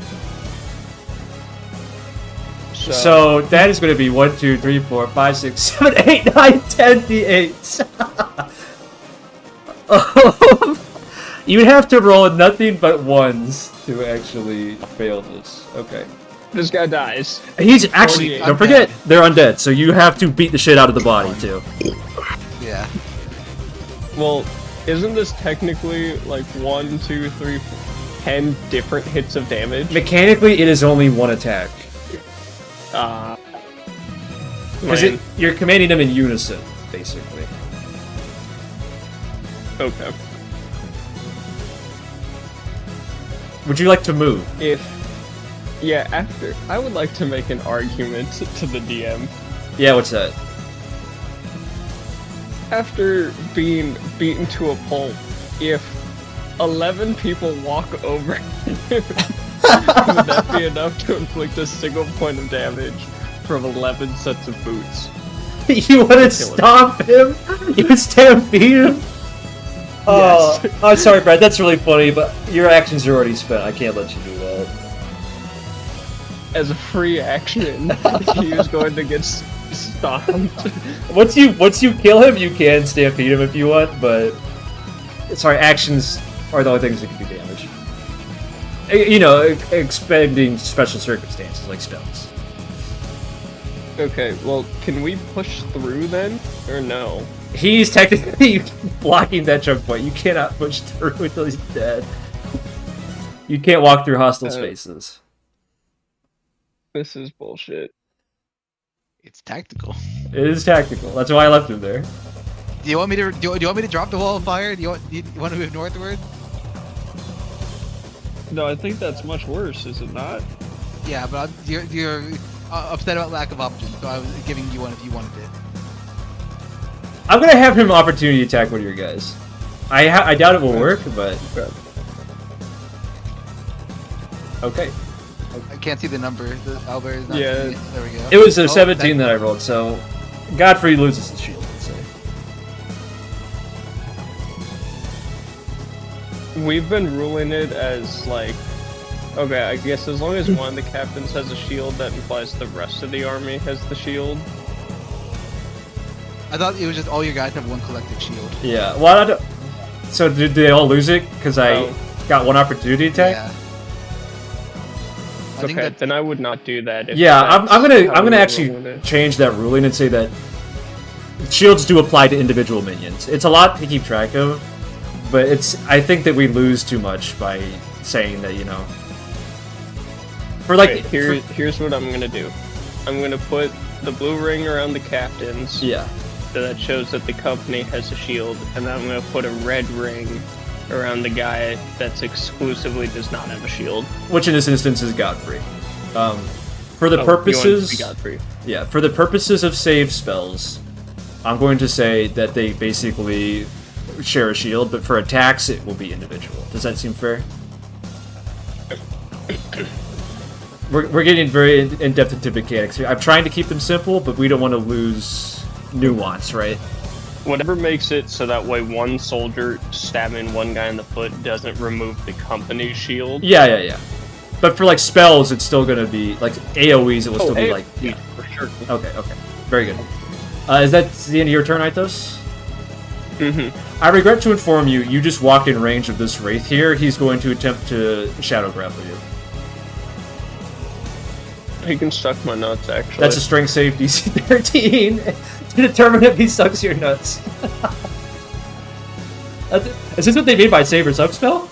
So that is going to be 1, 2, 3, 4, 5, 6, 7, 8, 9, 10 d8s. You would have to roll nothing but ones to actually fail this. Okay. This guy dies. He's actually, 48. don't forget, they're undead, so you have to beat the shit out of the body too. Yeah. Well, isn't this technically like 1, 2, 3, 10 different hits of damage? Mechanically, it is only one attack. Because you're commanding them in unison, basically. Okay. Would you like to move? After I would like to make an argument to the DM. Yeah, what's that? After being beaten to a pulp, if 11 people walk over, would that be enough to inflict a single point of damage from 11 sets of boots? You want to stomp him? You would stampede him? Oh, Yes. I'm sorry, Brad. That's really funny, but your actions are already spent. I can't let you do that. As a free action, he is going to get stomped. Once you kill him, you can stampede him if you want, but sorry, actions are the only things that can do damage. You know, expending special circumstances like spells. Okay, well, can we push through then, or no? He's technically blocking that choke point. You cannot push through until he's dead. You can't walk through hostile spaces. This is bullshit. It's tactical. It is tactical. That's why I left him there. Do you want me to drop the wall of fire? Do you want to move northward? No, I think that's much worse, is it not? Yeah, but you're upset about lack of options, so I was giving you one if you wanted it. I'm gonna have him opportunity attack one of your guys. I doubt it will work, but okay. I can't see the number. The Albert is not. Yeah. There we go. It was a Oh, 17 that I rolled, so Godfrey loses his shield. Let's say. We've been ruling it as like, okay, I guess as long as one of the captains has a shield, that implies the rest of the army has the shield. I thought it was just all your guys have one collective shield. Yeah. Well, I don't... So did they all lose it because I got one opportunity attack? Yeah. I think Okay, that then I would not do that. If Yeah, that's I'm how gonna we were actually ruling it. change that ruling and say that shields do apply to individual minions. It's a lot to keep track of, but I think that we lose too much by saying that, you know, For like, Okay, here's what I'm gonna do. I'm gonna put the blue ring around the captains. yeah. So that shows that the company has a shield, and then I'm gonna put a red ring around the guy that's exclusively does not have a shield. Which in this instance is Godfrey. For the Oh, purposes, you want it to be Godfrey. yeah, for the purposes of save spells, I'm going to say that they basically share a shield, but for attacks it will be individual. Does that seem fair? We're getting very in depth into mechanics here. I'm trying to keep them simple, but we don't want to lose nuance, right? Whatever makes it so that way one soldier stabbing one guy in the foot doesn't remove the company's shield. Yeah. But for like spells, it's still gonna be like AOE's. It will still be like yeah, for sure. Okay, very good. Is that the end of your turn, Mythos? Mm-hmm. I regret to inform you, you just walked in range of this wraith here. He's going to attempt to shadow grapple you. He can suck my nuts, actually. That's a strength save DC 13 to determine if he sucks your nuts. Is this what they mean by save or suck spell?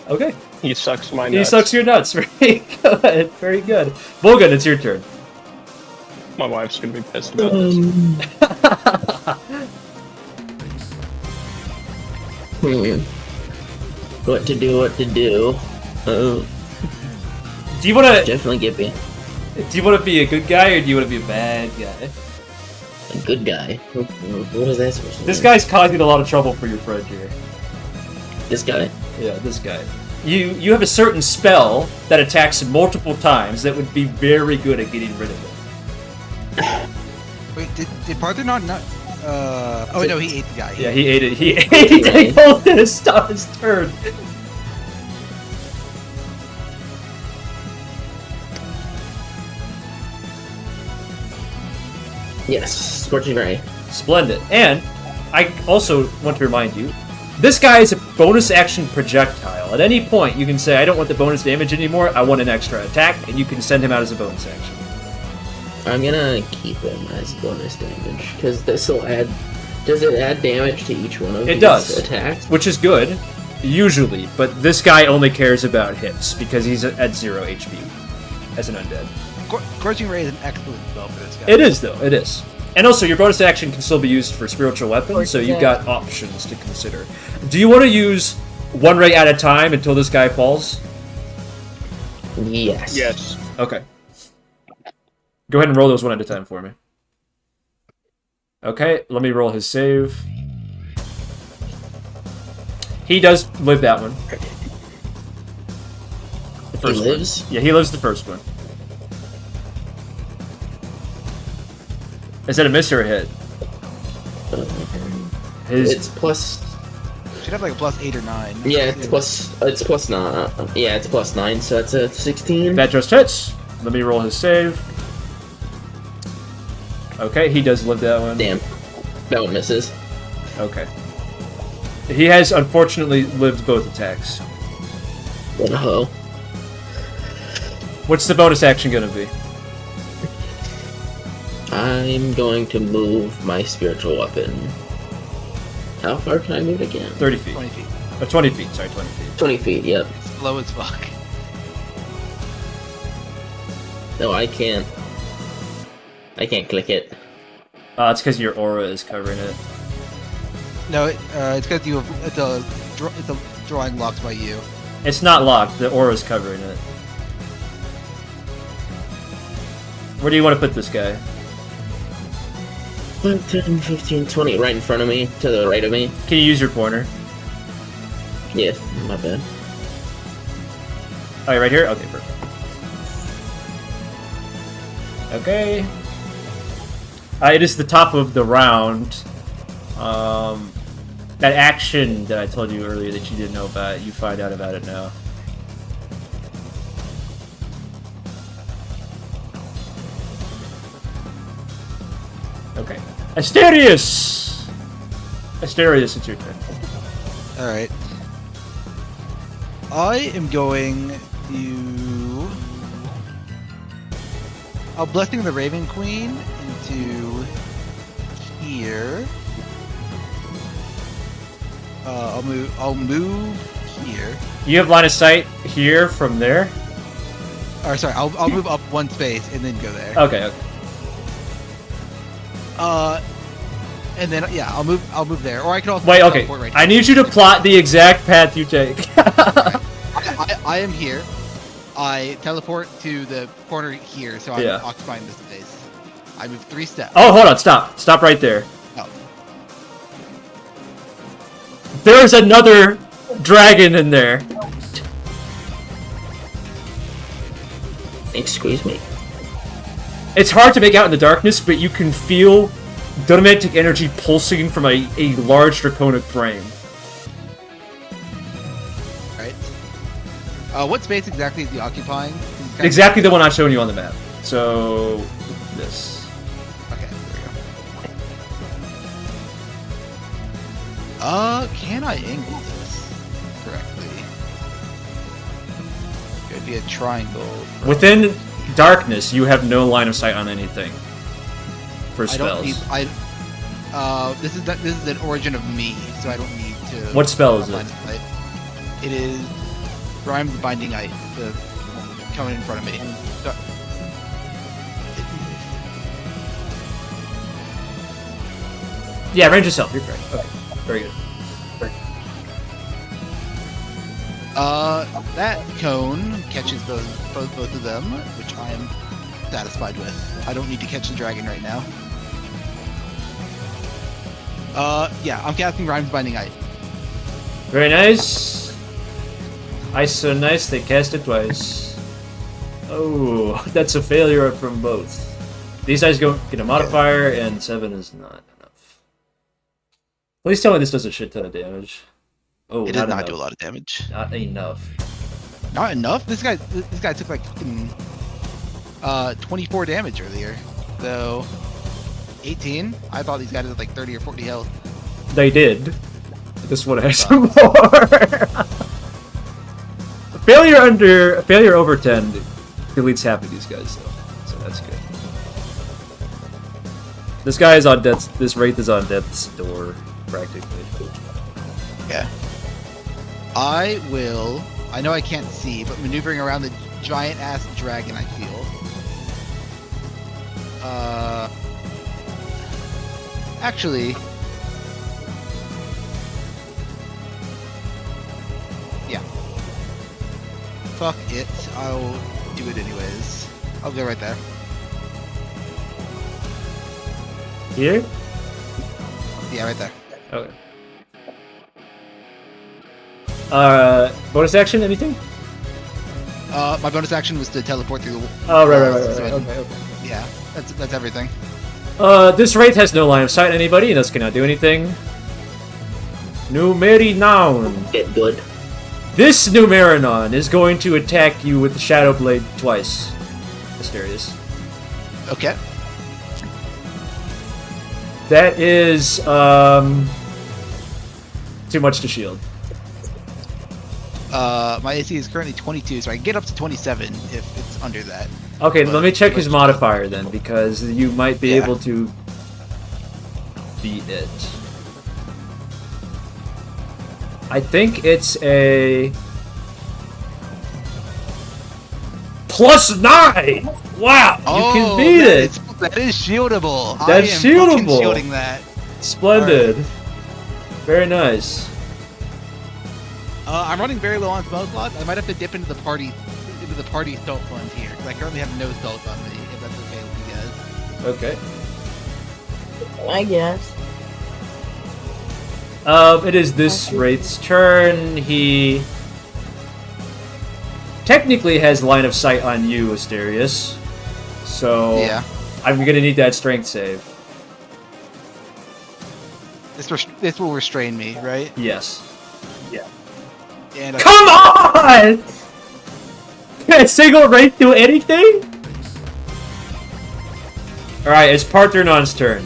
Okay. He sucks my nuts. He sucks your nuts. Very good. Very good. Volgun, it's your turn. My wife's gonna be pissed about this. What to do? Do you want to Definitely get me Do you want to be a good guy or do you want to be a bad guy? a good guy. What is that supposed to This mean? guy's causing a lot of trouble for your friend here. This guy. Yeah, this guy. You have a certain spell that attacks multiple times that would be very good at getting rid of it. Wait, did Paarthurnon not? Oh no, he ate the guy. Yeah, he ate it. He ate it. Both in his turn. Yes, Scorching Ray. Splendid. And I also want to remind you, this guy is a bonus action projectile. At any point, you can say, I don't want the bonus damage anymore, I want an extra attack, and you can send him out as a bonus action. I'm gonna keep him as bonus damage because this will add. Does it add damage to each one of It these does. attacks? Which is good, usually, but this guy only cares about hits because he's at 0 HP as an undead. Scorching Ray is an excellent spell for this guy. It is, though, it is. And also, your bonus action can still be used for spiritual weapons, so you've got options to consider. Do you want to use one ray at a time until this guy falls? Yes. Yes. Okay. Go ahead and roll those one at a time for me. Okay, let me roll his save. He does live that one. The He first lives? one. Yeah, he lives the first one. Is that a miss or a hit? His It's plus. Should have like a +8 or 9. Yeah, it's plus. It's plus 9. Yeah, it's plus 9, so that's a 16. that just hits. Let me roll his save. Okay, he does live that one. Damn. That one misses. Okay. He has unfortunately lived both attacks. Oh. What's the bonus action gonna be? I'm going to move my spiritual weapon. How far can I move again? 30 feet. 20 feet. 20 feet, sorry, 20 feet. 20 feet, yep. Slow as fuck. No, I can't. I can't click it. It's because your aura is covering it. No, it's because you have it's a drawing locked by you. It's not locked, the aura is covering it. Where do you want to put this guy? 10, 15, 20, right in front of me, to the right of me. Can you use your pointer? Yeah, my bad. Oh, you're right here? Okay, perfect. Okay. It is the top of the round. That action that I told you earlier that you didn't know about, you find out about it now. Okay. Asterius! Asterius, it's your turn. Alright. I am going to... I'll Blessing the Raven Queen into here. I'll move here. You have line of sight here from there? Or sorry, I'll move up one space and then go there. Okay. And then yeah, I'll move there, or I can also Wait, okay. teleport right I here. need you to plot the exact path you take. I am here. I teleport to the corner here, so I'm Yeah. occupying this space. I move 3 steps. Oh, hold on, stop right there. Oh. There's another dragon in there. Excuse me. It's hard to make out in the darkness, but you can feel dynamic energy pulsing from a large draconic frame. Right. What space exactly is he occupying? Exactly the one I'm showing you on the map. So, this. Okay, there we go. Can I angle this correctly? It'd be a triangle. Within darkness, you have no line of sight on anything. For I don't spells. need. This is an origin of me, so I don't need to. What spell is line it? of sight. It is Rhyme the Binding Ice, the coming in front of me. So- Yeah, range yourself. You're correct. Okay, very good. That cone catches both of them, which I am satisfied with. I don't need to catch the dragon right now. Yeah, I'm casting Rhyme's Binding Ice. Very nice. Ice so nice they cast it twice. Oh, that's a failure from both. These guys go get a modifier, and 7 is not enough. Please tell me this does a shit ton of damage. Oh, It does not do a lot of damage. Not enough. Not enough? This guy took like 24 damage earlier. So 18? I thought these guys had like 30 or 40 health. They did. This one has some more. failure over 10 deletes half of these guys though. So that's good. This guy is on death's. This wraith is on death's door practically. Yeah. I know I can't see, but maneuvering around the giant ass dragon, I feel. Actually, yeah. Fuck it. I'll do it anyways. I'll go right there. Here? Yeah, right there. Okay. Bonus action? Anything? My bonus action was to teleport through the. Oh, right. so Okay. Yeah, that's everything. This wraith has no line of sight on anybody, and thus cannot do anything. Numerinaan. Get good. This Numerinaan is going to attack you with the Shadow Blade twice. Asterius. Okay. That is, too much to shield. My AC is currently 22, so I can get up to 27 if it's under that. Okay, But let me check pretty his much- modifier then, because you might be Yeah. able to beat it. I think it's a +9. Wow, you can beat it. That is shieldable. That's I am fucking shieldable. shielding that. Splendid. Very nice. I'm running very low on spell slots. I might have to dip into the party stealth fund here because I currently have no stealth on me. If that's okay with you guys. Okay. I guess. It is this wraith's turn. He technically has line of sight on you, Asterius. So Yeah. I'm gonna need that strength save. This will restrain me, right? Yes. And Come on! Can a single wraith do anything? Alright, it's Paarthurnon's turn.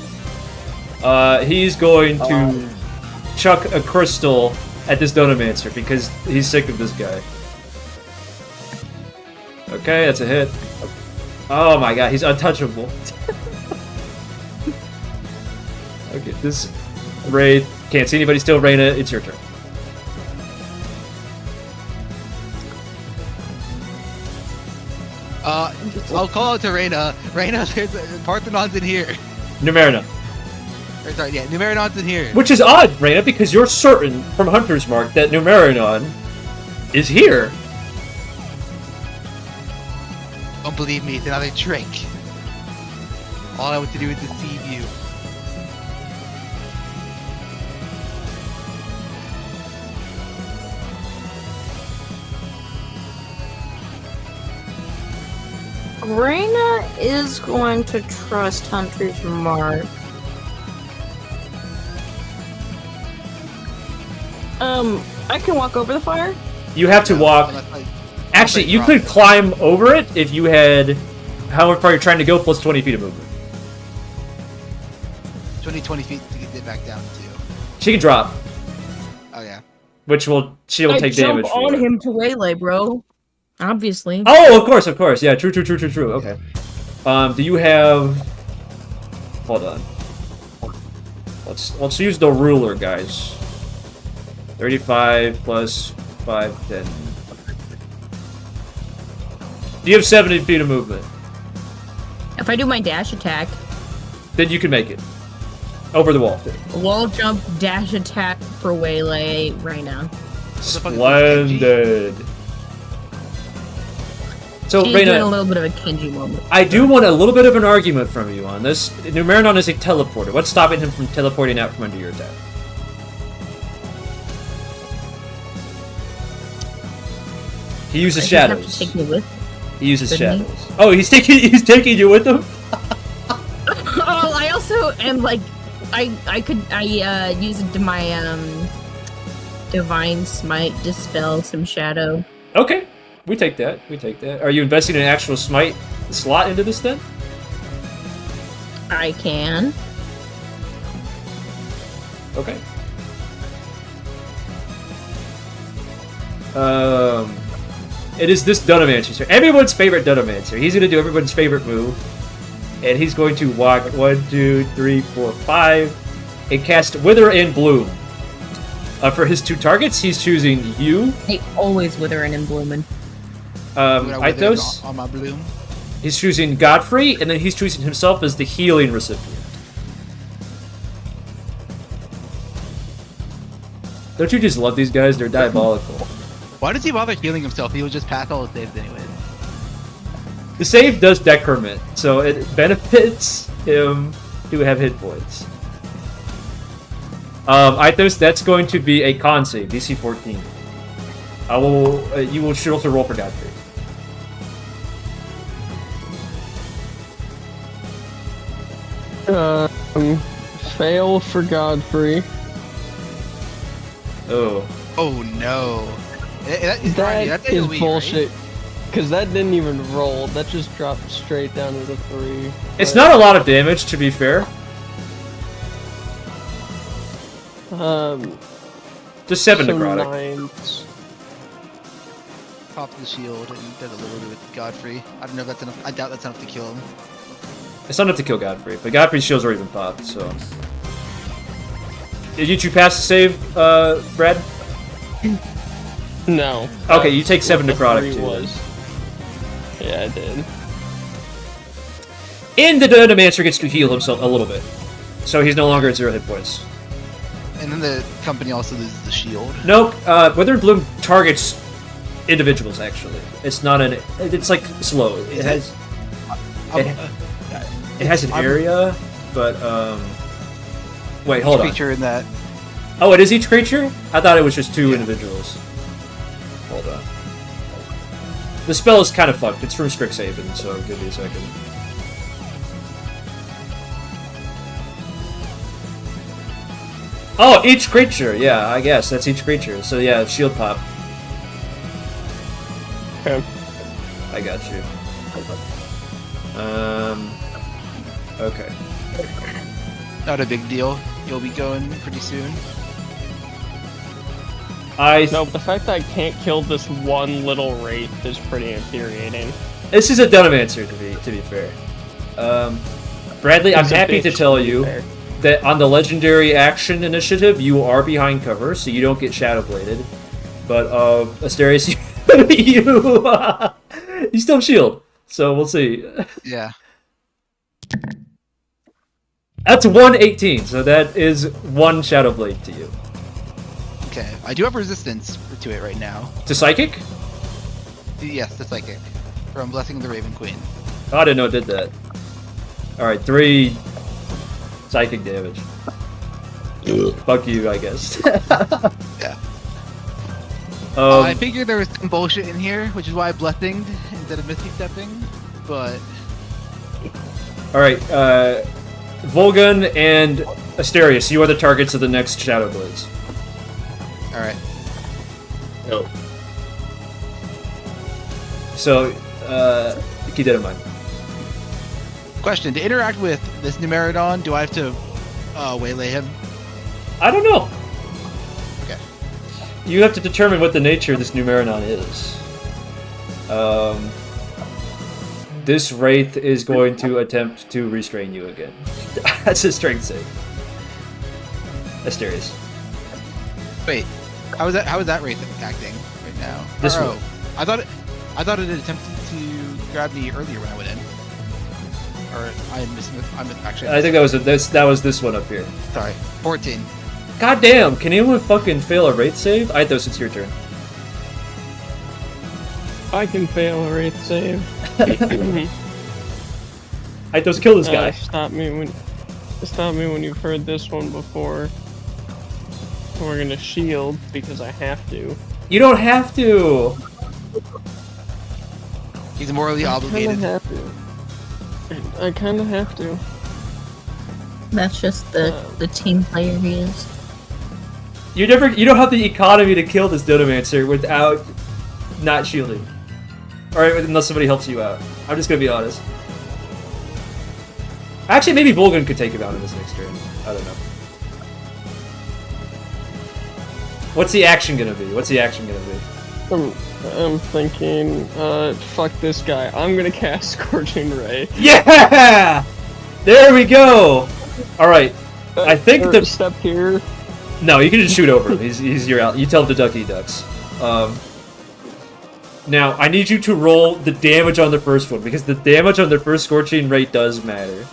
He's going to chuck a crystal at this Donomancer because he's sick of this guy. Okay, that's a hit. Oh my god, he's untouchable. Okay, this Wraith can't see anybody still. Reyna, it's your turn. I'll call out to Reyna. Reyna, there's Paarthurnon's in here. Numerinaan. Or, sorry, yeah, Numerinon's in here. Which is odd, Reyna, because you're certain from Hunter's Mark that Numerinaan is here. Don't believe me, it's another trick. All I want to do is deceive you. Reyna is going to trust Hunter's Mark. I can walk over the fire? You have to walk. Actually, you could climb over it if you had however far you're trying to go plus 20 feet of movement. 20 feet to get it back down to. She can drop, Oh yeah. which will take damage. Jump on him to waylay, bro. Obviously. Oh, of course. Yeah, true. Okay. Do you have? Hold on. Let's use the ruler, guys. 35 plus 5, 10. Do you have 70 feet of movement? If I do my dash attack, Then you can make it. Over the wall. wall jump, dash attack for waylay right now. Splendid. So, She's doing a Reyna, little bit of a Kenji moment. I do want a little bit of an argument from you on this. Numerinaan is a teleporter. What's stopping him from teleporting out from under your attack? He uses Does he have to shadows. take me with? He uses Didn't he? shadows. Oh, he's taking you with him? Oh, I also am like, I used my divine smite dispel some shadow. Okay, we take that. Are you investing an actual smite slot into this then? I can. Okay. It is this Dunomancer, sir. Everyone's favorite Dunomancer. He's gonna do everyone's favorite move. And he's going to walk 1, 2, 3, 4, 5 and cast Wither and Bloom. For his 2 targets, he's choosing you. They always withering and blooming. Mythos. On my bloom. He's choosing Godfrey, and then he's choosing himself as the healing recipient. Don't you just love these guys? They're diabolical. Why does he bother healing himself? He will just pass all the saves anyways. The save does decrement, so it benefits him to have hit points. Ithos, that's going to be a con save, DC 14. You should also roll for Godfrey. Fail for Godfrey. Oh. Oh no. That is weak, bullshit. Because that didn't even roll. That just dropped straight down to the 3. It's not a lot of damage, to be fair. Just 7 necrotic. 9. Pop the shield and does a little bit with Godfrey. I don't know if that's enough. I doubt that's enough to kill him. It's not enough to kill Godfrey, but Godfrey's shield's already been popped, so... Did you 2 pass the save, Brad? No. Okay, you take 7 The necrotic 3 too. was. Yeah, I did. And the Dunomancer gets to heal himself a little bit. So he's no longer at 0 hit points. And then the company also loses the shield. Nope, Wither and Bloom targets individuals, actually. It's not an... It's like slow. It has... It has an area, but, Wait, hold on. Feature in that. Oh, it is each creature? I thought it was just 2 individuals. Hold on. The spell is kind of fucked. It's from Strixhaven, so give me a second. Oh, each creature! Yeah, I guess. That's each creature. So yeah, shield pop. Okay. I got you. Okay. Not a big deal. You'll be going pretty soon. No, the fact that I can't kill this one little wraith is pretty infuriating. This is a Dunomancer, to be fair. Bradley, I'm He's a happy to bitch, tell to be you fair. that on the Legendary Action Initiative, you are behind cover, so you don't get Shadowbladed. But, Asterius, you still have shield. So we'll see. Yeah. That's 118, so that is 1 Shadow Blade to you. Okay. I do have resistance to it right now. To Psychic? Yes, the psychic from Blessing of the Raven Queen. Oh, I didn't know it did that. Alright, 3 Psychic damage. Fuck you, I guess. Yeah. Um, I figured there was some bullshit in here, which is why I blessinged instead of Misty Stepping, but... Alright, Volgun and Asterius, you are the targets of the next Shadow Blades. Alright. No. So, keep that in mind. Question, to interact with this Numerinaan, do I have to waylay him? I don't know. Okay. You have to determine what the nature of this Numerinaan is. This Wraith is going to attempt to restrain you again. That's a strength save. Asterius. Wait, how is that Wraith acting right now? This Or, one. I thought it attempted to grab me earlier when I went in. Or I'm actually. I think that was this one up here. Sorry, 14. God damn! Can anyone fucking fail a Wraith save? Mythos, it's your turn. I can fail a Wraith save. Mythos, kill this guy. Stop me when you've heard this one before. We're gonna shield because I have to. You don't have to. He's morally obligated. I kind of have to. That's just the team player he is. You don't have the economy to kill this Dodomancer without not shielding. Alright, unless somebody helps you out. I'm just gonna be honest. Actually, maybe Volgun could take him out in this next turn. I don't know. What's the action gonna be? I'm thinking, fuck this guy. I'm gonna cast Scorching Ray. Yeah! There we go! Alright. I think the... Step here. No, you can just shoot over him. He's your out. You tell him to duck, he ducks. Now, I need you to roll the damage on the first one, because the damage on the first Scorching Ray does matter.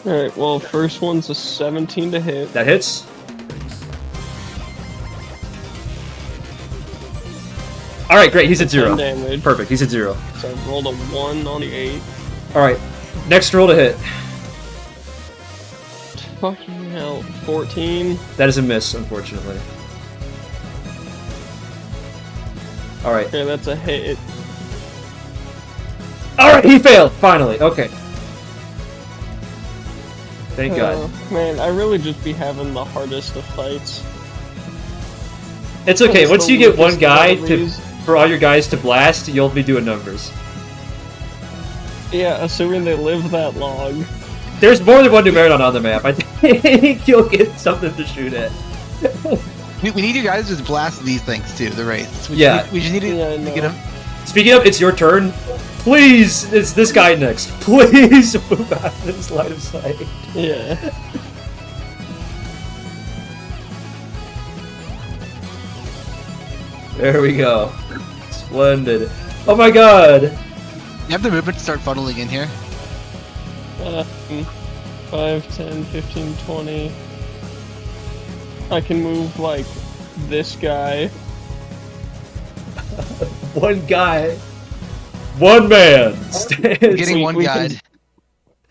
Alright, well, first one's a 17 to hit. That hits. Alright, great, he's at 0. 10 damage. Perfect, he's at 0. So I rolled a 1 on the 8. Alright, next roll to hit. Fucking hell, 14. That is a miss, unfortunately. Alright. Okay, that's a hit. Alright, he failed! Finally, okay. Thank God. Man, I really just be having the hardest of fights. It's okay, once you get one guy to... for all your guys to blast, you'll be doing numbers. Yeah, assuming they live that long. There's more than one Numerinaan on the map. I think you'll get something to shoot at. We need you guys to just blast these things too, the Wraiths. We just need to get them. Speaking of, it's your turn. Please, it's this guy next. Please move out of this line of sight. Yeah. There we go. Splendid. Oh my god! You have the movement to start funneling in here. 5, 10, 15, 20. I can move, like, this guy. One guy. One man stands. Getting one guy.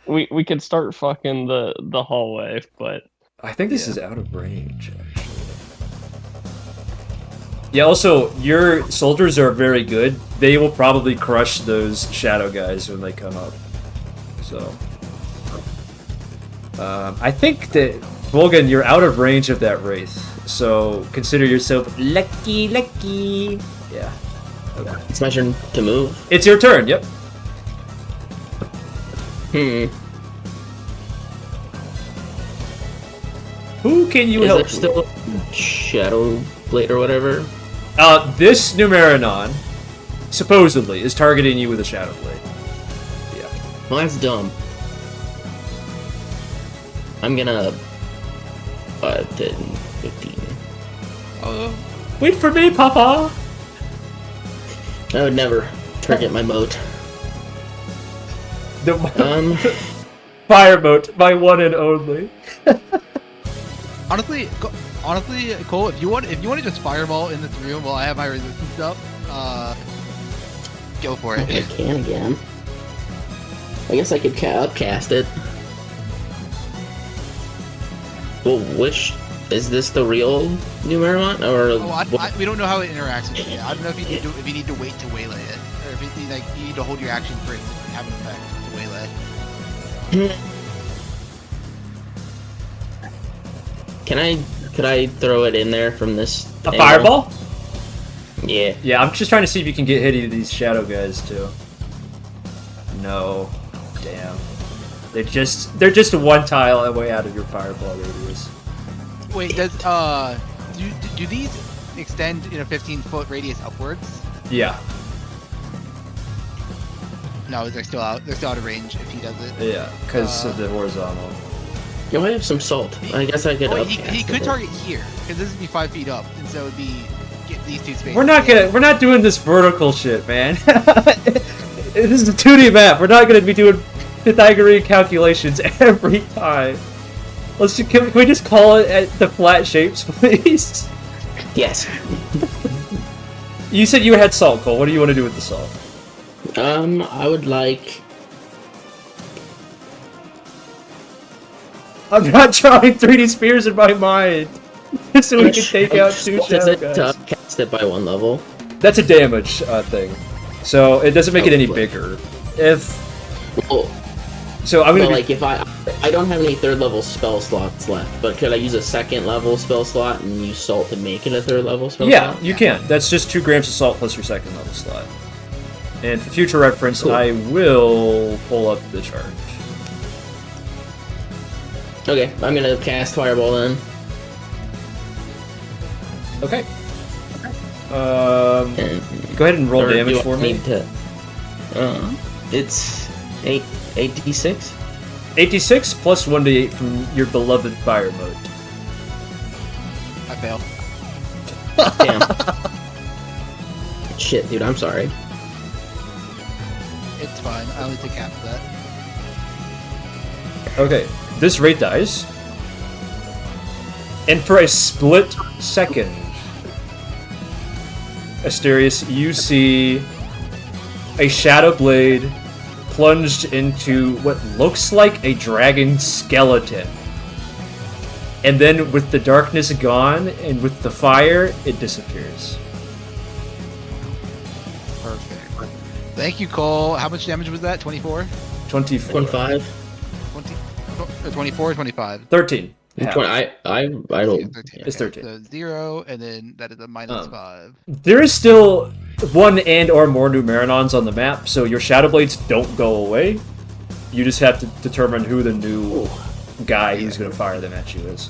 We could start fucking the hallway, but... I think this is out of range, actually. Yeah, also, your soldiers are very good. They will probably crush those shadow guys when they come up. So... I think that, Volgun, you're out of range of that Wraith. So, consider yourself lucky. Yeah. Okay. It's my turn to move. It's your turn, yep. Who can you help? Is there still Shadow Blade or whatever? This Numerinaan, supposedly, is targeting you with a Shadow Blade. Yeah. Well, that's dumb. I'm gonna... 5, 10, 15. Wait for me, Papa! I would never. forget my moat. The fire moat, my one and only. Honestly, Cole, if you want to just fireball in this room while I have my resistance up, go for it. I can again. I guess I could upcast it. Well, which is this the real Numerinaan or? We don't know how it interacts with it yet. I don't know if you need to wait to waylay it, or if you need to hold your action for it to have an effect to waylay. Could I throw it in there from this? A fireball? Yeah. Yeah, I'm just trying to see if you can get hit of these shadow guys too. No. Damn. They're just one tile away out of your fireball radius. Wait, do these extend in a 15-foot radius upwards? Yeah. No, they're still out. They're still out of range if he does it. Yeah, because of the horizontal. You might have some salt. I guess I could. He could target here because this would be 5 feet up, and so it would be get these two spaces. We're not doing this vertical shit, man. This is a 2D map. We're not gonna be doing Pythagorean calculations every time. Can we just call it at the flat shapes, please? Yes. You said you had salt, Cole. What do you want to do with the salt? I would like. I'm not drawing 3D spears in my mind, so we can take out 2 shadow guys. To cast it by 1 level. That's a damage thing, so it doesn't make it any bigger. So I'm gonna like if I don't have any 3rd level spell slots left, but could I use a 2nd level spell slot and use salt to make it a 3rd level spell slot? Yeah, you can. That's just 2 grams of salt plus your 2nd level slot. And for future reference, cool. I will pull up the chart. Okay, I'm gonna cast Fireball then. Okay. Go ahead and roll damage for me. It's 8d6? 8d6 plus 1d8 from your beloved fire mode. I fail. Damn. Shit, dude, I'm sorry. It's fine. I only take half of that. Okay, this rate dies. And for a split second, Asterius, you see a shadow blade plunged into what looks like a dragon skeleton. And then with the darkness gone and with the fire, it disappears. Perfect. Thank you, Cole. How much damage was that? 24? 24. 25? 24 or 25? 13. 20, I don't. 13. It's 13. So 0, and then that is a minus 5. There is still 1 and or more Numerinans on the map, so your Shadow Blades don't go away. You just have to determine who the new guy who's going to fire them at you is.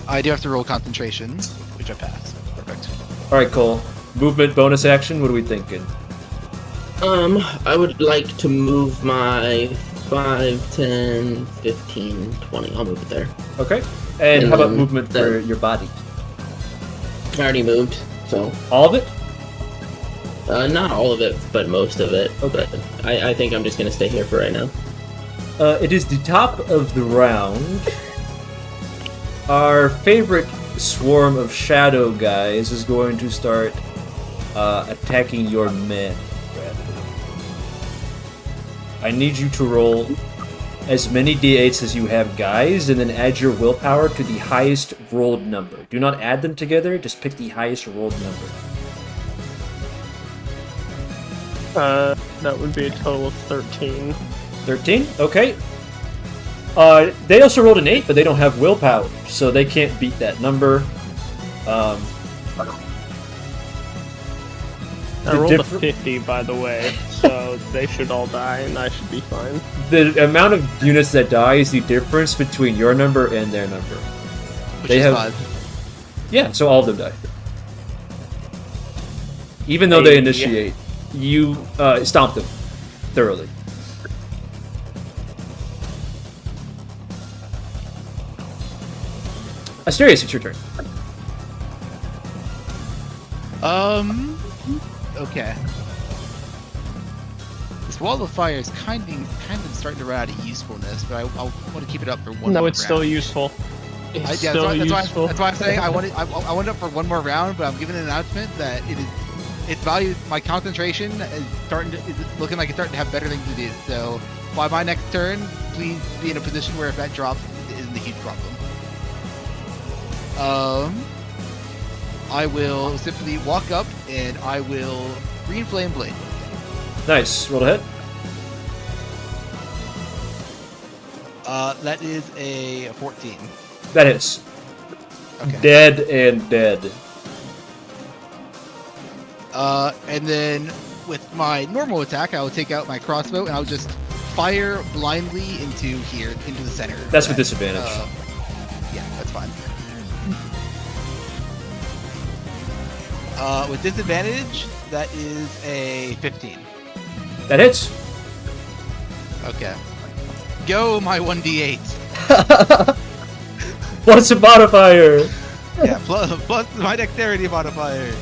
I do have to roll concentration, which I passed. Perfect. Alright, Cole. Movement bonus action, what are we thinking? I would like to move my 5, 10, 15, 20. I'll move it there. Okay. And how about movement for your body? I already moved, so... All of it? Not all of it, but most of it. Okay. But I think I'm just going to stay here for right now. It is the top of the round. Our favorite swarm of shadow guys is going to start attacking your men. I need you to roll as many d8s as you have guys, and then add your willpower to the highest rolled number. Do not add them together, just pick the highest rolled number. That would be a total of 13. 13? Okay. They also rolled an 8, but they don't have willpower, so they can't beat that number. I rolled a 50, by the way, so they should all die, and I should be fine. The amount of units that die is the difference between your number and their number. Which they is have 5. Yeah, so all of them die. Even though they initiate, you stomp them thoroughly. Asterius, it's your turn. Okay. This wall of fire is kind of starting to run out of usefulness, but I want to keep it up for one. No, more it's still round. useful. It's Yeah, still that's useful. why I'm saying I want it up for one more round, but I'm giving an announcement that it's value. My concentration is looking like it's starting to have better things to do. So by my next turn, please be in a position where if that drops, it isn't a huge problem. I will simply walk up and I will green flame blade. Nice. Roll ahead. That is a 14. That hits. Okay. Dead and dead. And then with my normal attack, I will take out my crossbow and I'll just fire blindly into the center. That's with disadvantage. Yeah, that's fine. With disadvantage, that is a 15. That hits. Okay. Go, my 1d8. What's a modifier? Yeah, plus my dexterity modifier,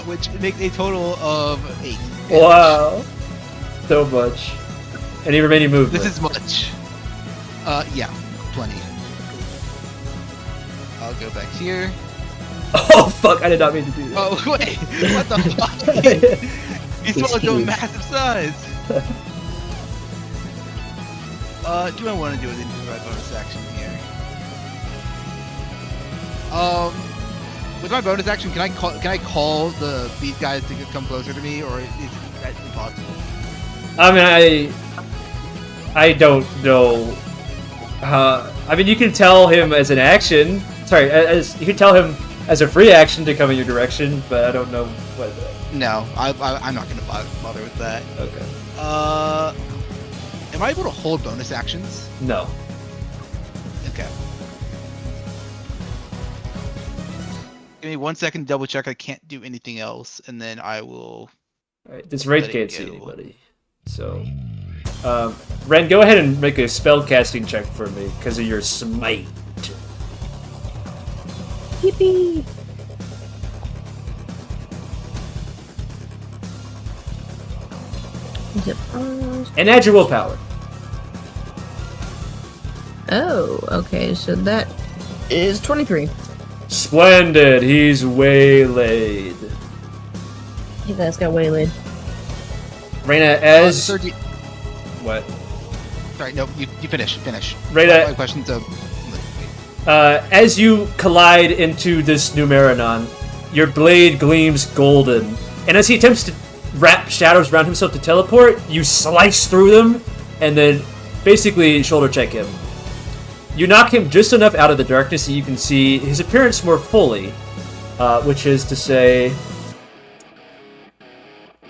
which makes a total of 8. Wow. So much. Any remaining movement? This is much. Yeah, plenty. I'll go back here. Oh fuck! I did not mean to do that. Oh wait, what the fuck? He's swallowed to a massive size. Do I want to do it into my bonus action here? With my bonus action, can I call these guys to come closer to me, or is that impossible? I mean, I don't know. I mean, you can tell him as an action. Sorry, as you can tell him as a free action to come in your direction, but I don't know what. No, I'm not gonna bother with that. Okay. Am I able to hold bonus actions? No. Okay. Give me 1 second to double check. I can't do anything else, and then I will. All right, this raid Let it can't see go. anybody. So, Ren, go ahead and make a spell casting check for me because of your smite. Yippee! Is it paused? And add your willpower. Oh, okay, so that is 23. Splendid. He's waylaid. He guys got waylaid. Reyna, as 30. what? Sorry, no, you finish. Reyna, My question's as you collide into this Numerinaan, your blade gleams golden, and as he attempts to wrap shadows around himself to teleport, you slice through them, and then basically shoulder check him. You knock him just enough out of the darkness that you can see his appearance more fully, which is to say,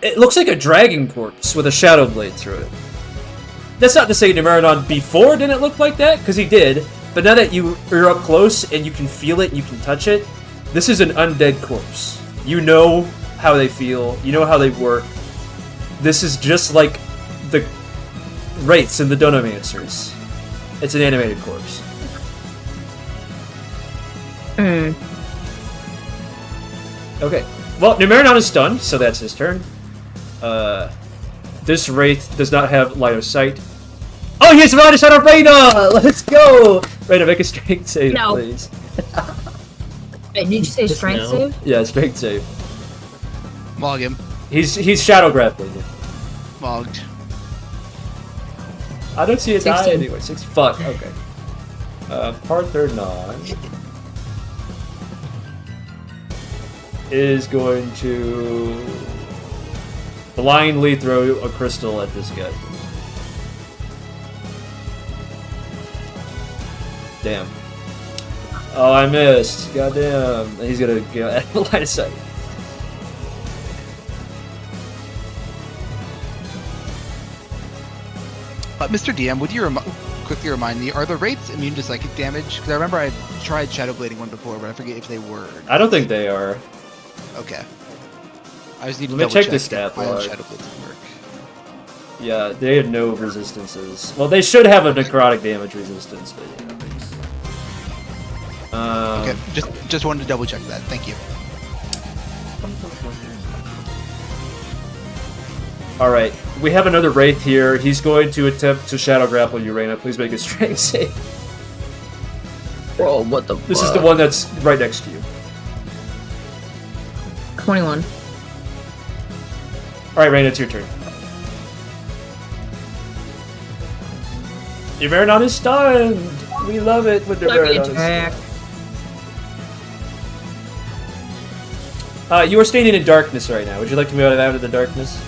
it looks like a dragon corpse with a shadow blade through it. That's not to say Numerinaan before didn't look like that, because he did, but now that you're up close and you can feel it and you can touch it, this is an undead corpse. You know how they feel, you know how they work. This is just like the wraiths in the Dunomancers. It's an animated corpse. Okay. Well, Numerinaan is stunned, so that's his turn. This wraith does not have line of sight. Oh, he has line of sight on Reyna! Let's go! Reyna, make a strength save, No. please. Wait, did you say Just strength no. save? Yeah, strength save. Mog him. He's shadow grappling you. Mogged. I don't see it die 16. anyway. 6. Fuck. Okay. Paarthurnon is going to blindly throw a crystal at this guy. Damn. Oh, I missed. Goddamn. And he's gonna get out of the line of sight. Mr. DM, would you quickly remind me, are the wraiths immune to psychic damage? Because I remember I tried shadowblading one before, but I forget if they were. I don't think they are. Okay. I just need to Let me double check check the stat if my log. shadowblades work. Yeah, they have no resistances. Well, they should have a necrotic damage resistance, but yeah. Okay, just wanted to double check that. Thank you. Alright, we have another Wraith here. He's going to attempt to shadow grapple you, Reyna. Please make a strength save. Bro, what the This is the one that's right next to you. 21. Alright, Reyna, it's your turn. Numerinaan is stunned! We love it when Numerinaan is Attack. stunned. You are standing in darkness right now. Would you like to move out of the darkness?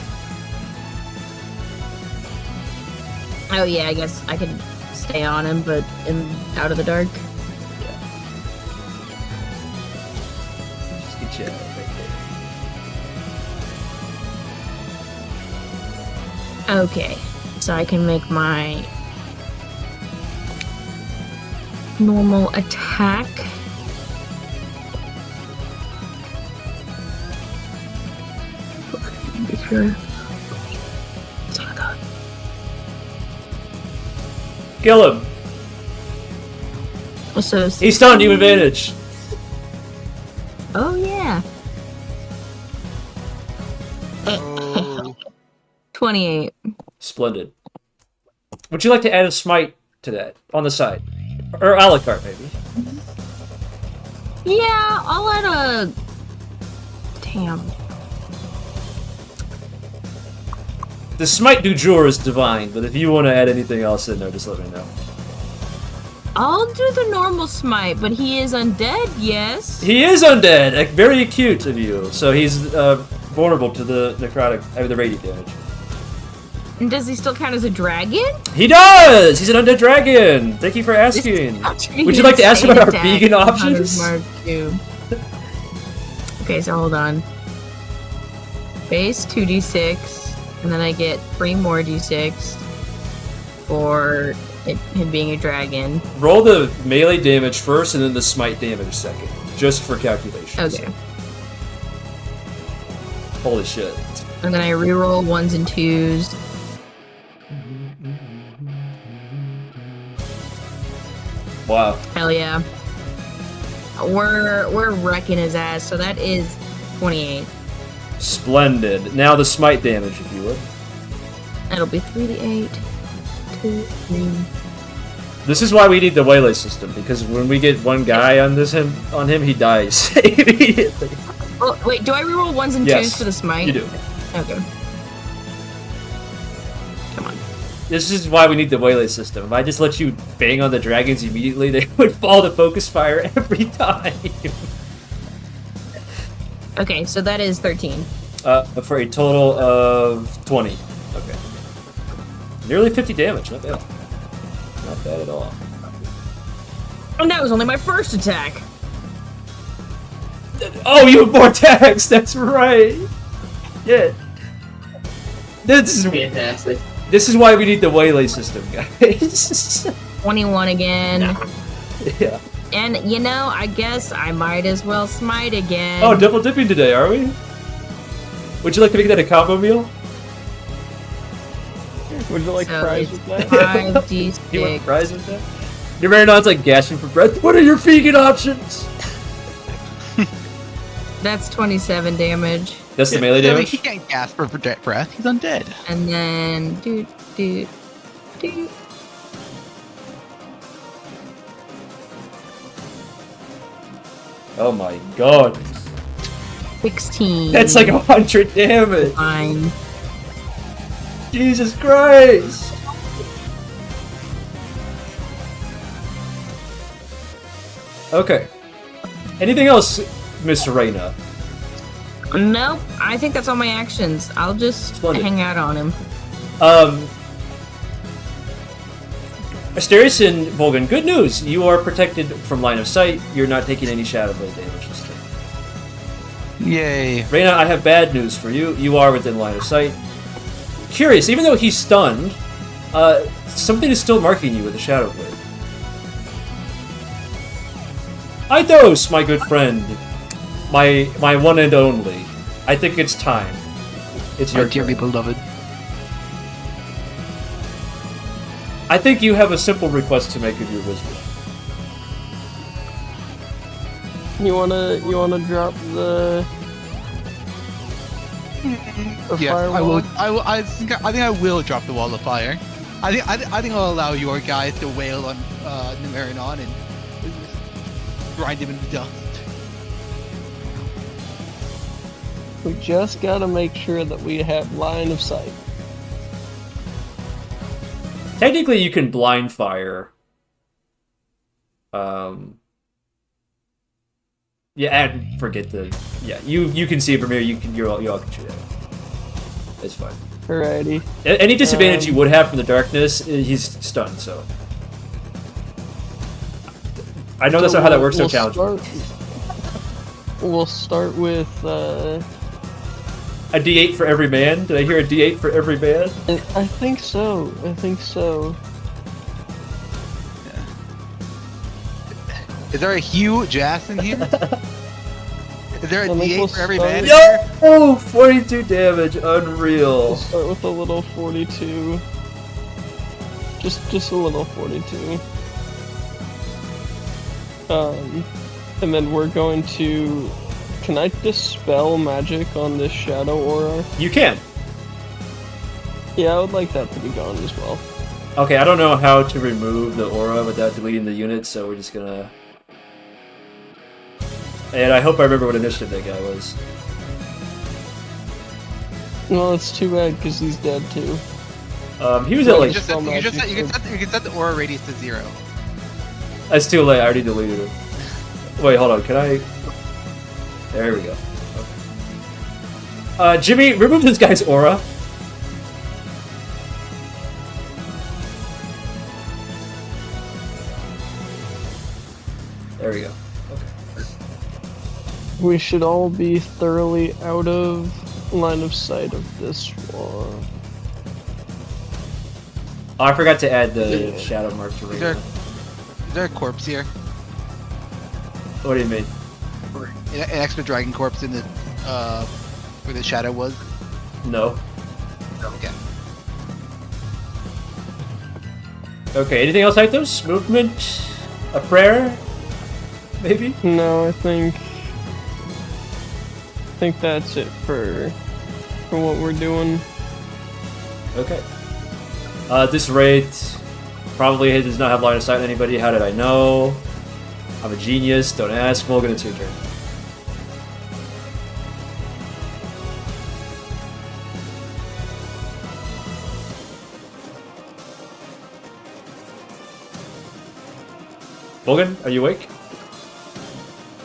Oh yeah, I guess I could stay on him, but out of the dark. Just get you out right there. Okay, so I can make my normal attack. Kill him! So He's stunned, you have advantage! oh yeah. Oh. 28. Splendid. Would you like to add a smite to that, on the side? Or a la carte, maybe? Yeah, I'll add a... Damn. The smite du jour is divine, but if you want to add anything else in there, just let me know. I'll do the normal smite, but he is undead, yes? He is undead! Very acute of you, so he's vulnerable to the necrotic, the radiant damage. And does he still count as a dragon? He does! He's an undead dragon! Thank you for asking. Would you like to ask about our vegan options? Okay, so hold on. Base 2d6, and then I get 3 more d6 for him being a dragon. Roll the melee damage first and then the smite damage second, just for calculations. Okay. Holy shit. And then I reroll 1s and 2s. Wow. Hell yeah. We're wrecking his ass, so that is 28. Splendid. Now the smite damage, if you would. That'll be 3d8. 2, 3. This is why we need the waylay system, because when we get one guy on him, he dies immediately. Oh, wait, do I reroll 1s and 2s Yes, for the smite? you do. Okay. Come on. This is why we need the waylay system. If I just let you bang on the dragons immediately, they would fall to focus fire every time. Okay, so that is 13. For a total of 20. Okay. Nearly 50 damage, not bad. Not bad at all. And that was only my first attack. Oh, you have more attacks! That's right! Yeah. This is Fantastic. This is why we need the waylay system, guys. 21 again. Yeah. And, you know, I guess I might as well smite again. Oh, double dipping today, are we? Would you like to make that a combo meal? Would you like So fries it's with that? 5d6. You want fries with that? Your Marinade's like gasping for breath. What are your vegan options? That's 27 damage. That's the melee I mean, damage? he can't gasp for breath. He's undead. And then... Doot. Oh my god. 16. That's like 100 damage. Fine. Jesus Christ. Okay. Anything else, Miss Reyna? Nope, I think that's all my actions. I'll just Splendid. hang out on him. Asterius and Volgun, good news. You are protected from line of sight. You're not taking any shadow blade damage this turn. Yay. Reyna, I have bad news for you. You are within line of sight. Curious, even though he's stunned, something is still marking you with a shadow blade. Mythos, my good friend. My one and only. I think it's time. It's Our your dearly turn. beloved. I think you have a simple request to make of your wizard. You wanna drop the Yes, I will. I think I will drop the wall of fire. I think I'll allow your guys to wail on Numerinaan and grind him into dust. We just gotta make sure that we have line of sight. Technically, you can blind fire. Yeah, and forget the. Yeah, you can see it from here. You all can shoot it. It's fine. Alrighty. Any disadvantage you would have from the darkness, he's stunned. So I know that's not how that works. No challenge. We'll start with a D8 for every man. Did I hear a D8 for every man? I think so. Is there a huge ass in here? Is there a D8 for every man? Yo! Oh, 42 damage. Unreal. We'll start with a little 42. Just a little 42. And then we're going to... Can I dispel magic on this shadow aura? You can. Yeah, I would like that to be gone as well. Okay, I don't know how to remove the aura without deleting the unit, so we're just gonna... And I hope I remember what initiative that guy was. Well, it's too bad because he's dead too. He was at like... You can set the aura radius to 0. That's too late, I already deleted it. Wait, hold on, can I... There we go. Okay. Jimmy, remove this guy's aura. There we go. Okay. We should all be thoroughly out of line of sight of this one. Oh, I forgot to add the shadow mark to Is there a corpse here? What do you mean? An extra dragon corpse in the where the shadow was? No. Okay. Okay, anything else like those? Movement? A prayer? Maybe? No, I think that's it for what we're doing. Okay. At this rate, probably he does not have line of sight on anybody. How did I know? I'm a genius. Don't ask. Volgun, it's your turn. Volgun, are you awake?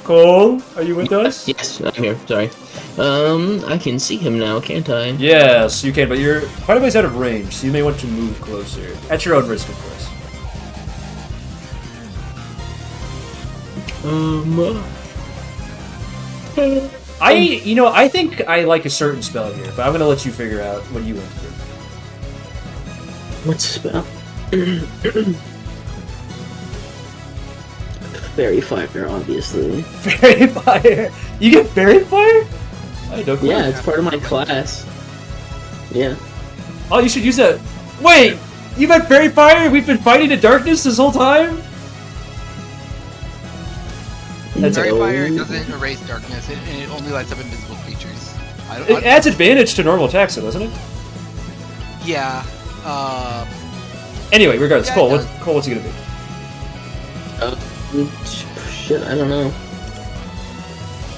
Cole, are you with us? Yes, I'm here. Sorry. I can see him now, can't I? Yes, you can, but you're quite a ways out of range, so you may want to move closer. At your own risk, of course. I think I like a certain spell here, but I'm gonna let you figure out what you want to do. What spell? Fairy Fire, obviously. Fairy Fire? You get Fairy Fire? I don't know. Yeah, it's part of my class. Yeah. Oh, you should use that. Wait! You've had Fairy Fire? We've been fighting the darkness this whole time? That's Fairy Fire doesn't erase darkness, and it only lights up invisible creatures. It adds advantage to normal attacks, though, doesn't it? Yeah. Anyway, regardless, Yeah, Cole, what's it gonna be? Shit, I don't know.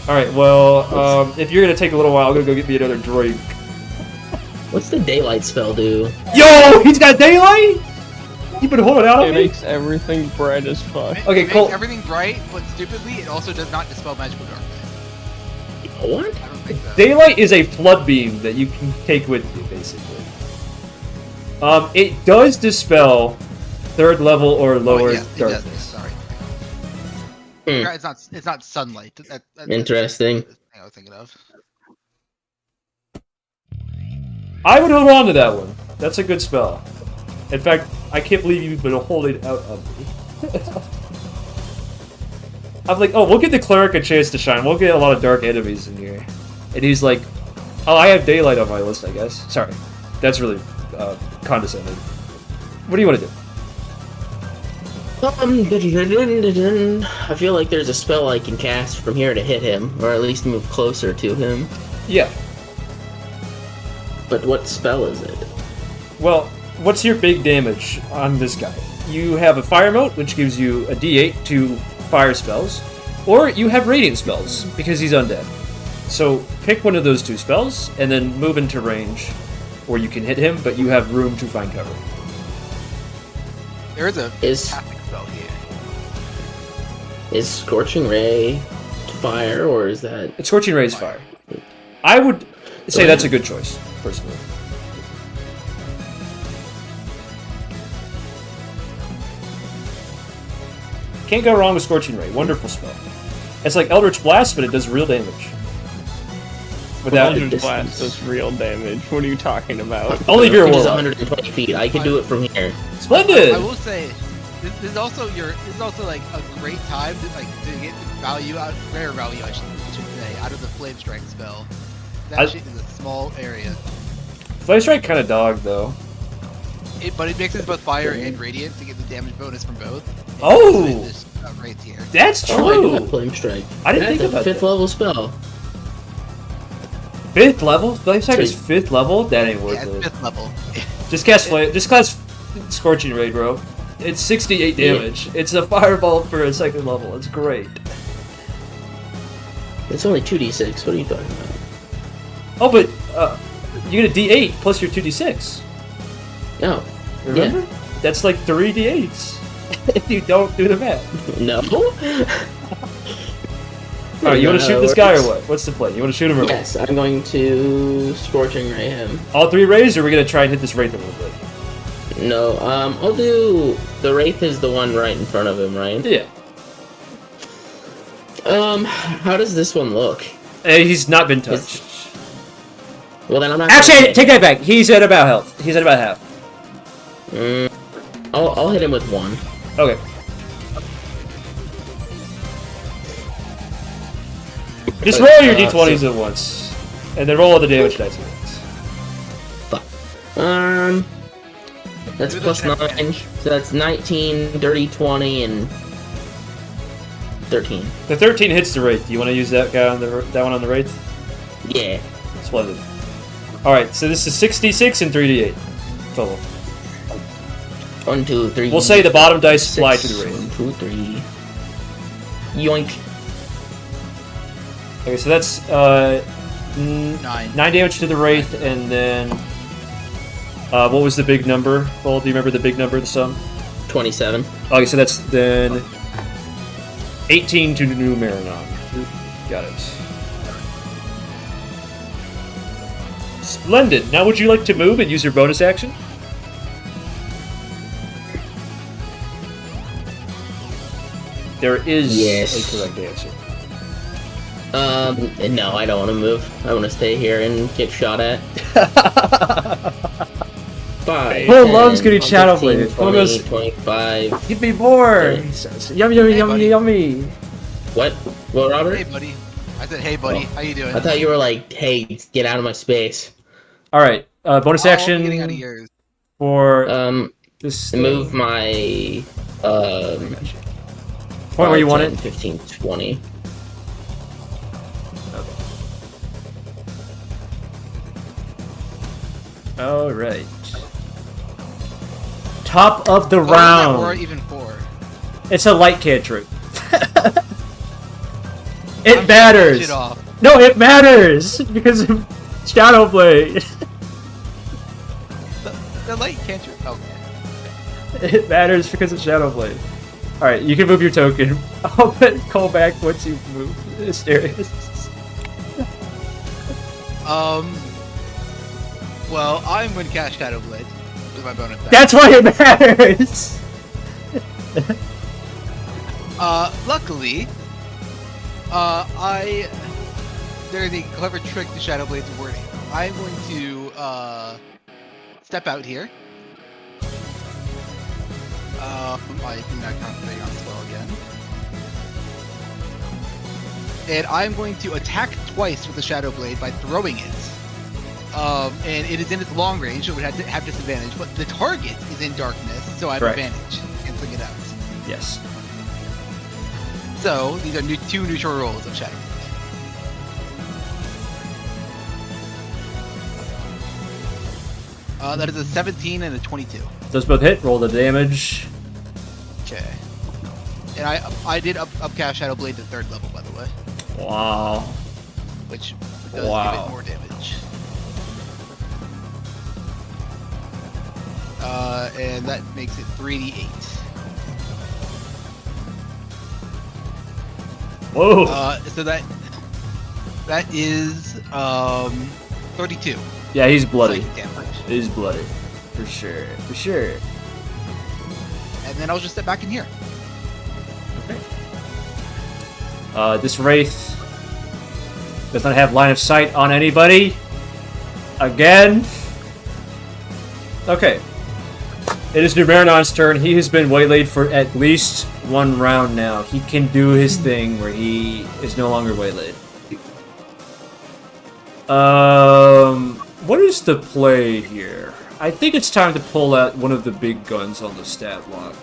Alright, well, if you're gonna take a little while, I'm gonna go get me another drink. What's the daylight spell do? Yo! He's got daylight?! You've been holding out on It me? makes everything bright as fuck. Okay, it Cole. makes everything bright, but stupidly, it also does not dispel magical darkness. What? I don't think so. Daylight is a flood beam that you can take with you, basically. It does dispel 3rd level or lower It does. darkness. Sorry. Hmm. It's not sunlight. That's Interesting. the thing I was thinking of. I would hold on to that one. That's a good spell. In fact, I can't believe you've been holding out on me. I'm like, oh, we'll give the cleric a chance to shine. We'll get a lot of dark enemies in here. And he's like, oh, I have daylight on my list, I guess. Sorry. That's really condescending. What do you want to do? I feel like there's a spell I can cast from here to hit him, or at least move closer to him. Yeah. But what spell is it? Well, what's your big damage on this guy? You have a fire mote, which gives you a d8 to fire spells, or you have radiant spells because he's undead. So pick one of those two spells and then move into range where you can hit him, but you have room to find cover. There is a Is- fantastic spell here. Is Scorching Ray fire, or is that... It's Scorching Ray's fire. I would say that's a good choice, personally. Can't go wrong with Scorching Ray. Wonderful spell. It's like Eldritch Blast, but it does real damage. Without Eldritch Blast does real damage. What are you talking about? only if you're a It is warlock. 120 feet. I can do it from here. Splendid. I will say, this is also like a great time to get value out, rare value I should say, out of the Flame Strike spell. That shit is a small area. Flame Strike kind of dog though. But it mixes both fire and radiant to get the damage bonus from both. Oh! This, right here. That's Oh, I do have true. Flame Strike. I didn't That's think about a 5th that. level spell. 5th level? Flame Strike is Sweet. 5th level? That ain't worth Yeah, it. it's 5th level. Just cast Scorching Ray, bro. It's 68 damage. It's a fireball for a 2nd level. It's great. It's only 2d6. What are you talking about? Oh, but you get a d8 plus your 2d6. Oh, Remember? That's like 3 d8s. If you don't do the math. no? Alright, you want to shoot this guy or what? What's the plan? You want to shoot him or what? Yes, I'm going to Scorching Ray him. All 3 rays, or are we going to try and hit this Wraith a little bit? No, I'll do... The Wraith is the one right in front of him, right? Yeah. How does this one look? He's not been touched. Well, then I'm not... Actually, take that back. He's at about health. He's at about half. I'll hit him with 1. Okay. Just roll your d20s at once. And then roll all the damage dice at once. That's Do the plus check 9, damage. so that's 19, dirty 20, and 13. The 13 hits the Wraith. Do you want to use that guy on that one on the Wraith? Yeah. Splendid. Alright, so this is 6d6 and 3d8 total. 1, 2, 3. We'll say the bottom dice fly to the 1, Wraith. 2, 3. Yoink. Okay, so that's 9 damage to the Wraith, and then what was the big number? Paul, do you remember the big number, the sum? 27. Okay, so that's then 18 to Numerinaan. Got it. Splendid. Now would you like to move and use your bonus action? There is Yes. a correct answer. No, I don't want to move. I want to stay here and get shot at. 5. Paul 10, loves getting 15, shadow bladed. Paul 20, goes- 25. Give me more! Okay. He says, yummy, yummy, Hey, yummy, buddy. yummy. What? What, Robert? Hey, buddy. I said, hey, buddy. How you doing? I thought you were like, hey, get out of my space. Alright, bonus Oh, action getting out of yours. for this Move my, point where you want 10, it. 15, 20. Alright. Top of the Oh, is that or round. even 4. It's a light cantrip. I'm It shut matters. shit off. No, it matters because of Shadowblade. The light cantrip. Okay. It matters because of Shadowblade. Alright, you can move your token. I'll put call back once you move Asterius. Well, I'm going to cast Shadowblade with my bonus action. That's why it matters! Luckily, there's a clever trick to Shadowblade's wording. I'm going to, step out here. I can now concentrate on the spell again. And I'm going to attack twice with the Shadowblade by throwing it. And it is in its long range, so it would have disadvantage, but the target is in darkness, so I have Correct. advantage canceling it out. Yes. So, these are two neutral rolls of Shadowblade. That is a 17 and a 22. Those both hit. Roll the damage. Okay. And I did upcast Shadow Blade to 3rd level, by the way, Wow. which does give Wow. it more damage. And that makes it 3d8. Whoa. So that is 32. Yeah, he's bloody. psychic damage. He's bloody. For sure. For sure. And then I'll just step back in here. This Wraith does not have line of sight on anybody. Again. Okay. It is Numerinan's turn. He has been waylaid for at least 1 round now. He can do his thing where he is no longer waylaid. What is the play here? I think it's time to pull out one of the big guns on the stat block.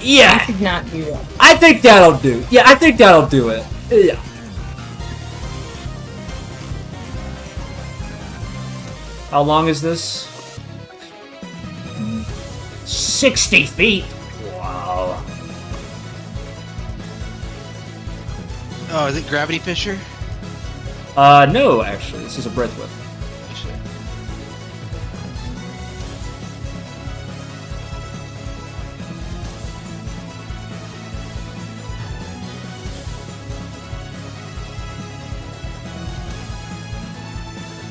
Yeah, I could not do that. I think that'll do. Yeah, I think that'll do it. Yeah. How long is this? 60 feet. Wow. Oh, is it Gravity Fisher? No, actually, this is a breath whip. Shit.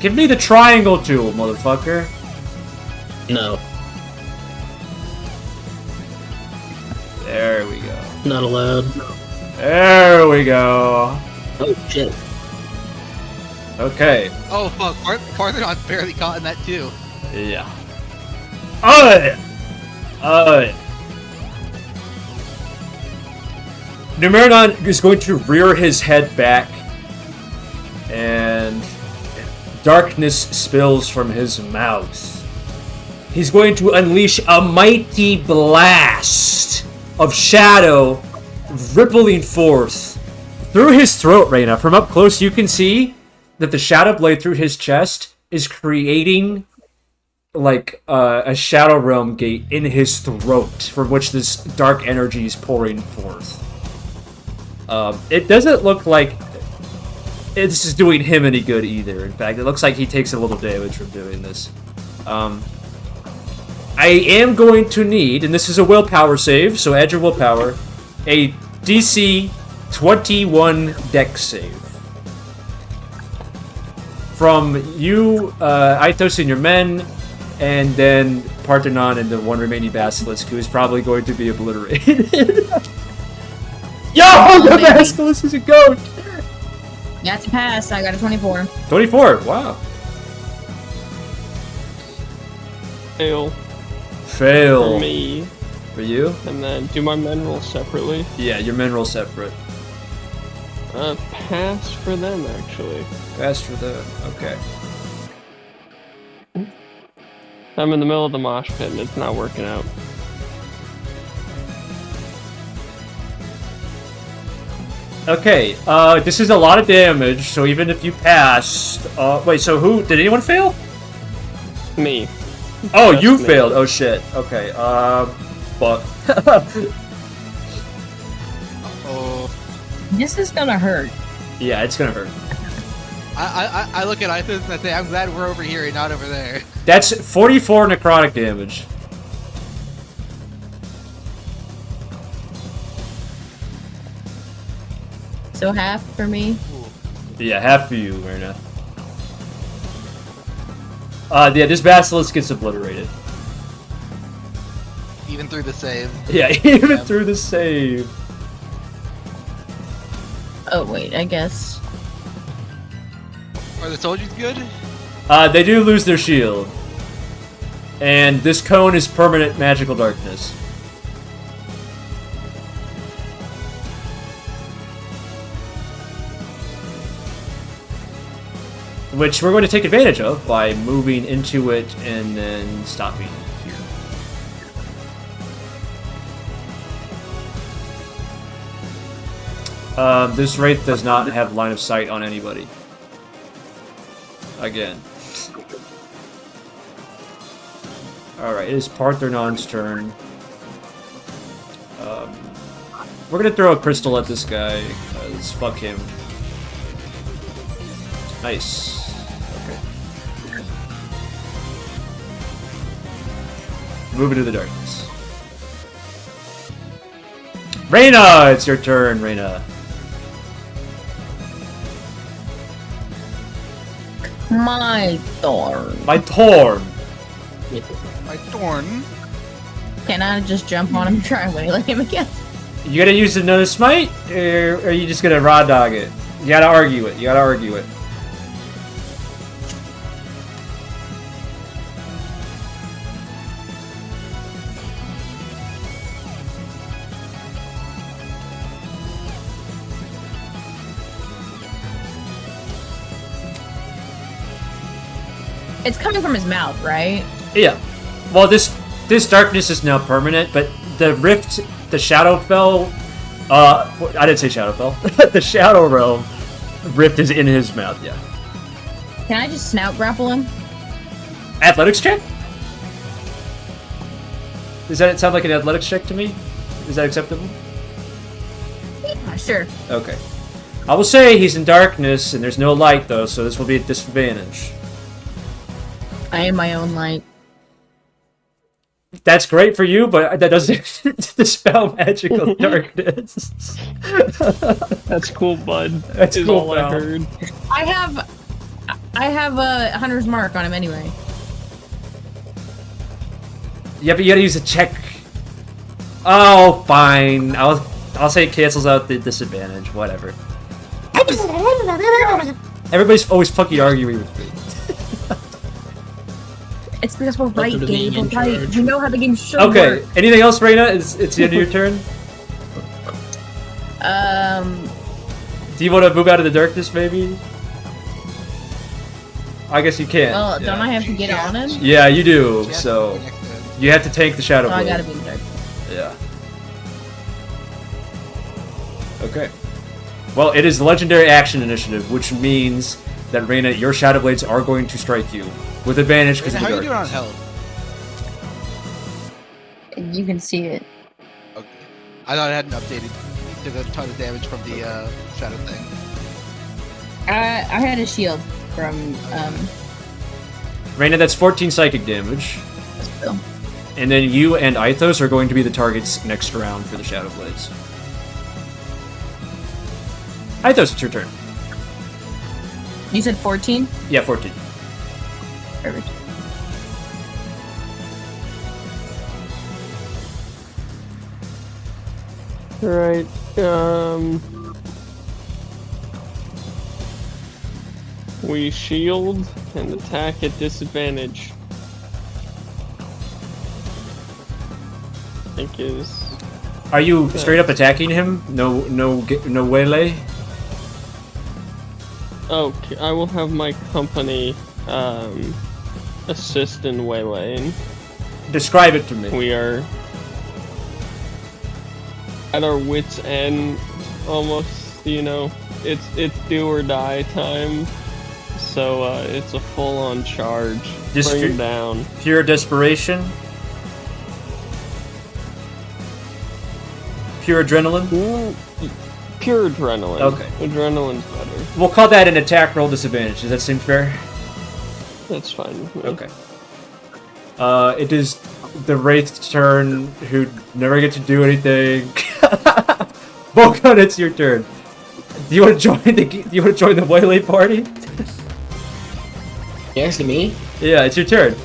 Give me the triangle tool, motherfucker. No, There we go. not allowed. There we go. Oh shit. Okay. Oh fuck, Paarthurnon's barely caught in that too. Yeah. Oh! Numerinaan is going to rear his head back, and darkness spills from his mouth. He's going to unleash a mighty blast of shadow rippling forth through his throat right now. From up close, you can see that the shadow blade through his chest is creating like a shadow realm gate in his throat from which this dark energy is pouring forth. It doesn't look like this is doing him any good either. In fact, it looks like he takes a little damage from doing this. I am going to need, and this is a willpower save, so add your willpower, a DC 21 Dex save. From you, Mythos and your men, and then Paarthurnon and the one remaining Basilisk, who is probably going to be obliterated. Yo, the Basilisk is a goat! Got to pass. I got a 24. 24, wow. Fail Fail. for me, For you? and then do my men roll separately. Yeah, your men roll separate. Pass for them actually. Pass for the... okay. I'm in the middle of the mosh pit and it's not working out. Okay, this is a lot of damage, so even if you passed... wait, so who... did anyone fail? Me. Oh, Just you me. failed. Oh, shit. Okay, fuck. Oh, This is gonna hurt. Yeah, it's gonna hurt. I look at Mythos and I say, I'm glad we're over here and not over there. That's 44 necrotic damage. So half for me. Yeah, half for you, Marina. Yeah, this Basilisk gets obliterated. Even through the save. Yeah, even through the save. Oh wait, I guess. Are the soldiers good? They do lose their shield. And this cone is permanent magical darkness. Which we're going to take advantage of by moving into it and then stopping here. This Wraith does not have line of sight on anybody. Again. Alright, it is Paarthurnon's turn. We're gonna throw a crystal at this guy, because fuck him. Nice. Okay. Move into the darkness. Reyna! It's your turn, Reyna. My thorn. My turn! My thorn. Can I just jump on him and try and waylay him again? You gonna use another smite, or are you just gonna raw dog it? You gotta argue it. You gotta argue it. It's coming from his mouth, right? Yeah. Well, this darkness is now permanent, but the rift, the Shadowfell, I didn't say Shadowfell. The Shadow Realm rift is in his mouth. Yeah. Can I just snout grapple him? Athletics check? Does that sound like an athletics check to me? Is that acceptable? Yeah, sure. Okay. I will say he's in darkness, and there's no light though, so this will be a disadvantage. I am my own light. That's great for you, but that doesn't dispel magical darkness. That's cool, bud. That's is cool, all I pal. heard. I have a hunter's mark on him anyway. Yeah, but you gotta use a check. Oh, fine. I'll say it cancels out the disadvantage. Whatever. Everybody's always fucking arguing with me. It's because we're right, to Gabe. being We're in right. charge. You know how the game should Okay. work. Anything else, Reyna? It's the end of your turn. Do you want to move out of the darkness, maybe? I guess you can. Well, yeah. don't I have to get on him? Yeah, you do. Yeah, So next to it. you have to tank the shadow Oh, I blade. gotta be in the dark. Yeah. Okay. Well, it is the legendary action initiative, which means that Reyna, your shadow blades are going to strike you with advantage because of How the are you doing on darkness. health? You can see it. Okay. I thought it hadn't updated. Took a ton of damage from the shadow thing. I had a shield from Reyna, that's 14 psychic damage. Bill. And then you and Mythos are going to be the targets next round for the shadow blades. Mythos, it's your turn. You said 14? Yeah, 14. Perfect. Alright, we shield and attack at disadvantage. I think is... Are you straight up attacking him? No waylay? Okay, I will have my company, assist in waylaying. Describe it to me. We are at our wits' end, almost. You know, it's do or die time. So it's a full-on charge. Just Bring fear- him down. Pure desperation? Pure adrenaline? Pure adrenaline. Okay. Adrenaline's better. We'll call that an attack roll disadvantage. Does that seem fair? That's fine with me. Okay. It is the Wraith's turn, who never get to do anything. Volgun, it's your turn. Do you want to join the Waylay party? You asking me? Yeah, it's your turn.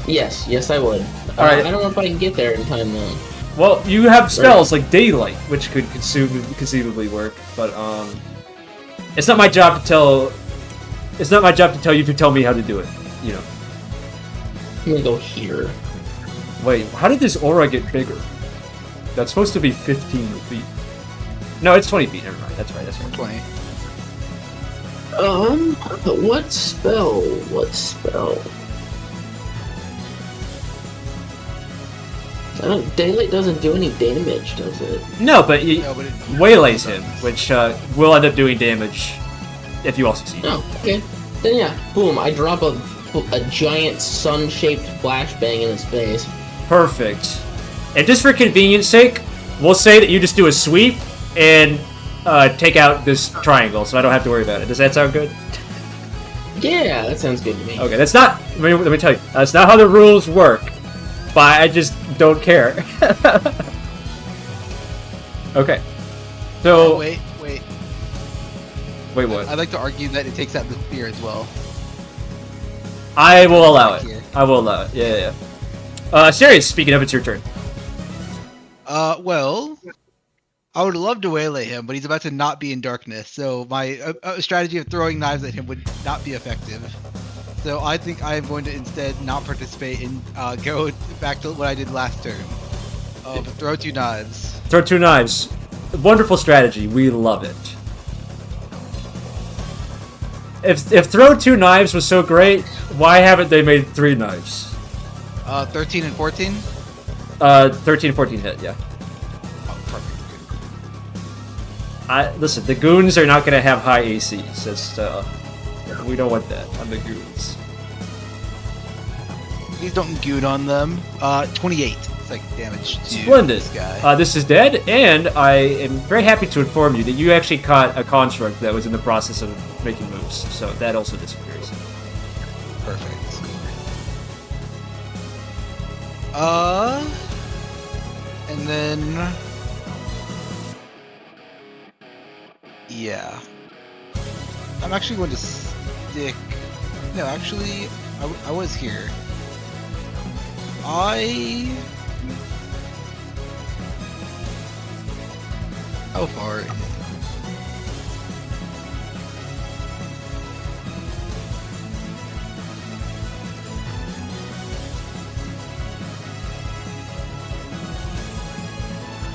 Yes, I would. Alright. I don't know if I can get there in time though. Well, you have spells like Daylight, which could conceivably work, but it's not my job to tell. It's not my job to tell you to tell me how to do it. You know. I'm gonna go here. Wait, how did this aura get bigger? That's supposed to be 15 feet. No, it's 20 feet. Never mind. That's right. 20. What spell? Daylight doesn't do any damage, does it? No, but it No, but it waylays him, which will end up doing damage if you all succeed. Oh, okay. Then yeah, boom, I drop a giant sun-shaped flashbang in his face. Perfect. And just for convenience sake, we'll say that you just do a sweep and take out this triangle, so I don't have to worry about it. Does that sound good? Yeah, that sounds good to me. Okay, that's not... Let me tell you. That's not how the rules work. But I just don't care. Okay. So... Wait. Wait, what? I'd like to argue that it takes out the spear as well. I will allow it. Here. I will allow it. Yeah. Asterius, speaking of, it's your turn. Well, I would love to waylay him, but he's about to not be in darkness, so my strategy of throwing knives at him would not be effective. So I think I'm going to instead not participate and go back to what I did last turn. But throw 2 knives. Throw 2 knives. Wonderful strategy. We love it. If throw 2 knives was so great, why haven't they made 3 knives? 13 and 14? 13 and 14 hit, yeah. Oh, perfect. Listen, the goons are not going to have high ACs. It's, we don't want that on the goons. Please don't goon on them. 28. It's like damage to Splendid. this guy. This is dead, and I am very happy to inform you that you actually caught a construct that was in the process of making moves, so that also disappears. Perfect. And then... Yeah. I'm actually going to stick... No, actually, I was here. How far?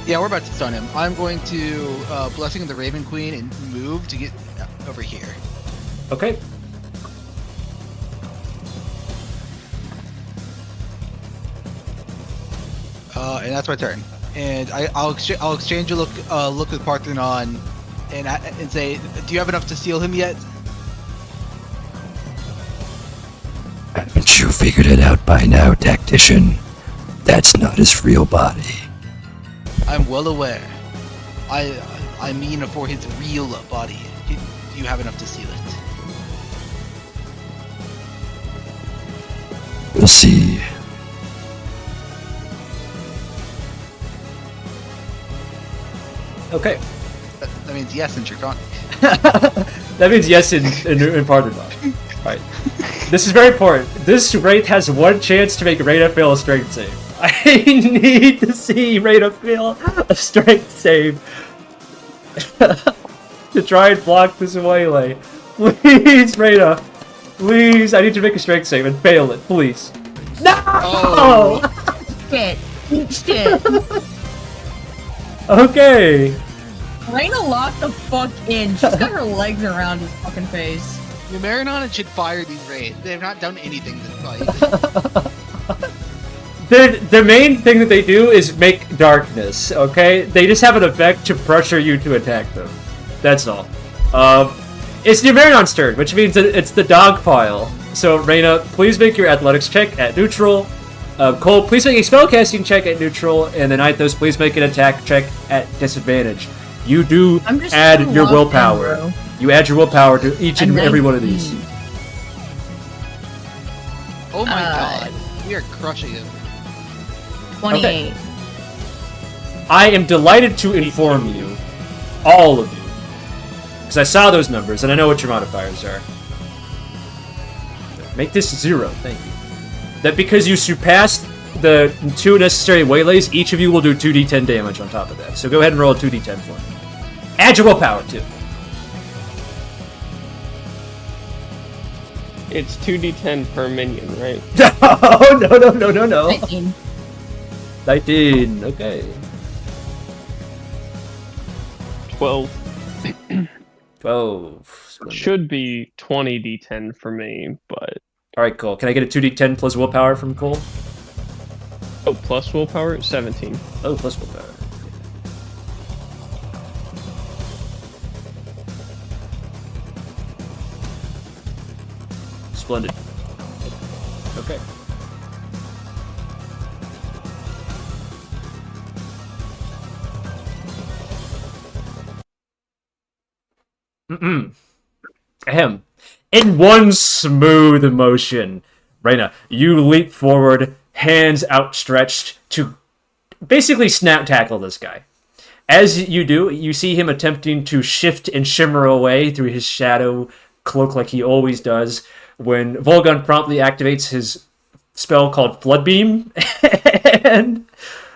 Yeah, we're about to stun him. I'm going to Blessing of the Raven Queen and move to get over here. Okay. And that's my turn. And I'll exchange a look with Paarthurnon and say, do you have enough to seal him yet? Haven't you figured it out by now, tactician? That's not his real body. I'm well aware. I mean for his real body. Do you have enough to seal it? We'll see. Okay. That means yes in Draconic. That means yes in Paarthurnon. Right. This is very important. This Wraith has 1 chance to make Reyna fail a strength save. I need to see Reyna fail a strength save to try and block this waylay. Please, Reyna. Please, I need to make a strength save and fail it, please. No! Oh. Shit. Shit. Okay. Reyna locked the fuck in. She's got her legs around his fucking face. Numerinaan should fire these raids. They have not done anything this fight. The main thing that they do is make darkness, okay? They just have an effect to pressure you to attack them. That's all. It's Numerinan's turn, which means that it's the dog pile. So, Reyna, please make your athletics check at neutral. Cole, please make a spellcasting check at neutral. And then Mythos, please make an attack check at disadvantage. You do add your willpower. You add your willpower to each and every one of these. Oh my god. We are crushing him. 28. Okay. I am delighted to inform you, all of you, because I saw those numbers and I know what your modifiers are. Make this 0, thank you. That because you surpassed the 2 necessary waylays, each of you will do 2d10 damage on top of that. So go ahead and roll a 2d10 for me. Add your willpower, too. It's 2d10 per minion, right? No. 19, okay. 12. 12. Should be 20d10 for me, but... Alright, Cole. Can I get a 2d10 plus willpower from Cole? Oh, plus willpower? 17. Oh, plus willpower. Splendid. Okay. Ahem. In one smooth motion, Reyna, you leap forward, hands outstretched to basically snap tackle this guy. As you do, you see him attempting to shift and shimmer away through his shadow cloak like he always does, when Volgun promptly activates his spell called Flood Beam, and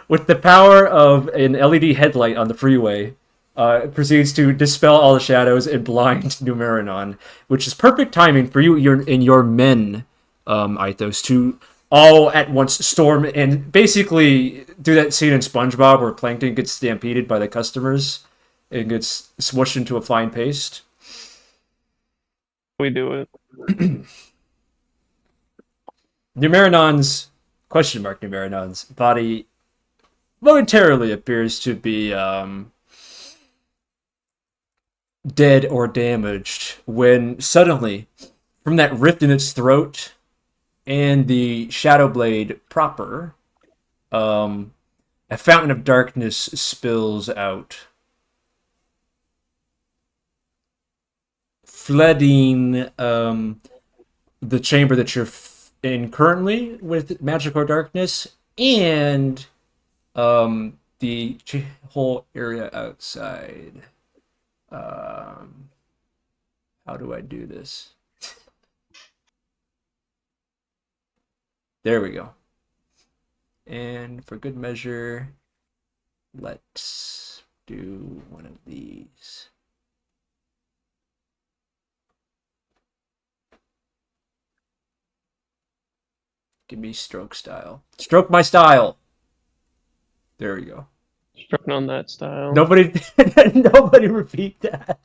with the power of an LED headlight on the freeway, proceeds to dispel all the shadows and blind Numerinaan, which is perfect timing for you and your men, Mythos, to all at once storm and basically do that scene in SpongeBob where Plankton gets stampeded by the customers and gets smushed into a fine paste. We do it. Numerinaan's Numerinaan's body momentarily appears to be dead or damaged when suddenly, from that rift in its throat and the Shadow Blade proper, a fountain of darkness spills out, flooding the chamber that you're in currently with magical darkness and the whole area outside. How do I do this? There we go. And for good measure, let's do one of these. Give me stroke style. Stroke my style! There we go. Stroking on that style. Nobody repeat that.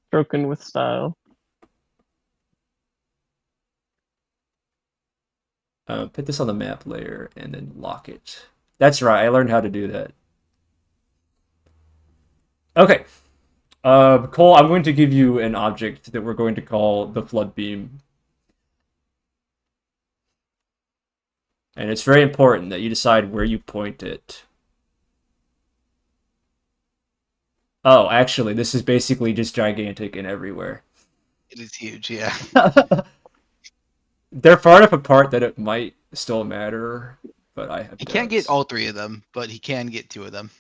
Stroking with style. Put this on the map layer and then lock it. That's right, I learned how to do that. Okay. Cole, I'm going to give you an object that we're going to call the Flood Beam. And it's very important that you decide where you point it. Oh, actually, this is basically just gigantic and everywhere. It is huge, yeah. They're far enough apart that it might still matter, but I have He can't doubts. get all three of them, but he can get two of them.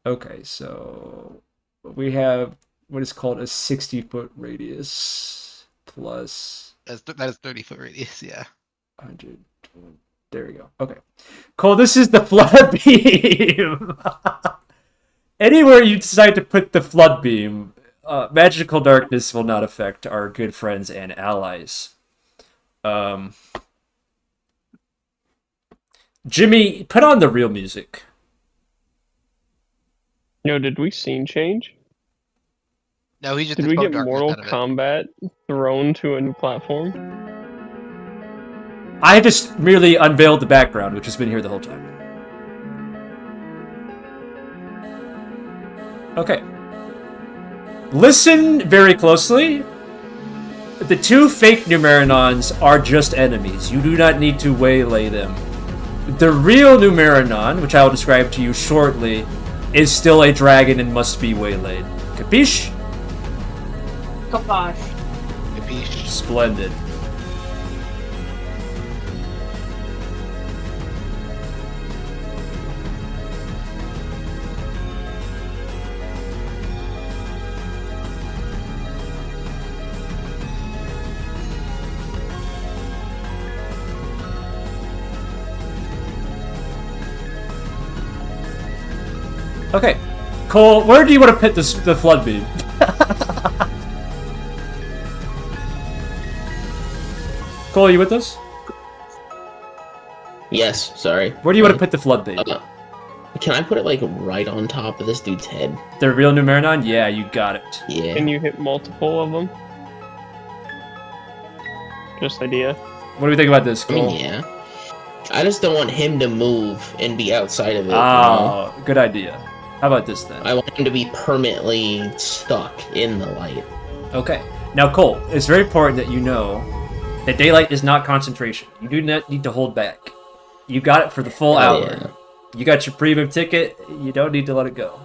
Okay, so we have what is called a 60-foot radius plus That is 30-foot radius, yeah. 100. There we go. Okay. Cole, this is the Flood Beam! Anywhere you decide to put the Flood Beam, magical darkness will not affect our good friends and allies. Jimmy, put on the real music. Yo, did we scene change? No, he just Did we spoke get darkness Mortal out of it. Kombat thrown to a new platform? I just merely unveiled the background, which has been here the whole time. Okay. Listen very closely. The two fake Numerinaans are just enemies. You do not need to waylay them. The real Numerinaan, which I will describe to you shortly, is still a dragon and must be waylaid. Capiche? Kaposh. Capiche. Splendid. Okay. Cole, where do you want to put this, the Flood Beam? Cole, are you with us? Yes, sorry. Where do you want to put the Flood Beam? Can I put it, like, right on top of this dude's head? The real Numerinaan? Yeah, you got it. Yeah. Can you hit multiple of them? Just idea. What do we think about this, I Cole? mean, yeah. I just don't want him to move and be outside of it. Oh, good idea. How about this then? I want him to be permanently stuck in the light. Okay. Now, Cole, it's very important that you know that daylight is not concentration. You do not need to hold back. You got it for the full hour. Yeah. You got your premium ticket. You don't need to let it go.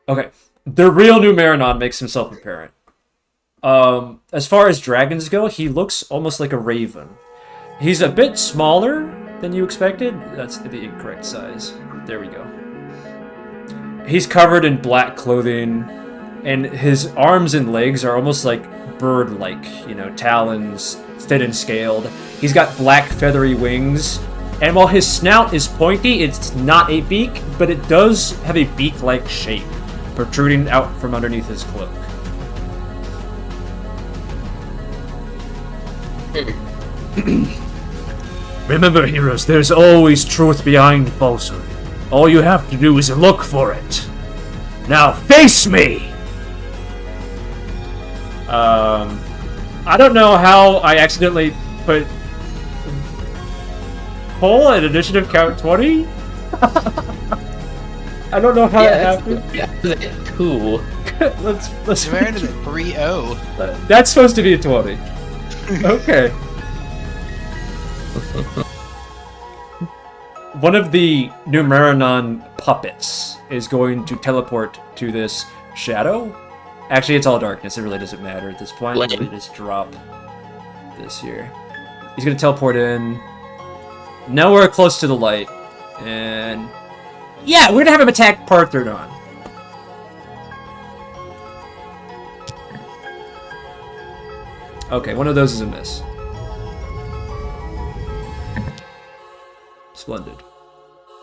Okay. The real Numerinaan makes himself apparent. As far as dragons go, he looks almost like a raven. He's a bit smaller than you expected. That's the incorrect size. There we go. He's covered in black clothing, and his arms and legs are almost like bird-like, talons, thin and scaled. He's got black feathery wings, and while his snout is pointy, it's not a beak, but it does have a beak-like shape, protruding out from underneath his cloak. Remember, heroes, there's always truth behind falsehood. All you have to do is look for it. Now face me! I don't know how I accidentally put Cole at initiative count 20? I don't know how that happened. That's 2. let's Numerinaan is at 3-0. That's supposed to be a 20. Okay. One of the Numerinaan puppets is going to teleport to this shadow. Actually, it's all darkness. It really doesn't matter at this point. Let me just drop this here. He's going to teleport in. Nowhere close to the light. And... yeah, we're going to have him attack Paarthurnon. Okay, one of those is a miss. Splendid.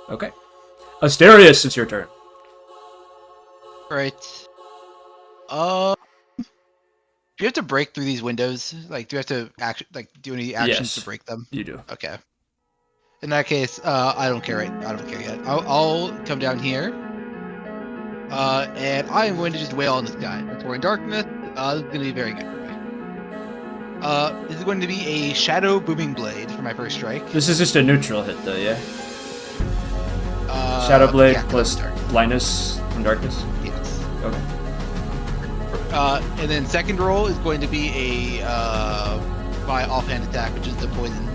Okay. Asterius, it's your turn. Right. Do you have to break through these windows? Like, do you have to do any actions Yes, to break them? You do. Okay. In that case, I don't care. I don't care yet. I'll come down here. And I am going to just wail on this guy. It's in darkness. This is going to be very good for me. This is going to be a Shadow Booming Blade for my first strike. This is just a neutral hit, though, yeah? Shadow Blade plus blindness from darkness? Yes. Okay. And then second roll is going to be a my offhand attack, which is the poison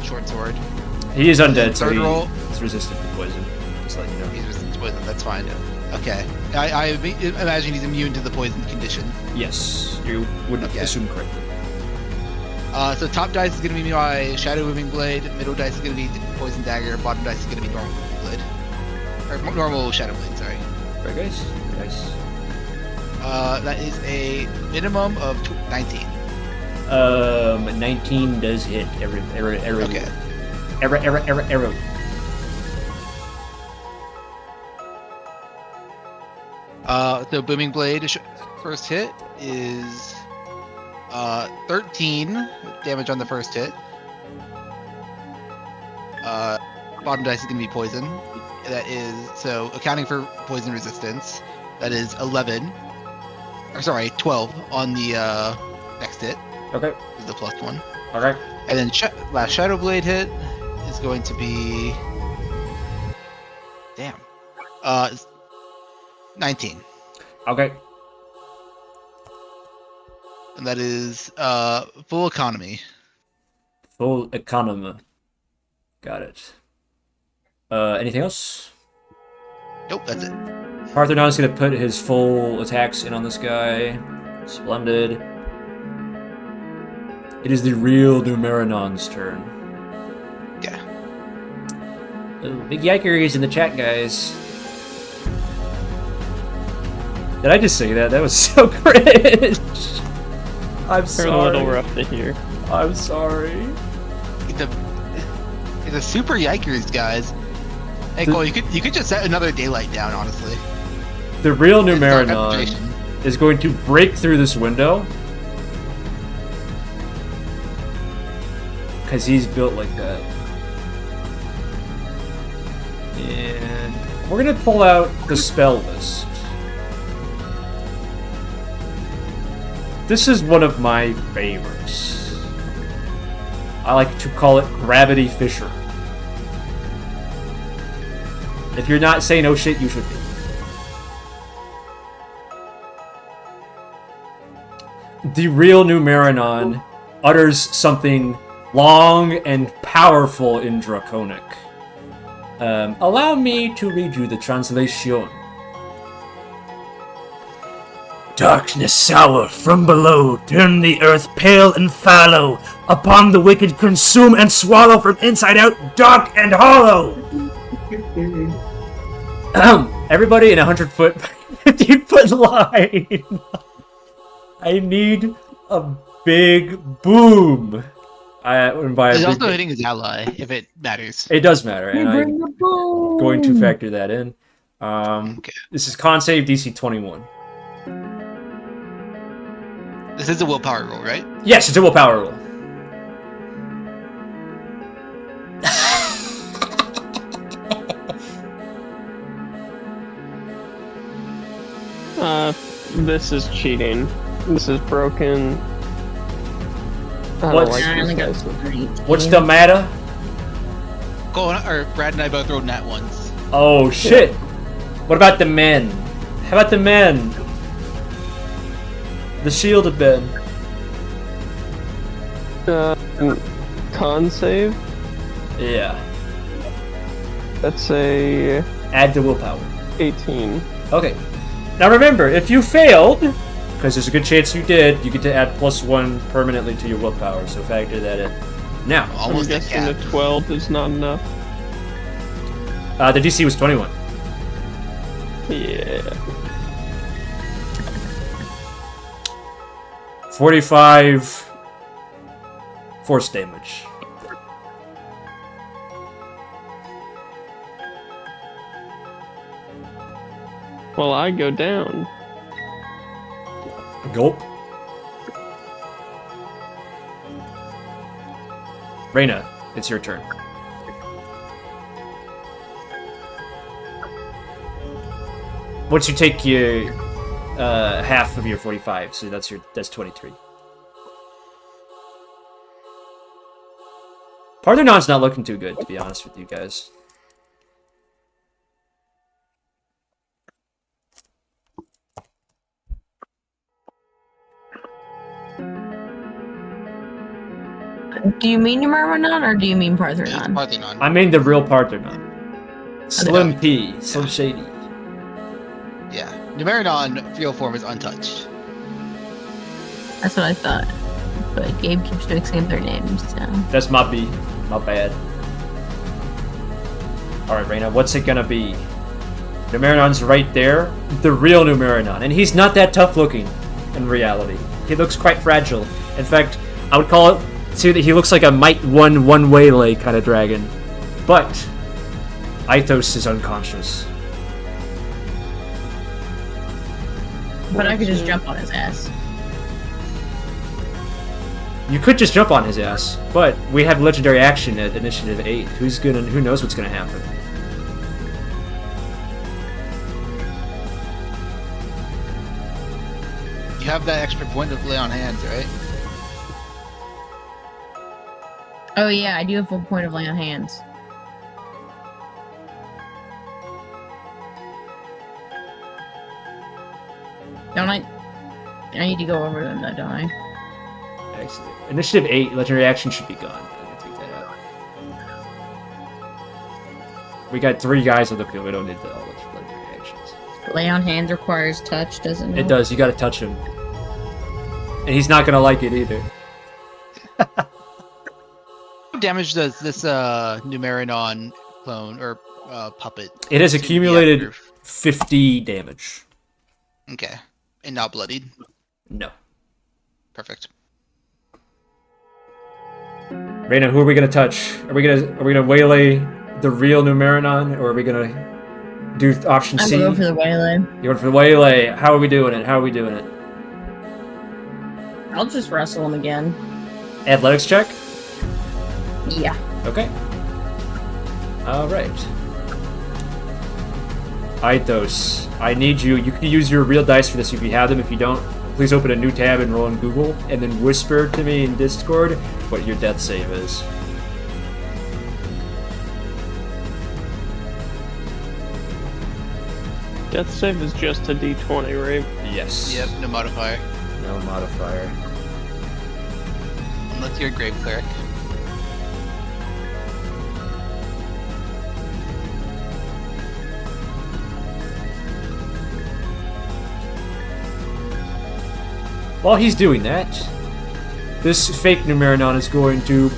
short sword. He is undead, so roll, he's resistant to poison. Just let you know. He's resistant to poison, that's fine. Yeah. Okay. I imagine he's immune to the poison condition. Yes, you would assume correctly. So top dice is going to be my Shadow Booming Blade, middle dice is going to be Poison Dagger, bottom dice is going to be normal Blade. Or normal Shadow Blade, sorry. Very nice. Very nice. That is a minimum of 19. 19 does hit every. Okay. Arrow. So Booming Blade first hit is 13 damage on the first hit. Bottom dice is going to be poison. That is, so accounting for poison resistance, that is 11. Or sorry, 12 on the next hit. Okay. Is the +1. Okay. And then last Shadow Blade hit is going to be... damn. 19. Okay. And that is full economy. Full economy. Got it. Anything else? Nope, that's it. Paarthurnon's gonna put his full attacks in on this guy. Splendid. It is the real Numerinaan's turn. Yeah. Oh, big yikers in the chat, guys. Did I just say that? That was so cringe. I'm sorry. They're a little rough to hear. I'm sorry. It's a super yikers, guys. Hey, Cole, you could just set another daylight down, honestly. The real Numerinaan is going to break through this window. Because he's built like that. And we're going to pull out the spell list. This is one of my favorites. I like to call it Gravity Fisher. If you're not saying oh shit, you should be. The real Numerinaan utters something long and powerful in Draconic. Allow me to read you the translation. Darkness sour from below, turn the earth pale and fallow. Upon the wicked consume and swallow from inside out, dark and hollow. Everybody in 100-foot, 50-foot line. I need a big boom. He's also hitting his ally, if it matters. It does matter, and I'm going to factor that in. Okay. This is con save DC 21. This is a willpower roll, right? Yes, it's a willpower roll. This is cheating. This is broken. I What's- don't I only like got this guy. 3. What's the matter? Brad and I both rolled nat ones. Oh shit! What about the men? How about the men? The shielded men. Con save? Yeah. That's a Add to willpower. 18. Okay. Now remember, if you failed, because there's a good chance you did, you get to add +1 permanently to your willpower, so factor that in. Now, Almost I'm a guessing cap. a 12 is not enough. the DC was 21. Yeah. 45 force damage. Well, I go down. Gulp. Reyna, it's your turn. Once you take your half of your 45, so that's 23. Paarthurnon's not looking too good, to be honest with you guys. Do you mean Numerinaan or do you mean Paarthurnon? Paarthurnon. I mean the real Paarthurnon. Slim P, Slim Shady. Yeah. Numerinaan real form is untouched. That's what I thought. But Gabe keeps mixing up their names, so. That's my B. My bad. Alright, Reyna, what's it gonna be? Numerinaan's right there. The real Numerinaan. And he's not that tough looking in reality. He looks quite fragile. In fact, I would call it too that he looks like a Might 1 waylay kind of dragon. But Mythos is unconscious. But I could just jump on his ass. You could just jump on his ass, but we have legendary action at initiative 8. Who knows what's gonna happen? You have that extra point of lay on hands, right? Oh yeah, I do have 1 point of lay on hands. Don't I? I need to go over them though, don't I? Excellent. Initiative 8, legendary action should be gone. I can take that out. We got 3 guys on the field. We don't need all legendary actions. Lay on hands requires touch, doesn't it? It does. You gotta touch him. And he's not gonna like it either. What damage does this Numerinaan clone or puppet? It has to the accumulated actor? 50 damage. Okay. And not bloodied. No. Perfect. Reyna, who are we gonna touch? Are we gonna waylay the real Numerinaan, or are we gonna do option I'm C? gonna go for the waylay. You're going for the waylay. How are we doing it? I'll just wrestle him again. Athletics check? Yeah. Okay. Alright. Mythos, I need you. You can use your real dice for this if you have them. If you don't, please open a new tab and roll in Google, and then whisper to me in Discord what your death save is. Death save is just a d20, right? Yes. Yep, no modifier. No modifier. Unless you're a Grave Cleric. While he's doing that, this fake Numerinaan is going to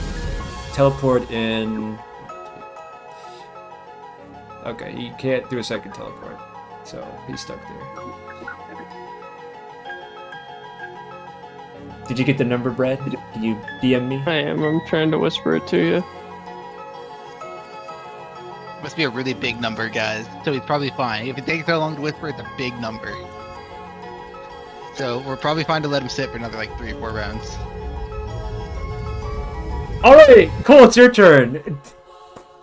teleport in. Okay, he can't do a second teleport, so he's stuck there. Did you get the number, Brad? Did you DM me? I am. I'm trying to whisper it to you. Must be a really big number, guys. So he's probably fine. If it takes so long to whisper, it's a big number. So we're probably fine to let him sit for another like 3 or 4 rounds. Alright, Cole, it's your turn.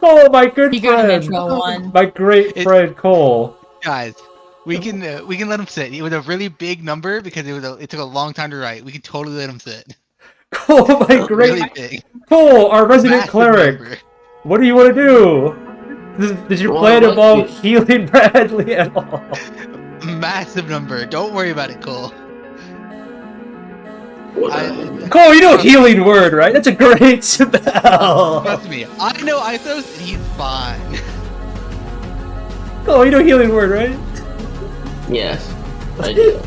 Cole, my good You got an friend. intro one. My great friend, Cole. Guys, we can let him sit. It was a really big number because it took a long time to write. We can totally let him sit. Cole, my great... Really big. Cole, our resident Massive cleric. number. What do you want to do? Did your plan involve healing Bradley at all? Massive number. Don't worry about it, Cole. Cole, you know healing word, right? That's a great spell. Trust me, I know Mythos and he's fine. Cole, you know healing word, right? Yes, I do.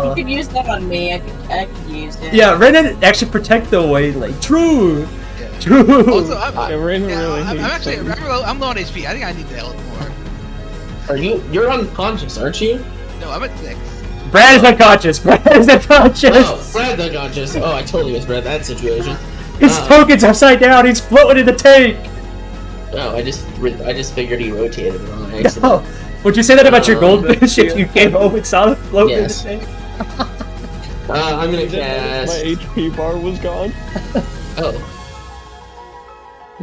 You could use that on me. I could use it. Yeah, Renan actually protect the way, like true. Yeah. True. Also, I'm low on HP. I think I need the health more. You're unconscious, aren't you? No, I'm at 6. Brad is unconscious. Brad is unconscious. Oh, Brad's unconscious. Oh, I totally misread that situation. His token's upside down. He's floating in the tank. Oh, I just figured he rotated it on No. accident. Would you say that about your Oh, goldfish if you came home and saw it floating Yes. in the tank? I'm gonna My cast. HP bar was gone. Oh.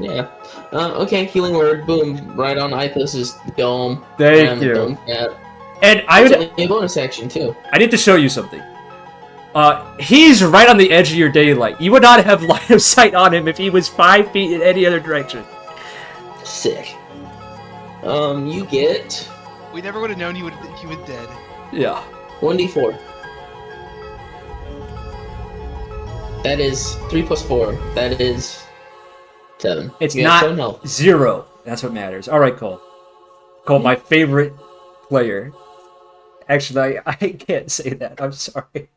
Yeah. Okay, healing word. Boom. Right on Mythos' dome. Thank you. Dome cap. And I It's would. only a bonus action too. I need to show you something. He's right on the edge of your daylight. You would not have line of sight on him if he was 5 feet in any other direction. Sick. You get We never would have known he was dead. Yeah. 1d4. That is 3 plus 4. That is 7. It's You have not 7 health. 0. That's what matters. All right, Cole. Cole, my favorite player. Actually, I can't say that. I'm sorry.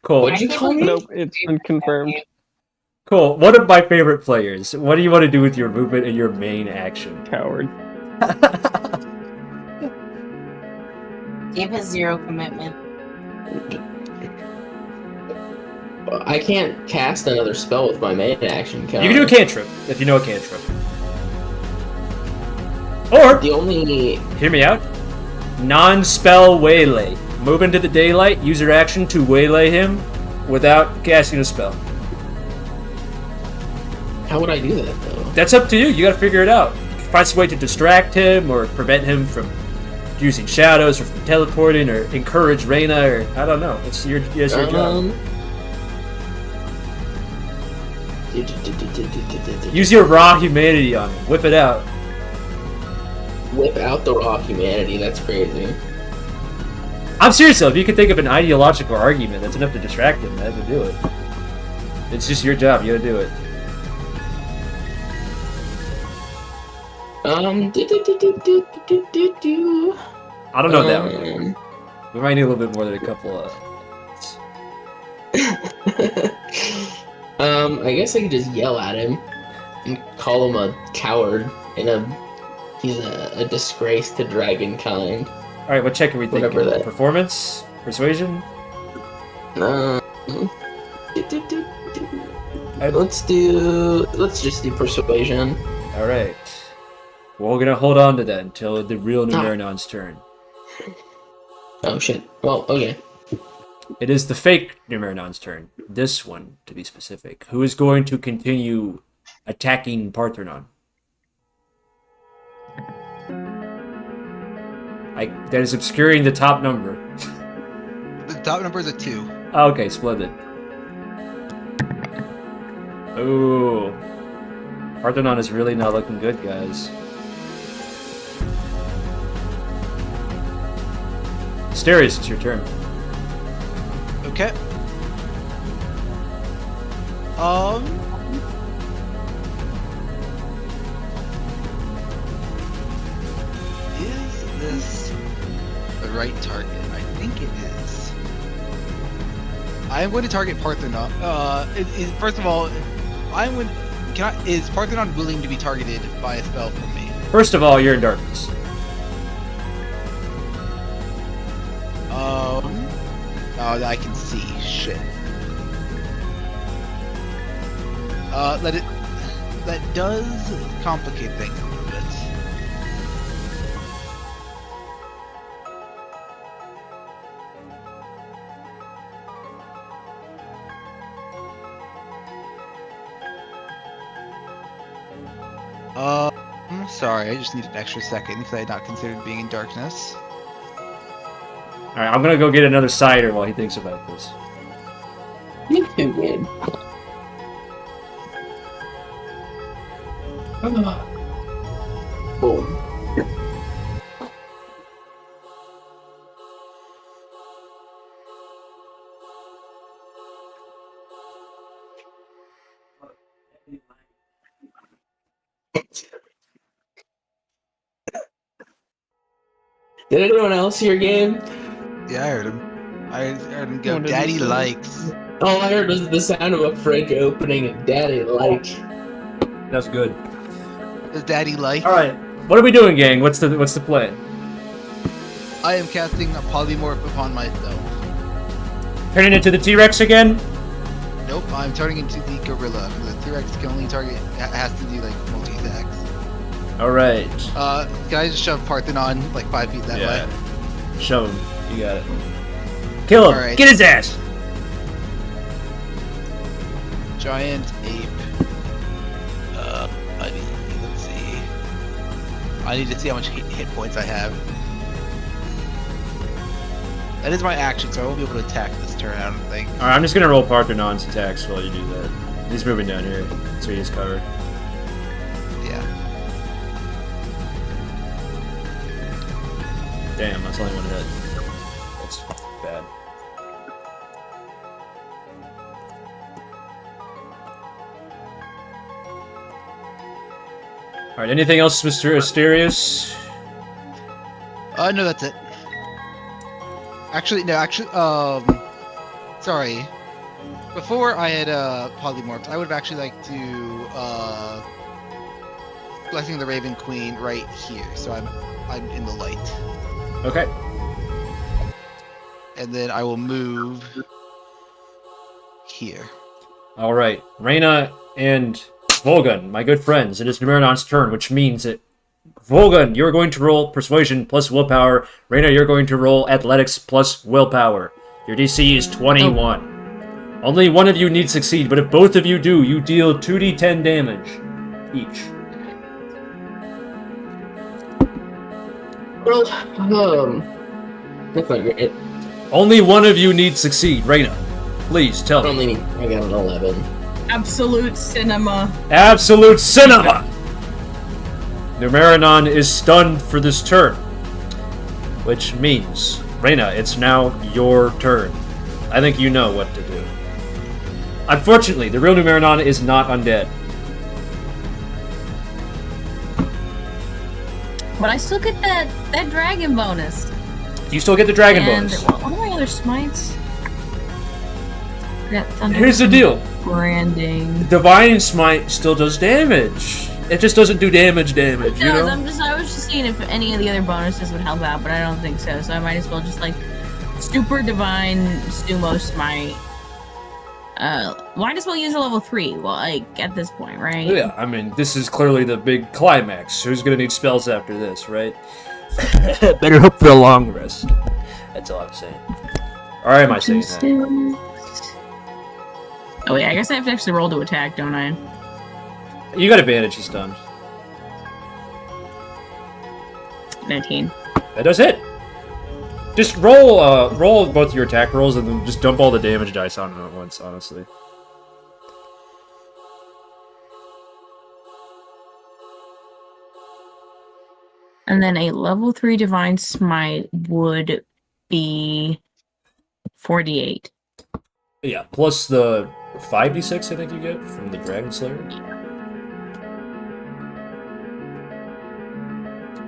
Cole. What'd you call me? Nope, it's been confirmed. Cole, one of my favorite players. What do you want to do with your movement and your main action? Coward. Gabe has 0 commitment. I can't cast another spell with my main action. Can You I? can do a cantrip, if you know a cantrip. Or, The only hear me out, non-spell waylay. Move into the daylight, use your action to waylay him without casting a spell. how would I do that though? That's up to you, you gotta figure it out. Find some way to distract him, or prevent him from using shadows, or from teleporting, or encourage Reyna, or I don't know. It's your job. Use your raw humanity on him. Whip it out. Whip out the raw humanity. That's crazy. I'm serious though, if you can think of an ideological argument that's enough to distract him, I would do it. It's just your job, you gotta do it. I I don't know that one. We might need a little bit more than a couple of... I guess I could just yell at him and call him a coward and he's a disgrace to dragonkind. Alright, what check are we thinking? Whatever that- Performance? Persuasion? Let's just do persuasion. Alright. We're gonna hold on to that until the real Numerinaan's turn. Oh shit. Well, okay. It is the fake Numerinaan's turn. This one, to be specific. Who is going to continue attacking Paarthurnon? That is obscuring the top number. The top number is a 2. Okay, splendid. Ooh. Paarthurnon is really not looking good, guys. Asterius, it's your turn. Okay. Is this the right target? I think it is. I am going to target Paarthurnon. First of all, is Paarthurnon willing to be targeted by a spell from me? First of all, you're in darkness. Oh, I can see. Shit. That does complicate things a little bit. I'm sorry, I just need an extra second because I had not considered being in darkness. Alright, I'm gonna go get another cider while he thinks about this. You too, man. Boom. Did anyone else hear game? Yeah, I heard him. I heard him go, What did he Daddy say? likes. All I heard was the sound of a fridge opening and Daddy like. That's good. Does Daddy like? Alright, what are we doing, gang? What's the plan? I am casting a polymorph upon myself. Turning into the T-Rex again? Nope, I'm turning into the gorilla. The T-Rex can only target, has to do like multi-attacks. Alright. Can I just shove Paarthurnon like 5 feet that way? Show him. You got it. Kill him! Alright. Get his ass! Giant ape. Let's see. I need to see how much hit points I have. That is my action, so I won't be able to attack this turn, I don't think. Alright, I'm just gonna roll Paarthurnon's attacks while you do that. He's moving down here, so he's covered. Yeah. Damn, that's only one hit. That's bad. Alright, anything else, Mr. Asterius? No, that's it. Actually, sorry. Before I had polymorphed, I would have actually liked to Blessing of the Raven Queen right here, so I'm in the light. Okay. And then I will move here. Alright, Reyna and Volgun, my good friends, it is Numerinan's turn, which means that Volgun, you're going to roll Persuasion plus Willpower. Reyna, you're going to roll Athletics plus Willpower. Your DC is 21. Only one of you needs succeed, but if both of you do, you deal 2d10 damage each. Well, that's not great. Only one of you needs succeed. Reyna, please tell me. I got an 11. Absolute cinema. Absolute cinema! Numerinaan is stunned for this turn. Which means, Reyna, it's now your turn. I think you know what to do. Unfortunately, the real Numerinaan is not undead. But I still get that dragon bonus. You still get the dragon And bonus. what are my other smites? Here's the deal. Branding. Divine Smite still does damage. It just doesn't do damage, you know? I was just seeing if any of the other bonuses would help out, but I don't think so. So I might as well just like Super Divine Sumo Smite. Might as well use a level 3. Well, like at this point, right? Yeah, I mean, this is clearly the big climax. Who's gonna need spells after this, right? Better hope for a long rest. That's all I'm saying. Or am I saying that? Oh wait, I guess I have to actually roll to attack, don't I? You got advantage, he's stunned. 19. That does hit. Just roll both your attack rolls and then just dump all the damage dice on them at once, honestly. And then a level 3 Divine Smite would be 48. Yeah, plus the 5d6 I think you get from the Dragon Slayer.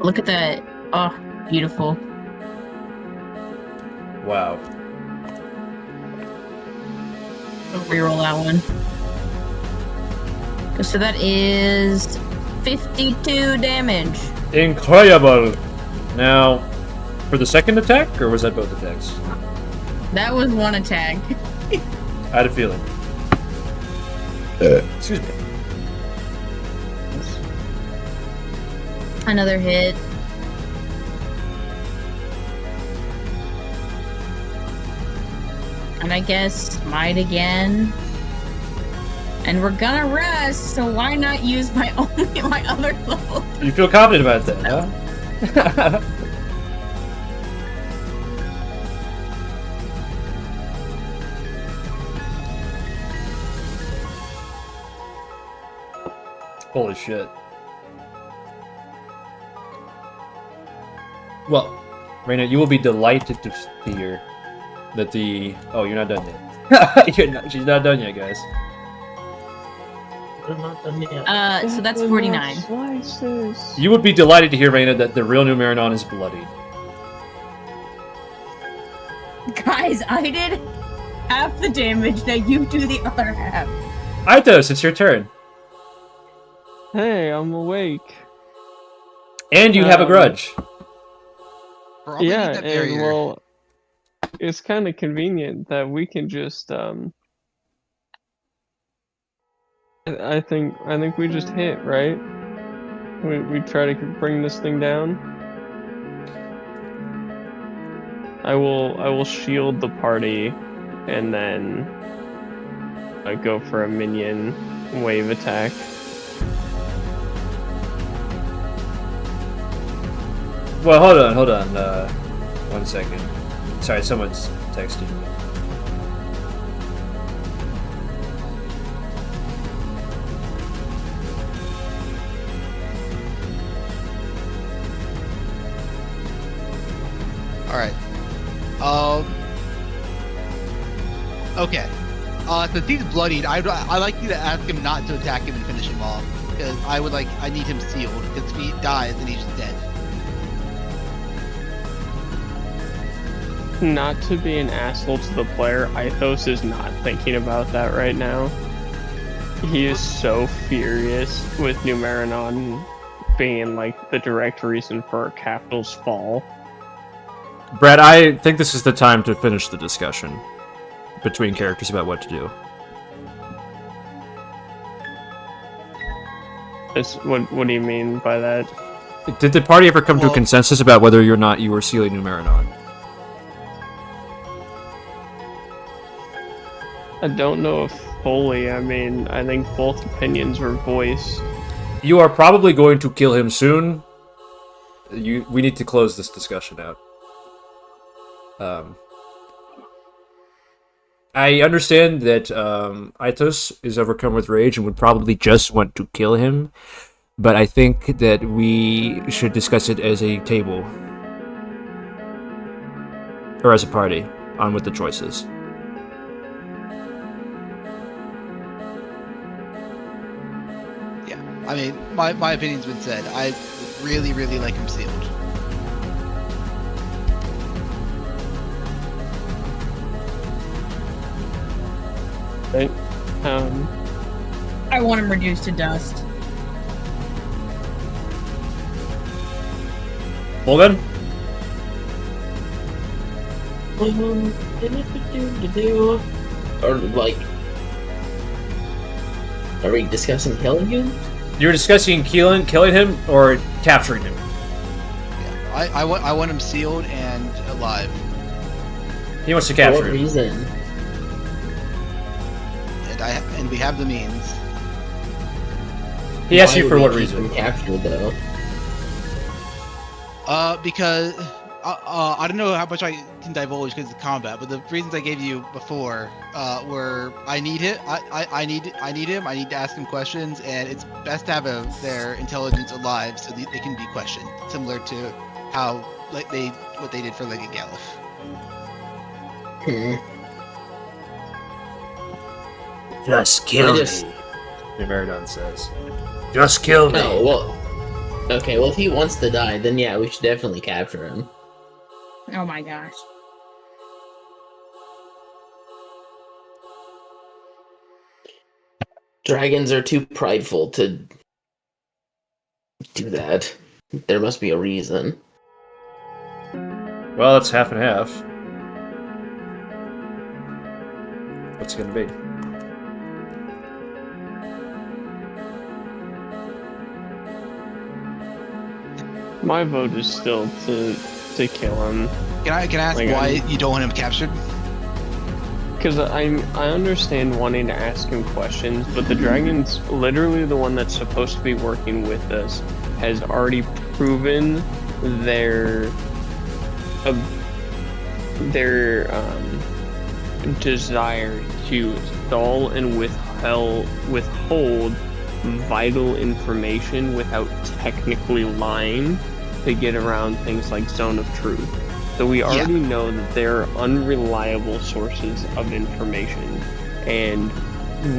Look at that. Oh, beautiful. Wow. I'll reroll that one. So that is 52 damage. Incredible! Now, for the second attack, or was that both attacks? That was one attack. I had a feeling. Excuse me. Another hit. And I guess smite again. And we're gonna rest, so why not use my other level? You feel confident about that, huh? Holy shit. Well, Raina, you will be delighted to hear that the... Oh, you're not done yet. She's not done yet, guys. I'm not done yet. So that's 49. Slices. You would be delighted to hear, Raina, that the real Numerinaan is bloodied. Guys, I did half the damage, now you do the other half. Mythos, it's your turn. Hey, I'm awake. And you have a grudge. Probably need Yeah, that and barrier. well, it's kind of convenient that we can just I think we just hit, right? We try to bring this thing down. I will shield the party, and then I go for a minion wave attack. Well, hold on. 1 second. Sorry, someone's texting me. Alright. Okay. Since he's bloodied, I'd like you to ask him not to attack him and finish him off. Because I need him sealed. Because if he dies, then he's just dead. Not to be an asshole to the player, Mythos is not thinking about that right now. He is so furious with Numerinaan being like the direct reason for Capital's fall. Brad, I think this is the time to finish the discussion between characters about what to do. What do you mean by that? Did the party ever come to a Well- consensus about whether or not you were sealing Numerinaan? I don't know if fully. I mean, I think both opinions were voiced. You are probably going to kill him soon. We need to close this discussion out. I understand that Mythos is overcome with rage and would probably just want to kill him, but I think that we should discuss it as a table. Or as a party, on what the choice is. Yeah. I mean, my opinion's been said. I would really, really like him sealed. Right? I want him reduced to dust. Volgun? Or like, are we discussing killing him? You're discussing killing him or capturing him. Yeah. I want him sealed and alive. He wants to For capture what him. reason? And we have the means. He asked Why you for would what we keep reason. him captured though? Because I don't know how much I can divulge because of combat, but the reasons I gave you before were I need it. I need him. I need to ask him questions, and it's best to have their intelligence alive so they can be questioned, similar to how what they did for Legate Galif. Hmm. Just kill I just- me. Numerinaan says. Just kill me. No, well. Okay, well, if he wants to die, then yeah, we should definitely capture him. Oh my gosh. Dragons are too prideful to do that. There must be a reason. Well, it's half and half. What's it gonna be? My vote is still to kill him. Can I ask Like, why you don't want him captured? Because I understand wanting to ask him questions, but the dragon's literally the one that's supposed to be working with us has already proven their desire to stall and withhold vital information without technically lying to get around things like zone of truth. So we already know that there are unreliable sources of information, and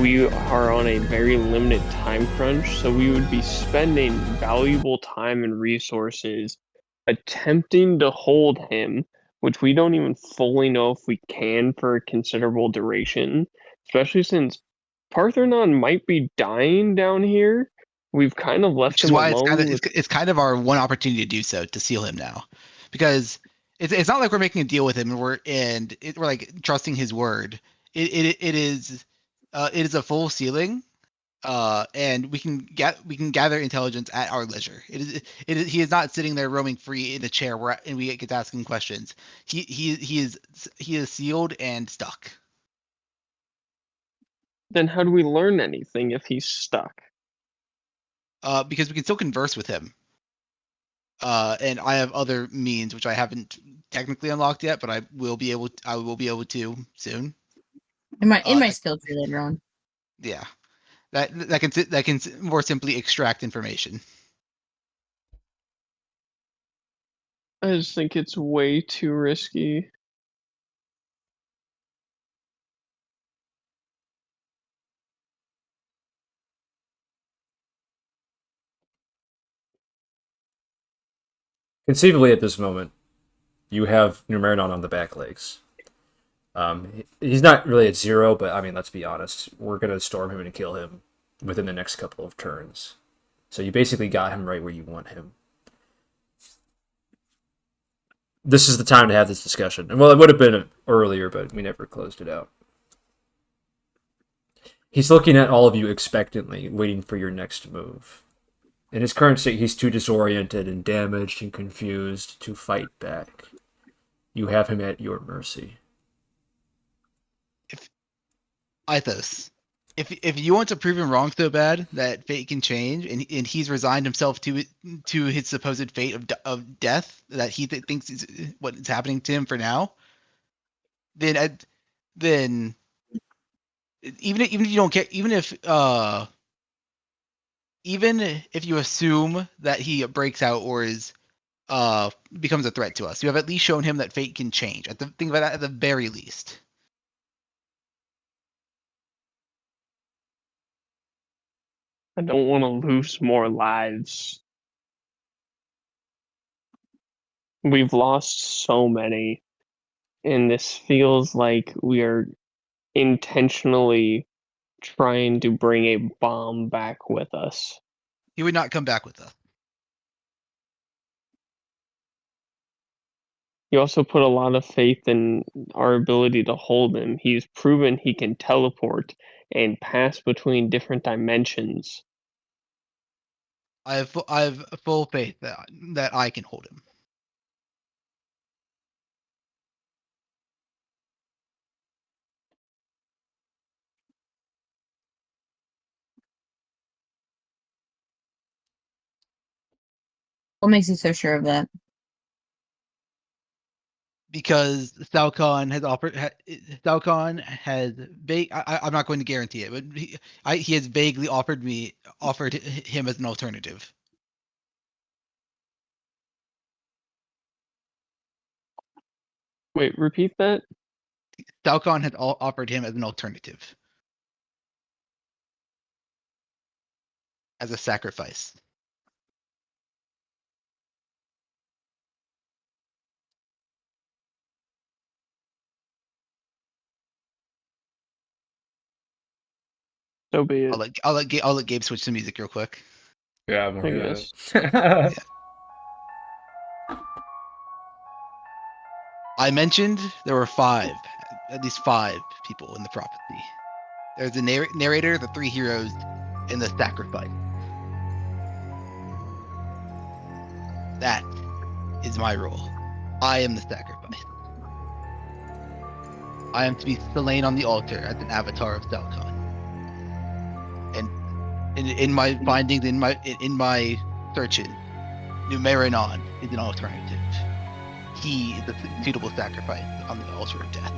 we are on a very limited time crunch, so we would be spending valuable time and resources attempting to hold him, which we don't even fully know if we can for a considerable duration, especially since Paarthurnon might be dying down here. We've kind of left Which is him why alone. it's kind of our one opportunity to do so, to seal him now, because it's not like we're making a deal with him and we're like trusting his word. It is a full sealing, and we can gather intelligence at our leisure. He is not sitting there roaming free in a chair and we get to asking questions. He is sealed and stuck. Then how do we learn anything if he's stuck? Because we can still converse with him. And I have other means which I haven't technically unlocked yet, but I will be able to soon. In my skill tree later on. Yeah, that can more simply extract information. I just think it's way too risky. Conceivably, at this moment, you have Numerinaan on the back legs. He's not really at 0, but I mean, let's be honest. We're going to storm him and kill him within the next couple of turns. So you basically got him right where you want him. This is the time to have this discussion. And well, it would have been earlier, but we never closed it out. He's looking at all of you expectantly, waiting for your next move. In his current state, he's too disoriented and damaged and confused to fight back. You have him at your mercy. If you want to prove him wrong so bad that fate can change, and he's resigned himself to his supposed fate of death that he thinks is what's happening to him for now, then even if you don't care, even if you assume that he breaks out or is becomes a threat to us, you have at least shown him that fate can change. Think about that at the very least. I don't want to lose more lives. We've lost so many, and this feels like we are intentionally trying to bring a bomb back with us. He would not come back with us. You also put a lot of faith in our ability to hold him. He's proven he can teleport and pass between different dimensions. I have full faith that I can hold him. What makes you so sure of that? Because Falcon has offered. Falcon has I'm not going to guarantee it, but he has vaguely offered him as an alternative. Wait, repeat that? Dalcon had offered him as an alternative, as a sacrifice. So be it. I'll let Gabe switch to music real quick. Yeah, I'm I okay guess. with it. I mentioned there were at least five people in the prophecy. There's the narrator, the three heroes, and the sacrifice. That is my role. I am the sacrifice. I am to be slain on the altar as an avatar of Dalcon. And in my findings, in my searching, Numerinaan is an alternative. He is a suitable sacrifice on the altar of death.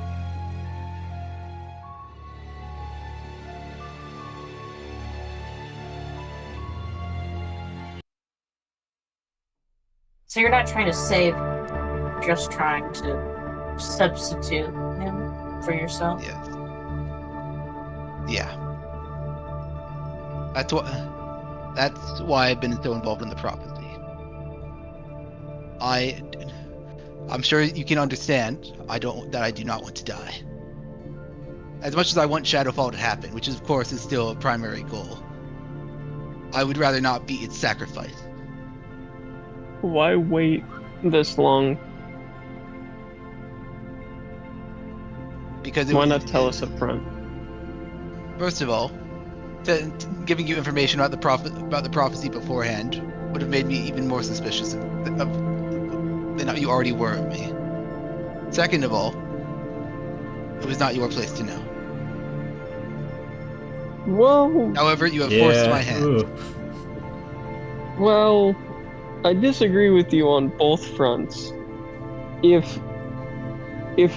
So you're not trying to save, just trying to substitute him for yourself? Yes. Yeah. That's why I've been so involved in the prophecy. I'm sure you can understand I do not want to die. As much as I want Shadowfall to happen, which of course is still a primary goal, I would rather not be its sacrifice. Why wait this long? Because Why not tell us up front? First of all, giving you information about the prophecy beforehand would have made me even more suspicious than you already were of me. Second of all, it was not your place to know. Well, However, you have forced my hand. Ooh. well, I disagree with you on both fronts. If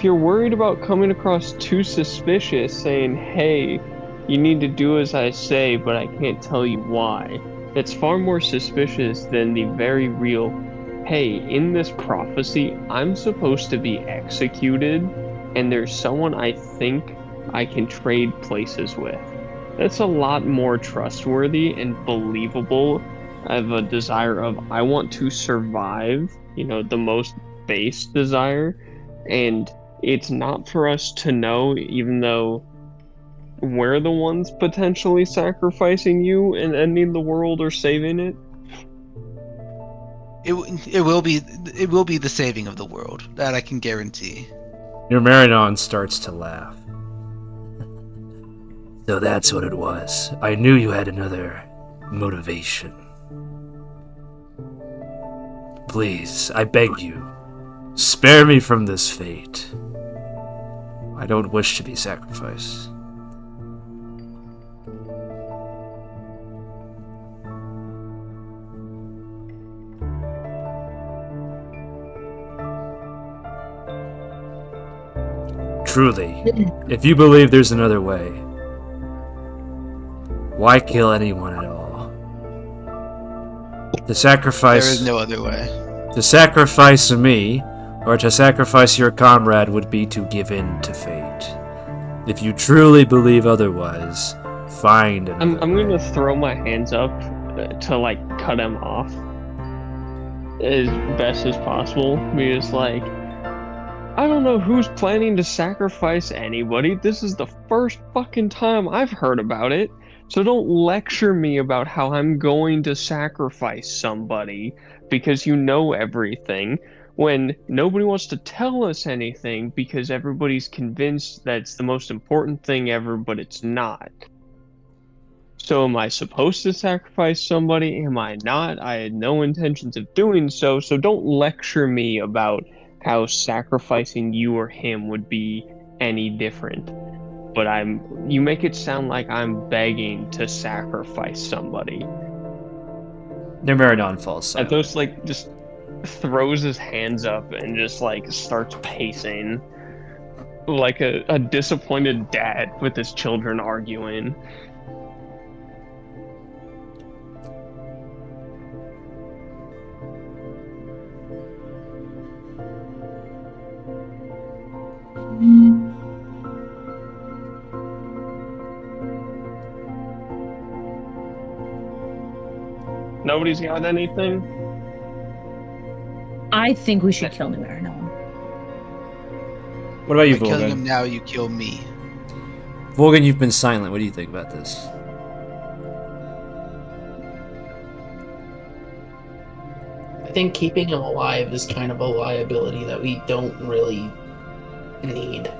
you're worried about coming across too suspicious, saying, hey, you need to do as I say, but I can't tell you why, that's far more suspicious than the very real, hey, in this prophecy, I'm supposed to be executed, and there's someone I think I can trade places with. That's a lot more trustworthy and believable of a desire of, I want to survive, the most base desire, and it's not for us to know, even though we're the ones potentially sacrificing you and ending the world or saving it. It will be the saving of the world. That I can guarantee. Numerinaan starts to laugh. So that's what it was. I knew you had another motivation. Please, I beg you, spare me from this fate. I don't wish to be sacrificed. Truly, if you believe there's another way, why kill anyone at all? To sacrifice... There is no other way. To sacrifice me, or to sacrifice your comrade, would be to give in to fate. If you truly believe otherwise, find another I'm way. gonna throw my hands up to, cut him off as best as possible, because, I don't know who's planning to sacrifice anybody. This is the first fucking time I've heard about it. So don't lecture me about how I'm going to sacrifice somebody because you know everything, when nobody wants to tell us anything because everybody's convinced that's the most important thing ever, but it's not. So am I supposed to sacrifice somebody? Am I not? I had no intentions of doing so, so don't lecture me about how sacrificing you or him would be any different. But you make it sound like I'm begging to sacrifice somebody. Numerinaan falls silent. Athos, just throws his hands up and just, starts pacing. Like a disappointed dad with his children arguing. Nobody's got anything? I think we should kill Numerinaan. What about you, By killing him Volgun? now, you kill me. Volgun, you've been silent. What do you think about this? I think keeping him alive is kind of a liability that we don't really need.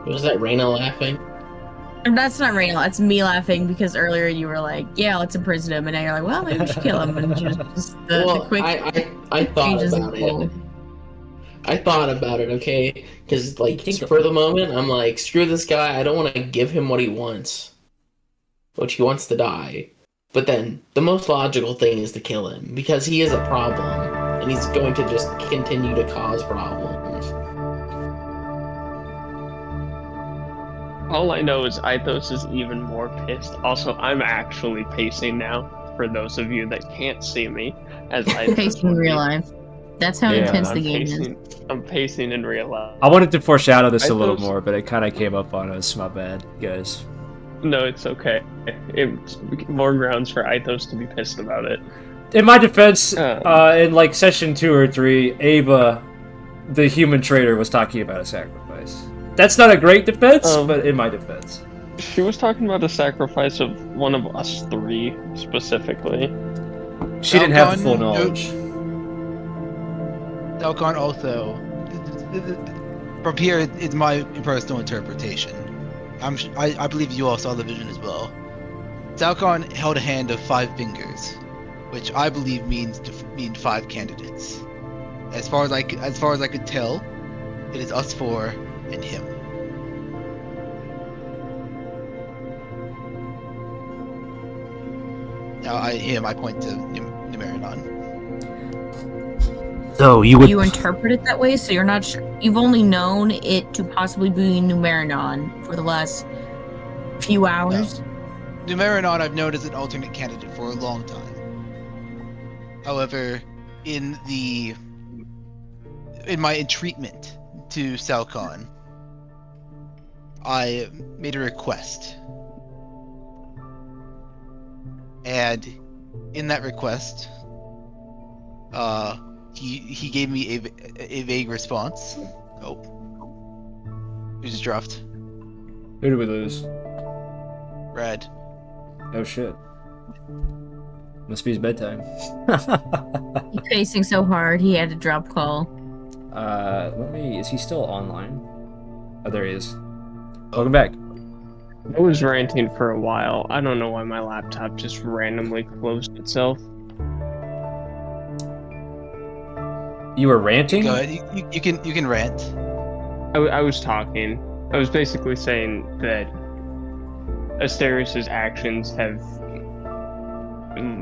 Was that Reyna laughing? And that's not real. That's me laughing because earlier you were like, "Yeah, let's imprison him," and now you're like, "Well, maybe we should kill him." And just the quick I thought changes about of goal. it. I thought about it, okay? Because, like, for the moment, I'm like, screw this guy. I don't want to give him what he wants. Which he wants to die. But then, the most logical thing is to kill him. Because he is a problem. And he's going to just continue to cause problems. All I know is Ithos is even more pissed. Also, I'm actually pacing now, for those of you that can't see me, as Ithos pacing in would real be. life. That's how Yeah, intense I'm the game pacing, I'm pacing in real life. I wanted to foreshadow this a little Ithos- more, but it kind of came up on us. My bad, guys. No, it's okay. It's more grounds for Ithos to be pissed about it. In my defense, Oh. in like session 2 or 3, Ava, the human trader, was talking about a sacrifice. That's not a great defense, but in my defense. She was talking about the sacrifice of one of us three, specifically. She didn't have the full Falcon, knowledge. Falcon also. From here, it's my personal interpretation. I believe you all saw the vision as well. Falcon held a hand of 5 fingers, which I believe means 5 candidates. As far as I could tell, it is us 4 and him. Now I point to Numerinaan. So you would. You interpret it that way, so you're not sure. You've only known it to possibly be Numerinaan for the last few hours. Numerinaan I've known as an alternate candidate for a long time. However, in my entreatment to Salcon, I made a request. And in that request, he gave me a vague response. Oh. Who just dropped? Who did we lose? Red. Oh shit. Must be his bedtime. He's pacing so hard, he had to drop call. Is he still online? Oh, there he is. Welcome back. I was ranting for a while. I don't know why my laptop just randomly closed itself. You were ranting? Go ahead. You can rant. I was talking. I was basically saying that Asterius' actions have,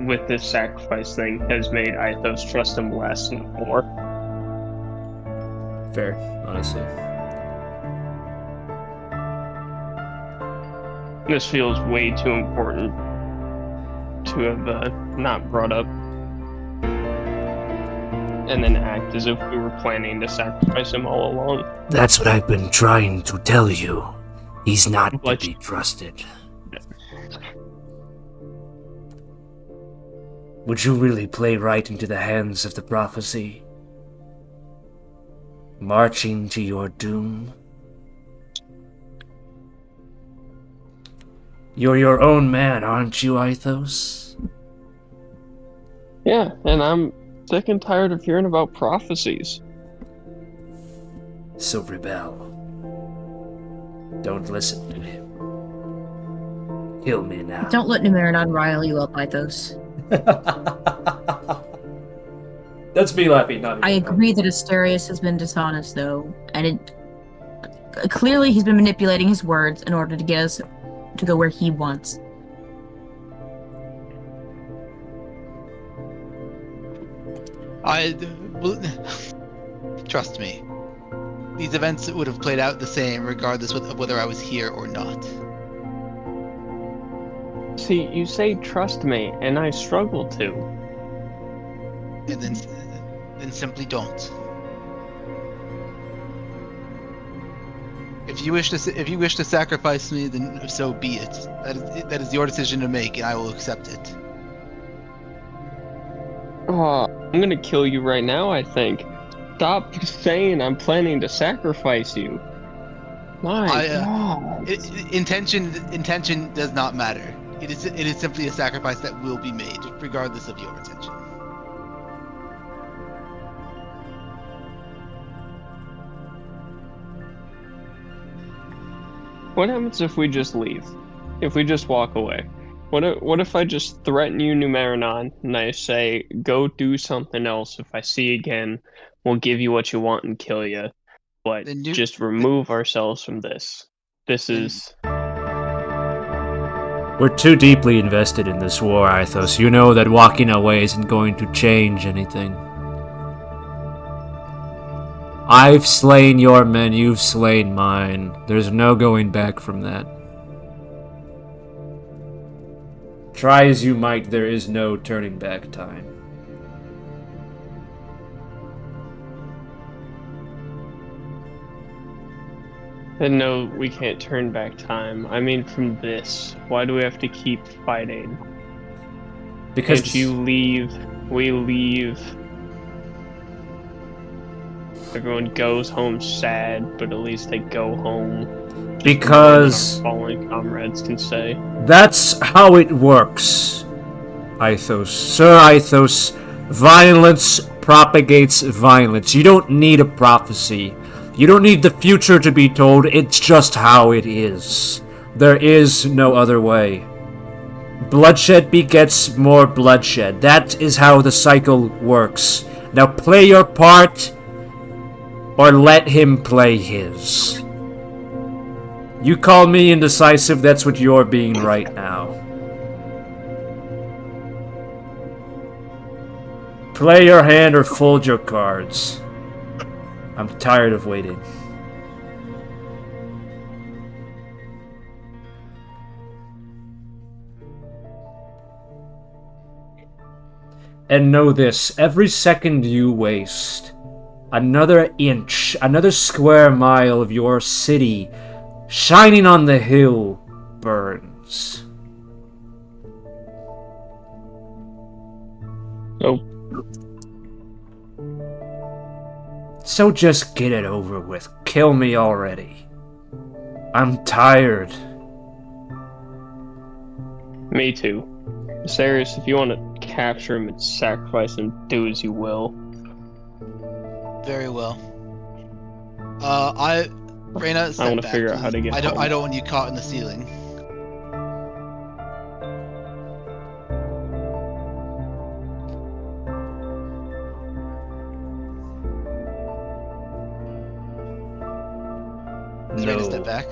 with this sacrifice thing, has made Ithos trust him less and more. Fair, honestly. This feels way too important to have not brought up. And then act as if we were planning to sacrifice him all along. That's what I've been trying to tell you. He's not to But- be trusted. Would you really play right into the hands of the prophecy? Marching to your doom? You're your own man, aren't you, Ithos? Yeah, and I'm sick and tired of hearing about prophecies. So rebel. Don't listen to him. Kill me now. Don't let Numerinaan rile you up, Mythos. That's me laughing, not I agree that Asterius has been dishonest, though, and clearly he's been manipulating his words in order to get us to go where he wants. Trust me. These events would have played out the same regardless of whether I was here or not. See, you say trust me, and I struggle to. And then simply don't. If you wish to sacrifice me, then so be it. That is your decision to make, and I will accept it. Oh, I'm gonna kill you right now, I think. Stop saying I'm planning to sacrifice you. My God. Intention does not matter. It is simply a sacrifice that will be made, regardless of your intention. What happens if we just leave? If we just walk away? What if I just threaten you, Numerinaan, and I say, go do something else. If I see you again, we'll give you what you want and kill you. But just remove ourselves from this. This is... We're too deeply invested in this war, Mythos. You know that walking away isn't going to change anything. I've slain your men, you've slain mine. There's no going back from that. Try as you might, there is no turning back time. And no, we can't turn back time. I mean, from this, why do we have to keep fighting? Because if you leave, we leave. Everyone goes home sad, but at least they go home. Because our fallen comrades can say. That's how it works, Mythos. Sir Mythos, violence propagates violence. You don't need a prophecy. You don't need the future to be told. It's just how it is. There is no other way. Bloodshed begets more bloodshed. That is how the cycle works. Now play your part, or let him play his. You call me indecisive, that's what you're being right now. Play your hand or fold your cards. I'm tired of waiting. And know this, every second you waste, another inch, another square mile of your city shining on the hill burns. Oh. So just get it over with. Kill me already. I'm tired. Me too. Asterius, if you want to capture him and sacrifice him, do as you will. Very well. Reyna, I want to figure out how to get home. I don't want you caught in the ceiling. Is Reyna step back?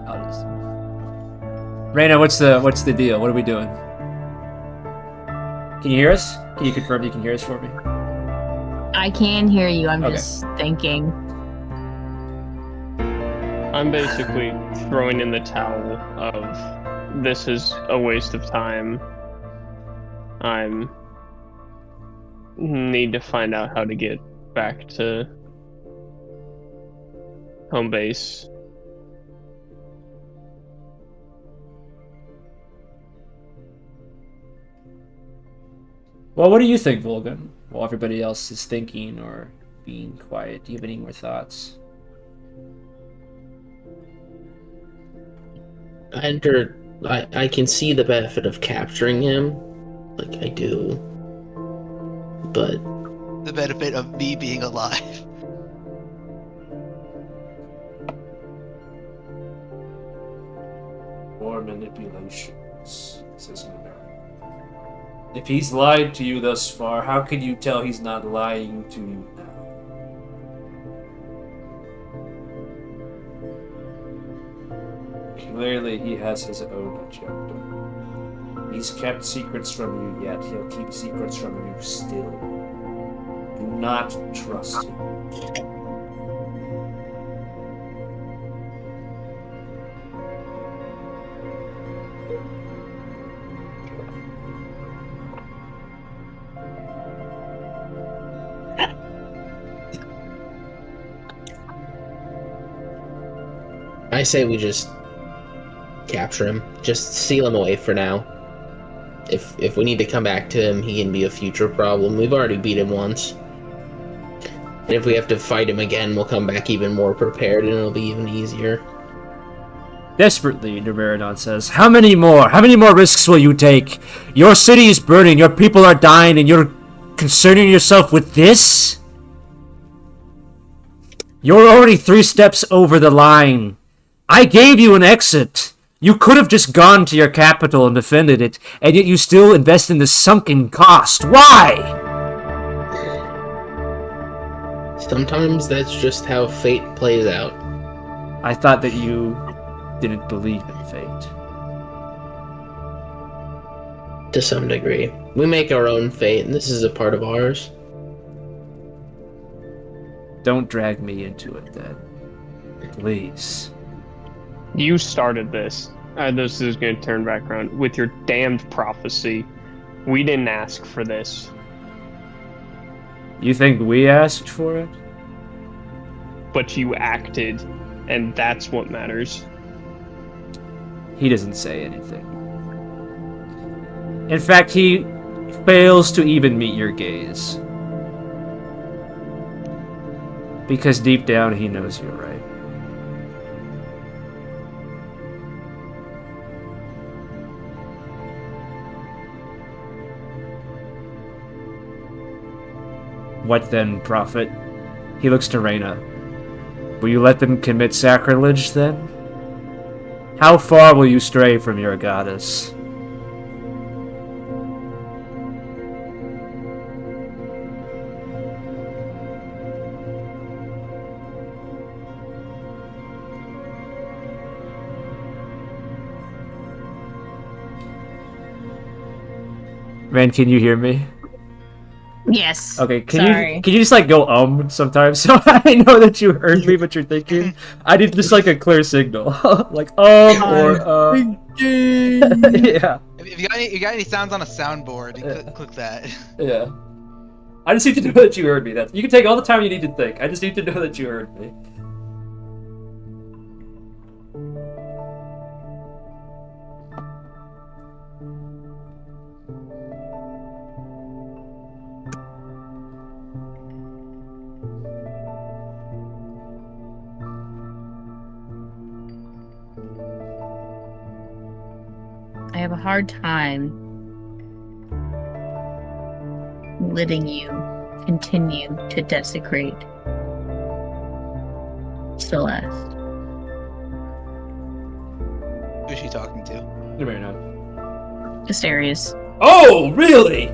I'll just... Reyna, what's the deal? What are we doing? Can you hear us? Can you confirm you can hear us for me? I can hear you. I'm Okay. just thinking. I'm basically throwing in the towel of this is a waste of time. I'm need to find out how to get back to home base. Well, what do you think, Volgun? While everybody else is thinking or being quiet, do you have any more thoughts? I can see the benefit of capturing him, like I do, but The benefit of me being alive. Or manipulations, says Numerinaan. If he's lied to you thus far, how can you tell he's not lying to you now? Clearly, he has his own agenda. He's kept secrets from you yet. He'll keep secrets from you still. Do not trust him. I say we just capture him. Just seal him away for now. If we need to come back to him, he can be a future problem. We've already beat him once. And if we have to fight him again, we'll come back even more prepared and it'll be even easier. Desperately, Numerinaan says, How many more? How many more risks will you take? Your city is burning, your people are dying, and you're concerning yourself with this? You're already 3 steps over the line. I gave you an exit. You could have just gone to your capital and defended it, and yet you still invest in the sunken cost. Why? Sometimes that's just how fate plays out. I thought that you didn't believe in fate. To some degree. We make our own fate, and this is a part of ours. Don't drag me into it, then. Please. You started this. This is going to turn back around with your damned prophecy. We didn't ask for this. You think we asked for it? But you acted, and that's what matters. He doesn't say anything. In fact, he fails to even meet your gaze. Because deep down, he knows you're right. What then, Prophet? He looks to Reyna. Will you let them commit sacrilege, then? How far will you stray from your goddess? Man, can you hear me? Yes. Okay, Sorry. can you just like go sometimes so I know that you heard me but you're thinking? I need just like a clear signal. Like or yeah. If you got any sounds on a soundboard, you click that. Yeah. I just need to know that you heard me. That you can take all the time you need to think. I just need to know that you heard me. I have a hard time letting you continue to desecrate Celeste. Who's she talking to? Numerinaan. Asterius. Oh, really?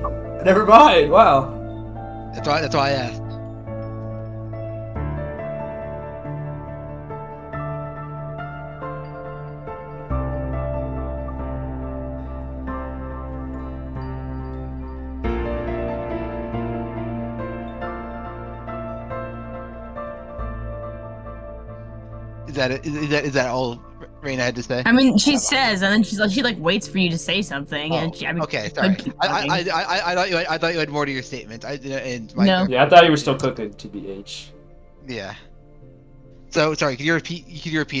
Never mind. Wow. That's why I asked. Is that all Reyna had to say? I mean, she says, and then she like waits for you to say something. Oh, And she, I mean, okay, sorry. keep I thought you had more to your statement. No. Yeah, I thought you were still cooking, TBH. Yeah. So sorry. Could you repeat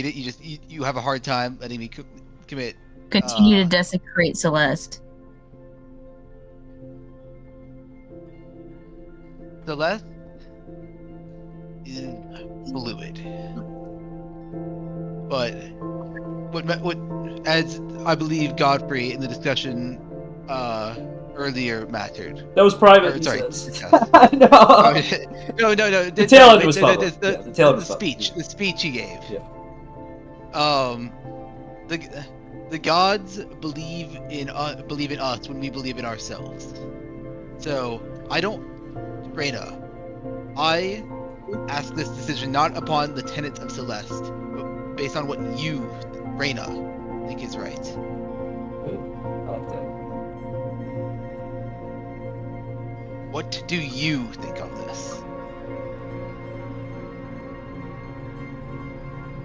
it? You have a hard time letting me commit. Continue to desecrate Celeste. Celeste is fluid, but what as I believe Godfrey in the discussion earlier mattered. That was private. Sorry. No. No. The tail end was public. The tail end was speech. The speech he gave. Yeah. The gods believe in us when we believe in ourselves. So Reyna, I ask this decision not upon the tenets of Celeste, but based on what you, Reyna, think is right. I like that. What do you think of this?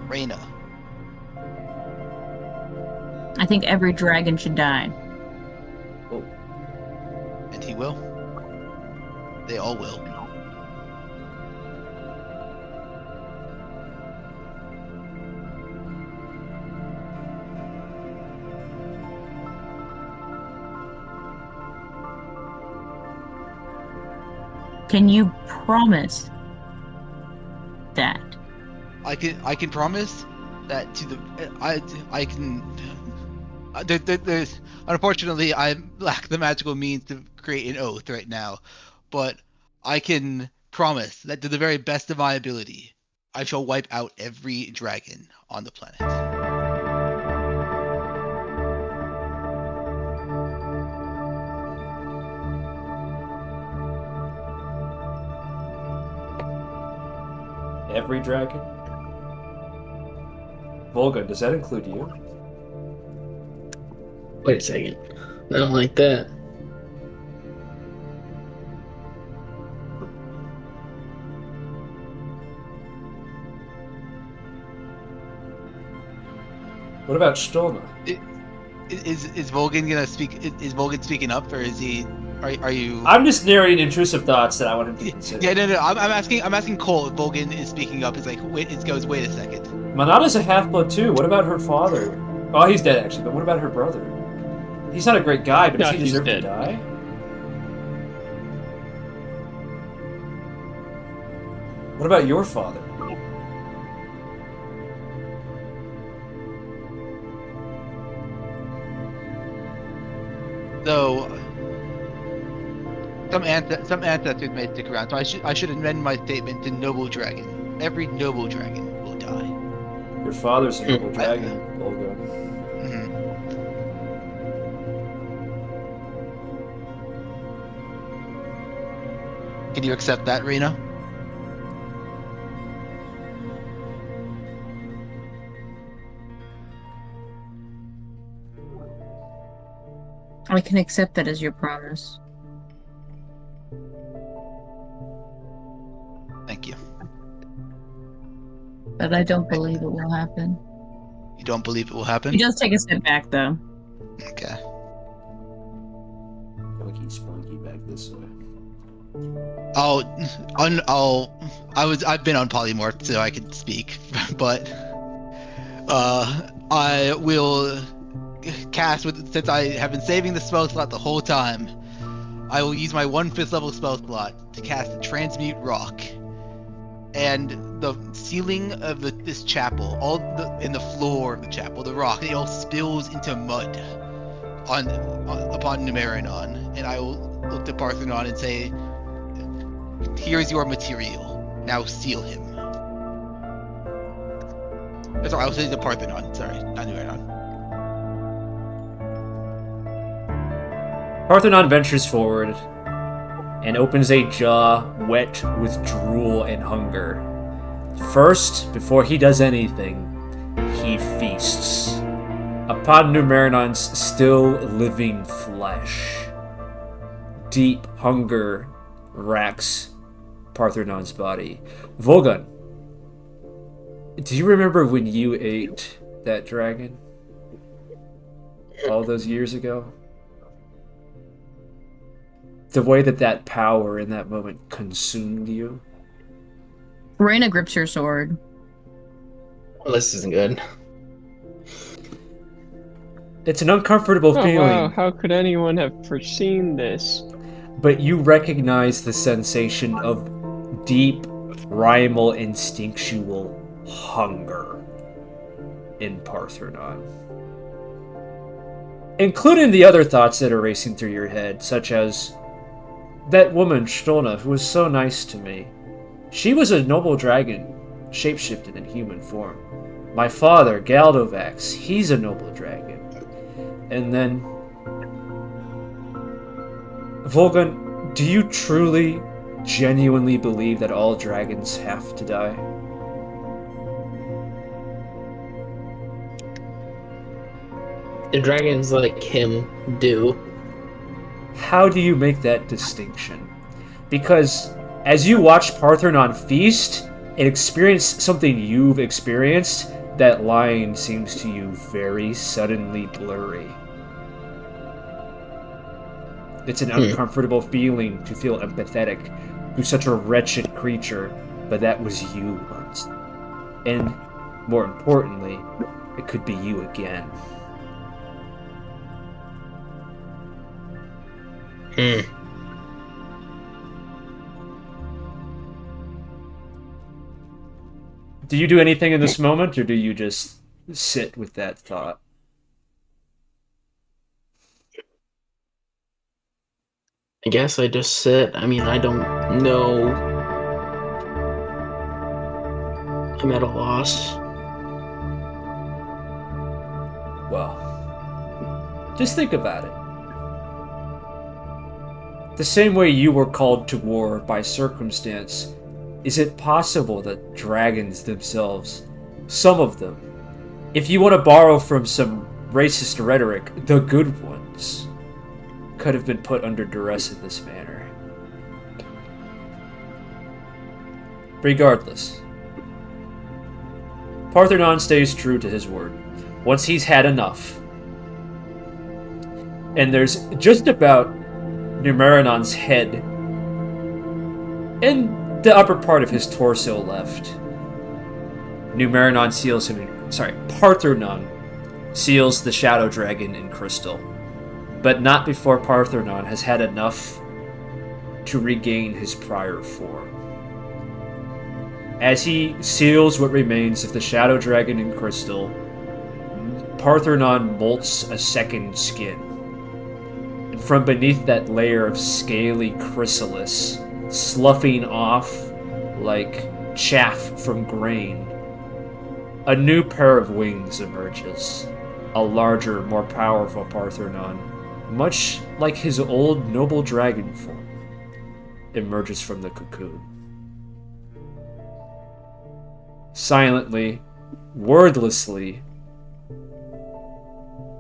Reyna. I think every dragon should die. Oh. And he will. They all will. Can you promise that? I can promise that to the I can. There's unfortunately I lack the magical means to create an oath right now, but I can promise that to the very best of my ability, I shall wipe out every dragon on the planet. Every dragon? Volgun, does that include you? Wait a second. I don't like that. What about Stolna? Is Volgun gonna speak? Is Volgun speaking up, or is he? Are you? I'm just narrating intrusive thoughts that I want him to consider. Yeah, no. I'm asking Cole if Volgun is speaking up. It's like wait a second. Manada's a half-blood too. What about her father? Oh, he's dead actually, but what about her brother? He's not a great guy, but does he deserve to die? What about your father? So some ancestors may stick around, so I should amend my statement to noble dragon. Every noble dragon will die. Your father's a noble dragon, Volgun. Mm-hmm. Can you accept that, Rena? I can accept that as your promise. Thank you. But I don't believe it will happen. You don't believe it will happen? He does take a step back, though. Okay. Spunky, spunky back this way. I've been on polymorph so I can speak, but I will cast since I have been saving the spell slot the whole time. I will use my 1/5 level spell slot to cast Transmute Rock, and the ceiling of this chapel, in the floor of the chapel, the rock, it all spills into mud upon Numerinaan, and I will look to Paarthurnon and say, "Here's your material. Now seal him." Sorry, I was saying to Paarthurnon. Sorry, not Numerinaan. Paarthurnon ventures forward and opens a jaw wet with drool and hunger. First, before he does anything, he feasts upon Numerinaan's still living flesh. Deep hunger racks Paarthurnon's body. Volgun, do you remember when you ate that dragon? All those years ago? The way that power in that moment consumed you? Reyna grips her sword. Well, this isn't good. It's an uncomfortable feeling. Wow, how could anyone have foreseen this? But you recognize the sensation of deep, primal, instinctual hunger in Paarthurnon. Including the other thoughts that are racing through your head, such as that woman, Stolna, who was so nice to me. She was a noble dragon, shapeshifted in human form. My father, Galdovax, he's a noble dragon. And then... Volgun, do you truly, genuinely believe that all dragons have to die? The dragons like him do. How do you make that distinction? Because as you watch Paarthurnon feast and experience something you've experienced, that line seems to you very suddenly blurry. It's an uncomfortable feeling to feel empathetic to such a wretched creature, but that was you once. And, more importantly, it could be you again. Do you do anything in this moment, or do you just sit with that thought? I guess I just sit. I mean, I don't know. I'm at a loss. Well, just think about it. The same way you were called to war by circumstance, is it possible that dragons themselves, some of them, if you want to borrow from some racist rhetoric, the good ones, could have been put under duress in this manner? Regardless, Paarthurnon stays true to his word. Once he's had enough, and there's just about Numerinan's head and the upper part of his torso left, Paarthurnon seals the Shadow Dragon in crystal, but not before Paarthurnon has had enough to regain his prior form. As he seals what remains of the Shadow Dragon in crystal, Paarthurnon molts a second skin. And from beneath that layer of scaly chrysalis, sloughing off like chaff from grain, a new pair of wings emerges. A larger, more powerful Paarthurnon, much like his old noble dragon form, emerges from the cocoon. Silently, wordlessly,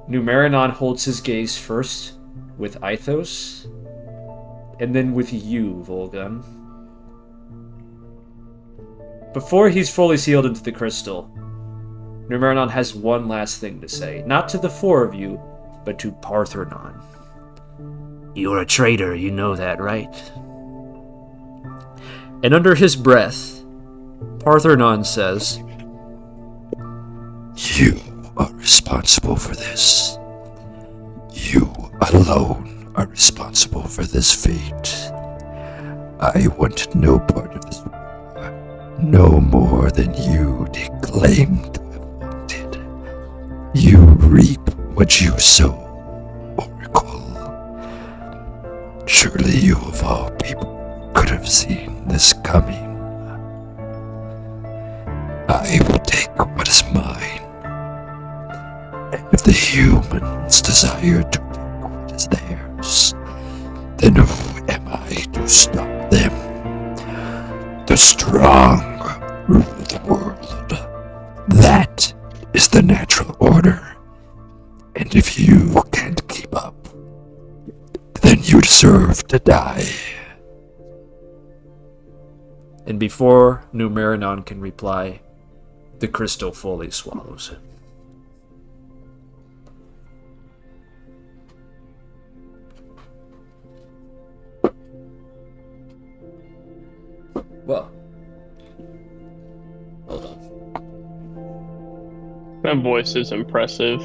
Numerinaan holds his gaze first with Mythos, and then with you, Volgun. Before he's fully sealed into the crystal, Numerinaan has one last thing to say, not to the four of you, but to Paarthurnon. You're a traitor, you know that, right? And under his breath, Paarthurnon says, You are responsible for this. You alone are responsible for this fate. I want no part of this war, no more than you claim to have wanted. You reap what you sow, Oracle. Surely you of all people could have seen this coming. I will take what is mine. And if the humans desire to take what is theirs, then who am I to stop them? The strong rule the world. That is the natural order. And if you can't keep up, then you deserve to die. and before Numerinaan can reply, the crystal fully swallows him. Well, hold on. That voice is impressive.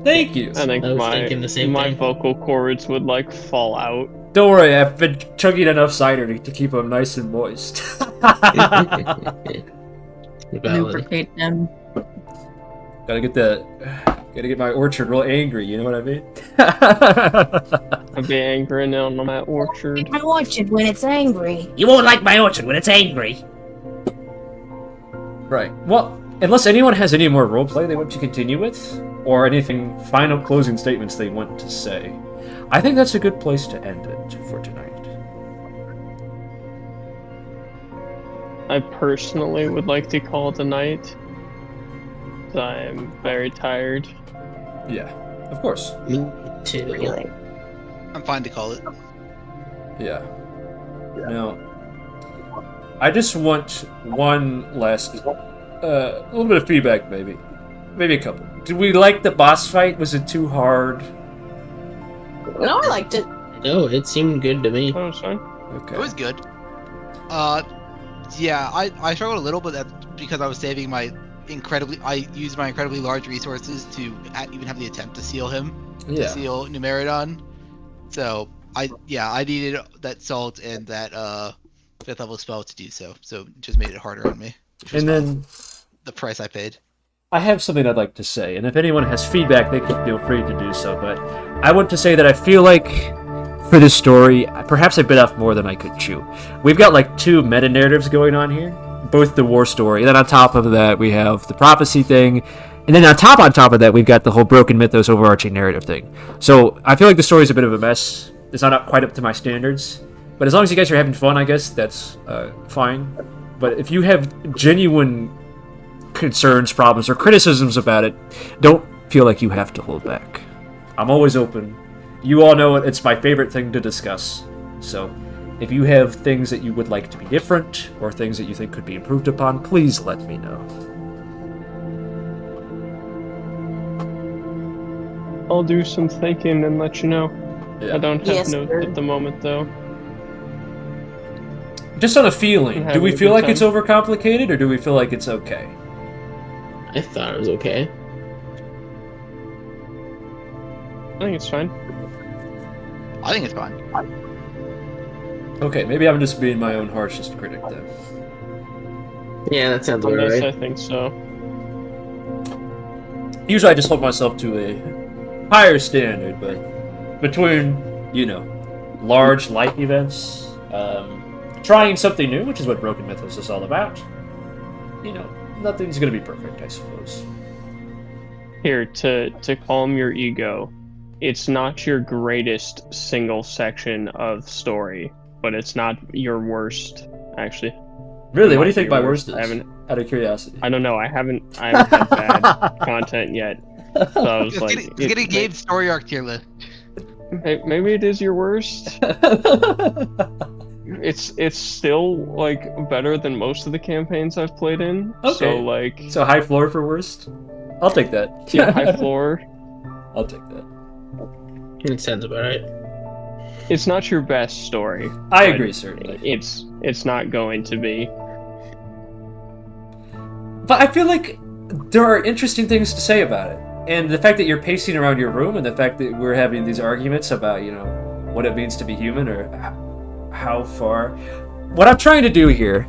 Thank you. I think I was thinking the same my thing. vocal cords would like fall out. Don't worry, I've been chugging enough cider to keep them nice and moist. Valid. Lubricate them. Gotta get my orchard real angry, you know what I mean? I'd be angry now on my orchard. My orchard when it's angry. You won't like my orchard when it's angry. Right. Well, unless anyone has any more roleplay they want to continue with, or anything final closing statements they want to say, I think that's a good place to end it for tonight. I personally would like to call it a night. I'm very tired. Yeah, of course. Me too. Really? I'm fine to call it. Yeah. Now, I just want one last, a little bit of feedback, maybe a couple. Did we like the boss fight? Was it too hard? No, I liked it. No, it seemed good to me. Oh, sorry. Okay. It was good. Yeah, I struggled a little, but that's because I was saving I used my incredibly large resources to even have the attempt to seal him. To Yeah. seal Numerinaan. So I needed that salt and that 5th level spell to do so. So it just made it harder on me. which was And fine. then, the price I paid. I have something I'd like to say, and if anyone has feedback, they can feel free to do so, but I want to say that I feel like, for this story, perhaps I bit off more than I could chew. We've got, like, 2 meta-narratives going on here, both the war story, and then on top of that, we have the prophecy thing, and then on top of that, we've got the whole broken mythos overarching narrative thing. So, I feel like the story's a bit of a mess. It's not quite up to my standards, but as long as you guys are having fun, I guess, that's fine. But if you have genuine concerns, problems, or criticisms about it, don't feel like you have to hold back. I'm always open. You all know it's my favorite thing to discuss. So, if you have things that you would like to be different, or things that you think could be improved upon, please let me know. I'll do some thinking and let you know. Yeah. I don't have Yes, notes sir. at the moment, though. Just on a feeling, I'm do we having a feel good like it's time. overcomplicated, or do we feel like it's okay? I thought it was okay. I think it's fine. I think it's fine. Okay, maybe I'm just being my own harshest critic then. Yeah, that sounds On about this, right. I think so. Usually I just hold myself to a higher standard, but between, large life events, trying something new, which is what Broken Mythos is all about, nothing's gonna be perfect, I suppose. Here, to calm your ego, it's not your greatest single section of story, but it's not your worst, actually. Really, what do Might you think be my worse. worst is? I haven't Out of curiosity. I don't know. I haven't had bad content yet. So I was It's like, getting Gabe's story arc tier list. maybe it is your worst. It's still like better than most of the campaigns I've played in. Okay. So like, So high floor for worst? I'll take that. yeah, high floor. I'll take that. It sounds about right. It's not your best story. I but agree, certainly. It's not going to be. But I feel like there are interesting things to say about it. And the fact that you're pacing around your room, and the fact that we're having these arguments about, what it means to be human, or how far. What I'm trying to do here,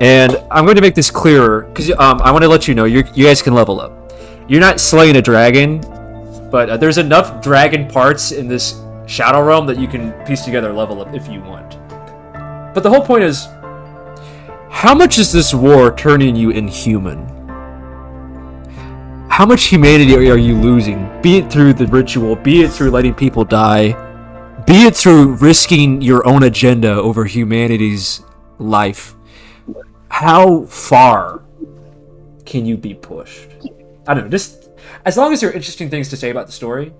and I'm going to make this clearer, because I want to let you know, you guys can level up. You're not slaying a dragon, but there's enough dragon parts in this Shadow Realm that you can piece together a level up if you want. But the whole point is, how much is this war turning you inhuman? How much humanity are you losing? Be it through the ritual, be it through letting people die, be it through risking your own agenda over humanity's life. How far can you be pushed? I don't know, just as long as there are interesting things to say about the story,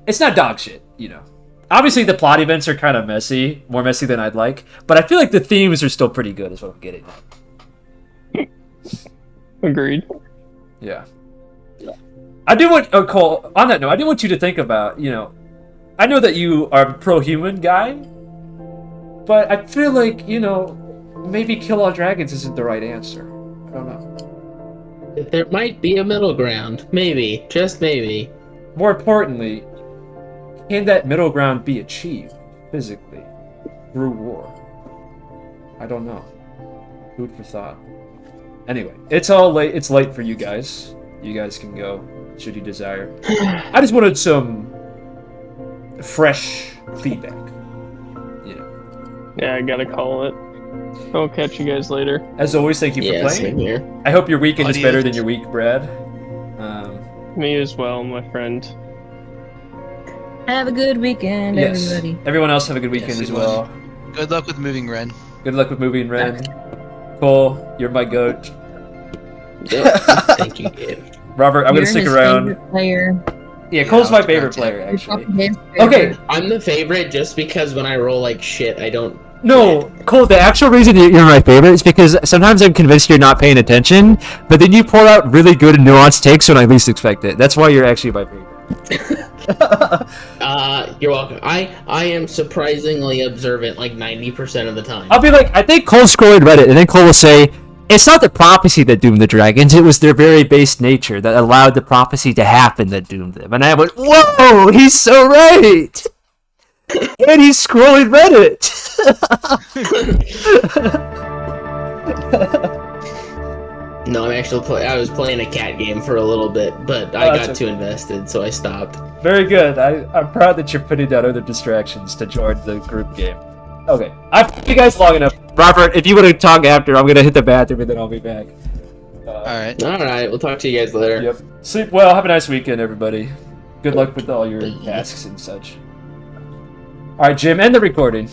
it's not dog shit, Obviously, the plot events are kind of messy, more messy than I'd like, but I feel like the themes are still pretty good, is what I'm getting at. Agreed. Yeah. I do want, Cole, on that note, I do want you to think about, I know that you are a pro-human guy, but I feel like, maybe kill all dragons isn't the right answer. I don't know. There might be a middle ground. Maybe. Just maybe. More importantly, can that middle ground be achieved physically through war? I don't know. Food for thought. Anyway, it's all late. It's late for you guys. You guys can go, should you desire. I just wanted some fresh feedback. Yeah, I gotta call it. I'll catch you guys later. As always, thank you for Yeah, same playing. here. I hope your weekend is Adios. better than your week, Brad. Me as well, my friend. Have a good weekend, Yes. everybody. Everyone else have a good weekend Yes, as you well. Good luck with moving, Ren. Good luck with moving, Ren. Cole, you're my goat. Yep. Thank you, Gabe. Robert, I'm You're gonna stick his around. favorite player. Yeah, Cole's I my was favorite about to. player, You're actually. fucking his favorite. Okay, I'm the favorite just because when I roll like shit, I don't. no, Cole, the actual reason that you're my favorite is because sometimes I'm convinced you're not paying attention, but then you pour out really good and nuanced takes when I least expect it. That's why you're actually my favorite. You're welcome. I am surprisingly observant like 90% of the time. I'll be like, I think Cole scrolled Reddit, and then Cole will say, it's not the prophecy that doomed the dragons, it was their very base nature that allowed the prophecy to happen that doomed them. And I went, whoa, he's so right! And he's scrolling Reddit! No, I was playing a cat game for a little bit, but I got too invested, so I stopped. Very good. I'm proud that you're putting down other distractions to join the group game. Okay, I've put you guys long enough. Robert, if you want to talk after, I'm gonna hit the bathroom and then I'll be back. Alright. Alright, we'll talk to you guys later. Yep. Sleep well. Have a nice weekend, everybody. Good luck with all your tasks and such. Alright, Jim, end the recording.